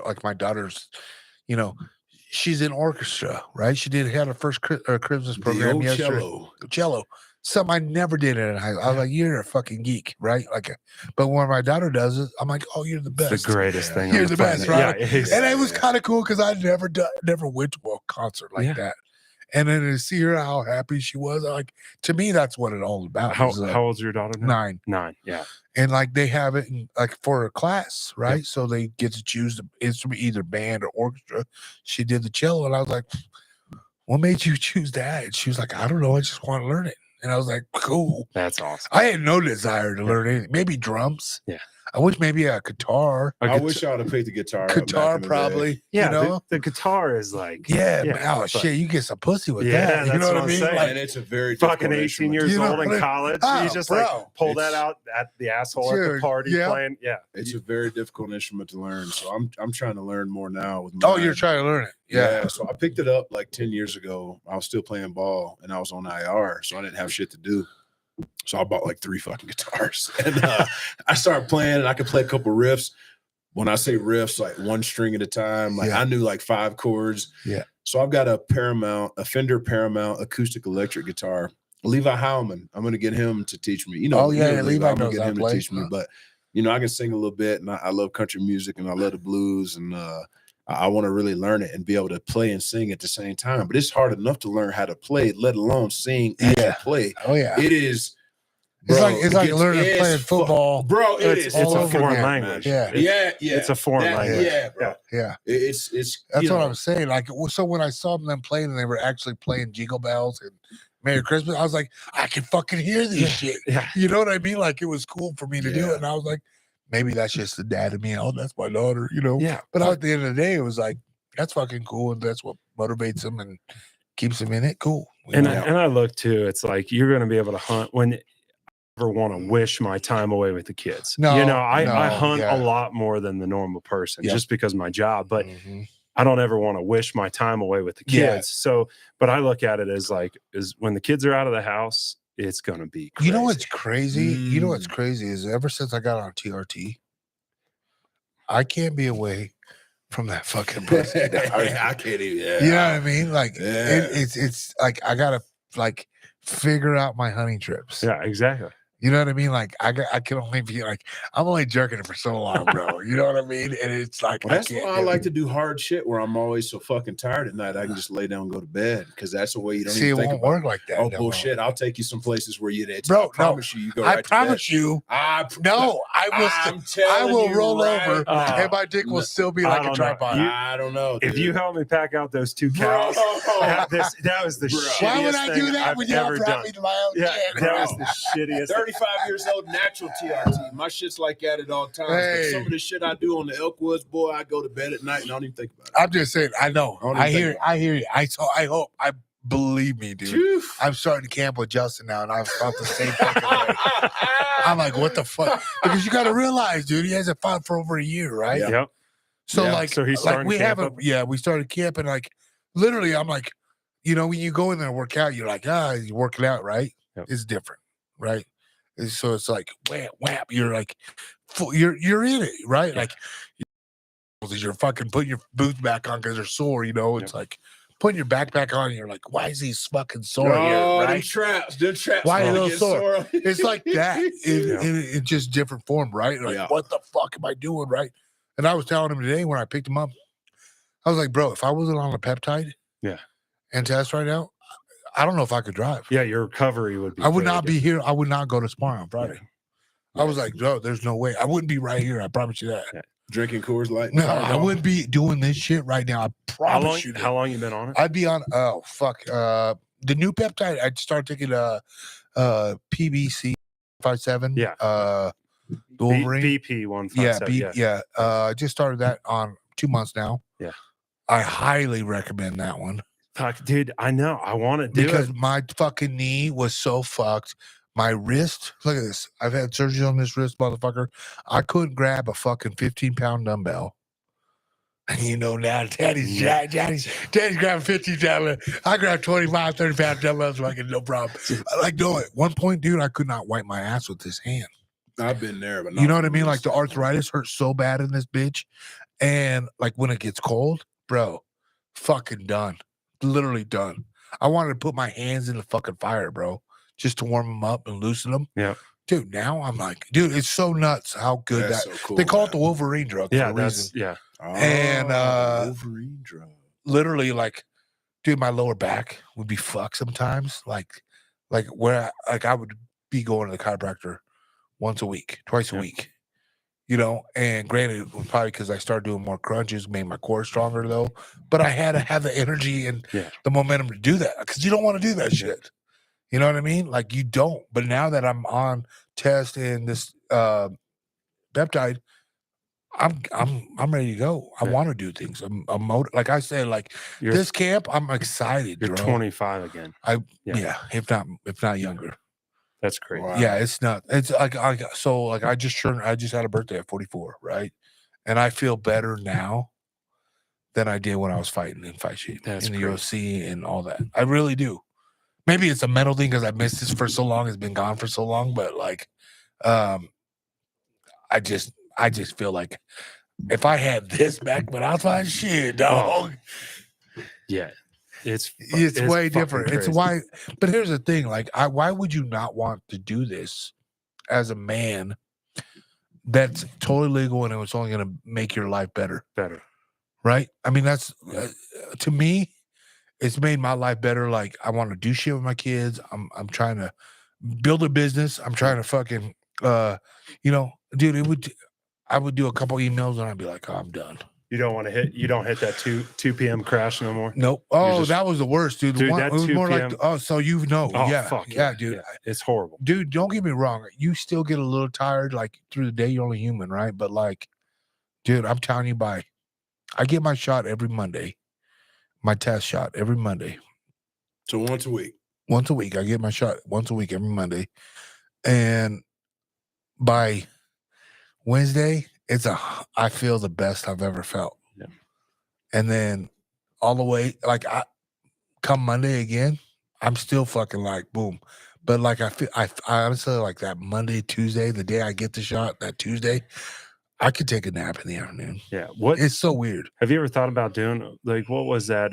like my daughter's, you know, she's in orchestra, right? She had her first Christmas program yesterday. Cello. Something I never did in high school. I was like, "You're a fucking geek," right? Like, but when my daughter does it, I'm like, "Oh, you're the best. It's the greatest thing. You're the best, right?" Yeah, exactly. And it was kind of cool because I never went to a concert like that. And then to see her how happy she was, like to me, that's what it's all about. How old's your daughter now? 9. Yeah. And like they have it in, like for a class, right? So they get to choose the instrument, either band or orchestra. She did the cello, and I was like, "What made you choose that?" And she was like, "I don't know. I just want to learn it." And I was like, "Cool. That's awesome." I had no desire to learn anything. Maybe drums. Yeah. I wish maybe a guitar. I wish I would have picked the guitar. Guitar probably. Yeah, you know? the guitar is like. Shit, you get some pussy with that. That's You know what I I'm mean? saying. Like, and it's a very fucking 18 years old in college. You just like pull that out at the asshole at the party playing. Yeah, it's a very difficult instrument to learn. So I'm trying to learn more now. With you're trying to learn it. Yeah. So I picked it up like 10 years ago. I was still playing ball and I was on IR, so I didn't have shit to do. So I bought like 3 fucking guitars and I started playing, and I could play a couple riffs. When I say riffs, like one string at a time, like I knew like 5 chords. Yeah. So I've got a Fender Paramount acoustic electric guitar. Levi Howman, I'm going to get him to teach me. You know, Levi I'm going knows to get him how to teach me. But, you know, I can sing a little bit, and I love country music, and I love the blues, and I want to really learn it and be able to play and sing at the same time. But it's hard enough to learn how to play, let alone sing and play. Oh yeah, it is. Bro, it's like learning to play football, bro. It's a foreign language. Yeah, it's a foreign language. Yeah, bro. Yeah, it's. That's what I'm saying. Like, so when I saw them playing, and they were actually playing Jingle Bells and Merry Christmas, I was like, I can fucking hear this shit. Yeah. You know what I mean? Like, it was cool for me to do it, and I was like, maybe that's just the dad in me. Oh, that's my daughter, you know? Yeah. But at the end of the day, it was like, that's fucking cool, and that's what motivates them and keeps them in it. Cool. And I look too. It's like you're going to be able to hunt when. Ever want to wish my time away with the kids. I hunt a lot more than the normal person just because of my job, but I don't ever want to wish my time away with the kids. So, but I look at it as like, is when the kids are out of the house, it's going to be crazy. You know what's crazy? You know what's crazy is ever since I got on TRT, I can't be away from that fucking pussy. I can't even. You know what I mean? Like it's like I gotta like figure out my hunting trips. Yeah, exactly. You know what I mean? Like I can only be like, I'm only jerking it for so long, bro. You know what I mean? And it's like, well, that's why I like to do hard shit where I'm always so fucking tired at night. I can just lay down and go to bed because that's the way you don't see, even it think won't about work like that. Oh, no, bullshit. I'll take you some places where you bro, I promise you go I right promise to bed. you. I will roll over right and my dick will still be like a tripod. I don't know. If you help me pack out those 2 cows, that was the shittiest Why would I do that I've when y'all brought me to my own shit? that was the shittiest. 35 years old, natural TRT. My shit's like at it all times. Hey. But some of the shit I do on the Elkwoods, boy, I go to bed at night and I don't even think about it. I'm just saying, I know. I hear you. I believe me, dude. Oof. I'm starting to camp with Justin now, and I've felt the same fucking way. I'm like, what the fuck? Because you got to realize, dude, he hasn't fought for over a year, right? Yeah. Yep. So Yeah. like, So he's like starting we camp haven't. up? Yeah, we started camping. Like literally, I'm like, you know, when you go in there and work out, you're like, you're working out, right? Yep. It's different, right? So it's like wham, wham. You're like, you're in it, right? Yeah. Like you're fucking putting your boots back on because they're sore. You know, it's like putting your backpack on. And you're like, why is he fucking sore here? Right? Them traps. Why are gonna those sore? sore. It's like that in just different form, right? Like, what the fuck am I doing, right? And I was telling him today when I picked him up, I was like, bro, if I wasn't on a peptide, and test right now, I don't know if I could drive. Yeah, your recovery would be. I would not be here. I would not go to sparring on Friday. Yeah. I was like, no, there's no way. I wouldn't be right here. I promise you that. Yeah. Drinking Coors Light. No, I wouldn't be doing this shit right now. I promise you that. How long you been on it? I'd be on. Oh fuck. The new peptide. I'd start taking PBC 57. Yeah. The Wolverine. BP 157. Yeah. I just started that on 2 months now. Yeah. I highly recommend that one. Fuck, dude, I know. I want to do because it. my fucking knee was so fucked. My wrist, look at this. I've had surgery on this wrist, motherfucker. I couldn't grab a fucking 15-pound dumbbell. And you know now, Daddy's grabbing 15 pound. I grab 25, 30-pound dumbbells, fucking no problem. Like, no, at one point, dude, I could not wipe my ass with this hand. I've been there, but you know what I mean? Like the arthritis hurts so bad in this bitch. And like when it gets cold, bro, fucking done. Literally done. I wanted to put my hands in the fucking fire, bro, just to warm them up and loosen them. Yeah. Dude, now I'm like, dude, it's so nuts how good That's that. so cool, they call man. it the Wolverine drug for a reason. Yeah. And Wolverine drug. literally, like, dude, my lower back would be fucked sometimes. Like where I would be going to the chiropractor once a week, twice a week. You know, and granted, it was probably because I started doing more crunches, made my core stronger though. But I had to have the energy and the momentum to do that because you don't want to do that shit. You know what I mean? Like you don't. But now that I'm on test and this peptide, I'm ready to go. I want to do things. I'm like I said, like this camp, I'm excited. You're bro. 25 again. If not younger. That's great. Wow. Yeah, it's not. It's like I just had a birthday at 44, right? And I feel better now than I did when I was fighting in fight shape in the UFC and all that. I really do. Maybe it's a mental thing because I missed this for so long. It's been gone for so long, but like, I just feel like if I had this back when I was fighting, shit, dog. Yeah. It's way different. Crazy. It's why, but here's the thing: like, why would you not want to do this as a man? That's totally legal, and it's only going to make your life better. Right? I mean, that's to me, it's made my life better. Like, I want to do shit with my kids. I'm trying to build a business. I'm trying to fucking, you know, dude. I would do a couple emails, and I'd be like, oh, I'm done. You don't hit that 2 p.m. crash no more. Nope. Oh, that was the worst, dude. Dude, it was more like, so you know, fuck dude. Yeah. It's horrible, dude. Don't get me wrong. You still get a little tired, like through the day. You're only human, right? But like, dude, I'm telling you, I get my shot every Monday, my test shot every Monday. So once a week. Once a week, I get my shot once a week every Monday, and by Wednesday, I feel the best I've ever felt. Yeah. And then all the way, like come Monday again, I'm still fucking like boom. But like I honestly like that Monday, Tuesday, the day I get the shot, that Tuesday, I could take a nap in the afternoon. Yeah. It's so weird. Have you ever thought about doing like what was that?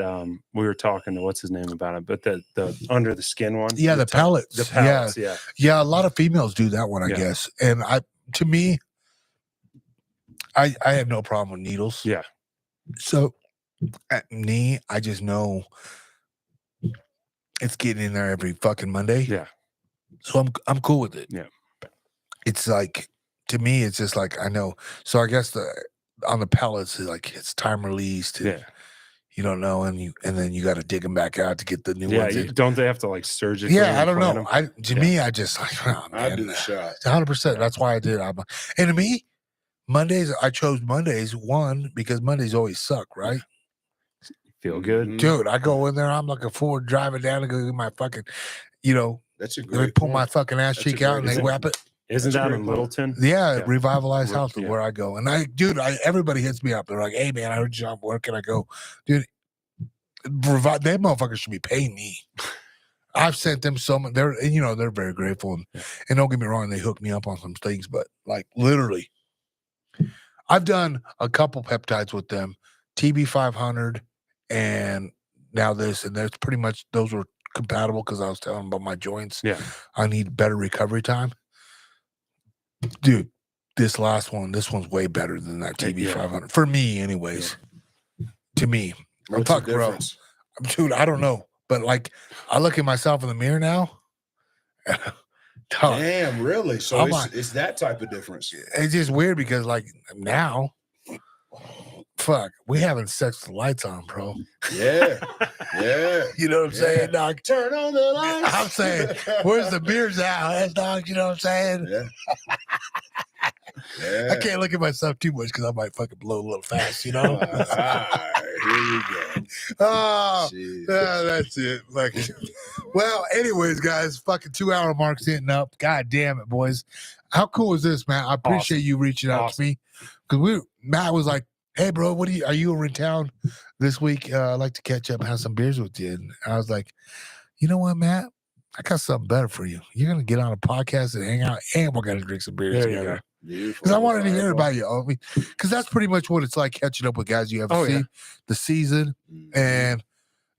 We were talking to what's his name about it, but the under the skin one. Yeah, the pellets. The pellets. Yeah. Yeah, a lot of females do that one, I guess. And to me, I have no problem with needles. Yeah. So at me, I just know it's getting in there every fucking Monday. Yeah. So I'm cool with it. Yeah. It's like, to me, it's just like, I know. So I guess on the pellets, it's time released. And you don't know, and then you got to dig them back out to get the new ones. Don't they have to like surgically? Yeah, I don't know. Me, I just oh, man, I do the shot 100%. That's why I did. And to me, Mondays, I chose Mondays because Mondays always suck, right? Feel good, dude. I go in there, I'm looking forward driving down to go get my fucking, that's a they great pull my fucking ass cheek out and they wrap it. Isn't that in Littleton? Yeah, Revitalized House is where I go. And everybody hits me up. They're like, hey man, I heard you on work, and I go, dude, they motherfuckers should be paying me. I've sent them some. They're very grateful, and don't get me wrong, they hook me up on some things, but like literally, I've done a couple peptides with them, TB 500, and now this, and that's pretty much those were compatible because I was telling them about my joints. Yeah, I need better recovery time, dude. This one's way better than that TB 500 for me, anyways. To me, what's the difference? Dude, I don't know, but like, I look at myself in the mirror now. Damn, really? So it's that type of difference. It's just weird because like now, fuck, we having sex with the lights on, bro. Yeah. You know what I'm saying, dog? Turn on the lights. I'm saying, where's the beers at, dog? You know what I'm saying? Yeah. I can't look at myself too much because I might fucking blow a little fast, you know? All right, here we go. Oh, yeah, that's it. Like, well, anyways, guys, fucking 2-hour mark's hitting up. God damn it, boys. How cool is this, man? I appreciate you reaching out to me. Because Matt was like, hey, bro, are you in town this week? I'd like to catch up and have some beers with you. And I was like, you know what, Matt? I got something better for you. You're going to get on a podcast and hang out, and we're going to drink some beers together. Because I wanted to hear about you. Because that's pretty much what it's like catching up with guys you haven't seen the season. And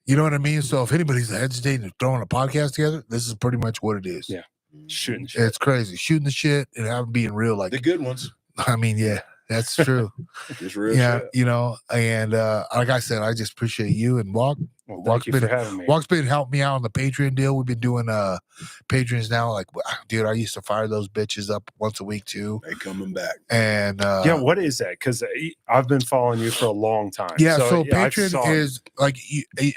you know what I mean? So if anybody's hesitating to throwing a podcast together, this is pretty much what it is. Yeah. Shooting the shit. It's crazy. Shooting the shit and having being real. Like the good ones. I mean, yeah. That's true. Just real shit. And like I said, I just appreciate you and Walk. Well, thank you for having me. Walk's been helping me out on the Patreon deal. We've been doing Patreons now. Like, dude, I used to fire those bitches up once a week too. They coming back. And what is that? Because I've been following you for a long time. Yeah, so Patreon is like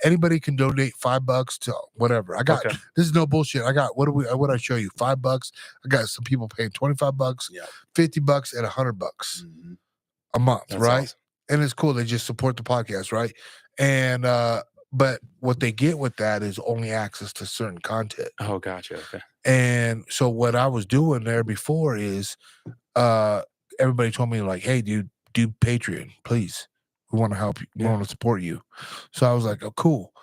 anybody can donate $5 to whatever. I got this is no bullshit. I got what I show you? $5. I got some people paying $25, $50, and $100 a month, That's right? Awesome. And it's cool. They just support the podcast, right? And but what they get with that is only access to certain content. Oh, gotcha. Okay. And so what I was doing there before is everybody told me like, hey, dude, do Patreon, please. We want to help you. We want to support you. So I was like, oh, cool.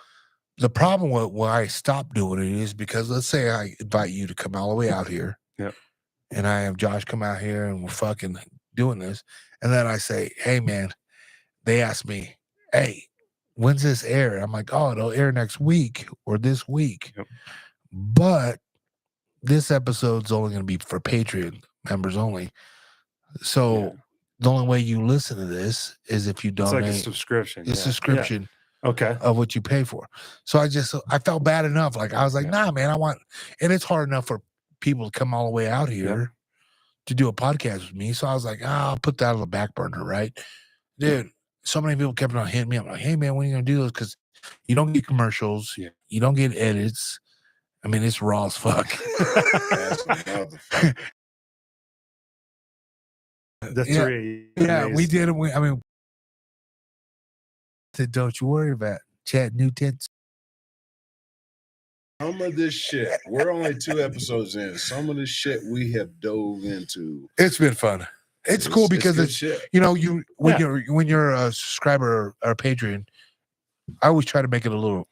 The problem with why I stopped doing it is because let's say I invite you to come all the way out here. Yep. And I have Josh come out here and we're fucking doing this. And then I say, hey, man, they ask me, hey, when's this air? I'm like, oh, it'll air next week or this week. Yep. But this episode's only going to be for Patreon members only. So the only way you listen to this is if you donate. It's like a subscription. It's a subscription. Okay. Of what you pay for. So I felt bad enough. Like I was like, nah, man, and it's hard enough for people to come all the way out here to do a podcast with me. So I was like, I'll put that on the back burner, right? Dude. So many people kept on hitting me up like, hey, man, when are you going to do this? Because you don't get commercials. Yeah. You don't get edits. I mean, it's raw as fuck. The three. Yeah, we did it. Don't you worry about Chad Newton. Some of this shit, we're only 2 episodes in. Some of the shit we have dove into. It's been fun. It's cool because it's when you're a subscriber or a Patreon, I always try to make it a little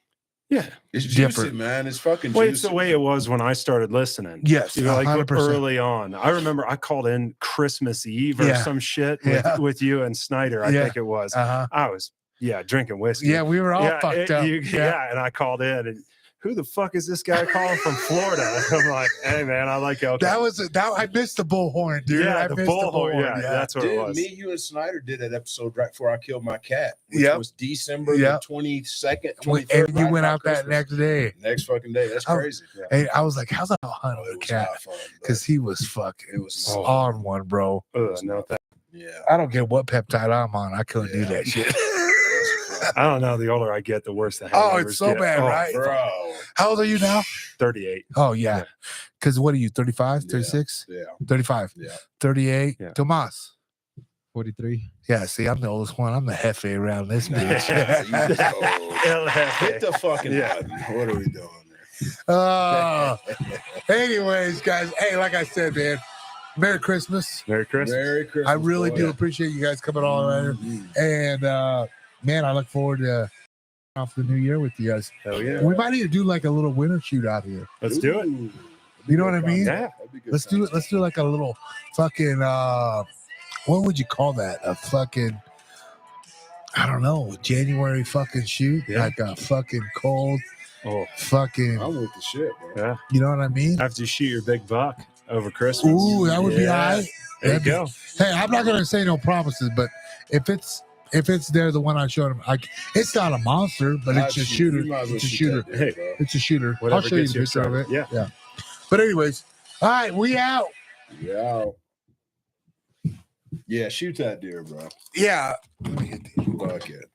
Yeah. It's juicy, Different. man. It's fucking Well, juicy. it's the way it was when I started listening. Yes, You know, like 100%. early on. I remember I called in Christmas Eve or some shit with you and Snyder, I think it was. I was drinking whiskey. Yeah, we were all fucked up. And I called in and who the fuck is this guy calling from Florida? I'm like, hey man, I like alcohol. I missed the bullhorn, dude. Yeah, I the missed bullhorn. Yeah, that's what it was. Me, you, and Snyder did that episode right before I killed my cat, which was December the 22nd, 23rd. And you went out that next day. Next fucking day. That's crazy. Hey, I was like, how's that hunt the cat? Because he was fucking, it was on one, bro. No, I don't get what peptide I'm on. I couldn't do that shit. I don't know. The older I get, the worse the hangovers Oh, it's so get. bad, right? Bro. How old are you now? 38. Oh, yeah. Because what are you, 35, 36? Yeah. 35. Yeah. 38. Yeah. Tomas. 43. Yeah, see, I'm the oldest one. I'm the hefe around this bitch. Hit the fucking button. What are we doing there? Anyways, guys. Hey, like I said, man, Merry Christmas. Merry Christmas. Merry Christmas. I really do appreciate you guys coming all around here. And, man, I look forward to off the new year with you guys. Hell yeah. We might need to do like a little winter shoot out here. Let's do it. You know what I mean? Yeah. Let's do it. Let's do like a little fucking, what would you call that? A fucking, I don't know, January fucking shoot. Yeah. Like a fucking cold, fucking. I'm with the shit, bro. Yeah. You know what I mean? After you shoot your big buck over Christmas. Ooh, that would be all right. There you go. Hey, I'm not gonna say no promises, but if it's there, the one I showed him, it's not a monster, but it's a shooter. It's a shooter. Hey, It's a shooter. Whatever I'll show you gets the you picture of it. excited. Yeah. But anyways, all right, we out. Yeah, shoot that deer, bro. Yeah. Fuck it.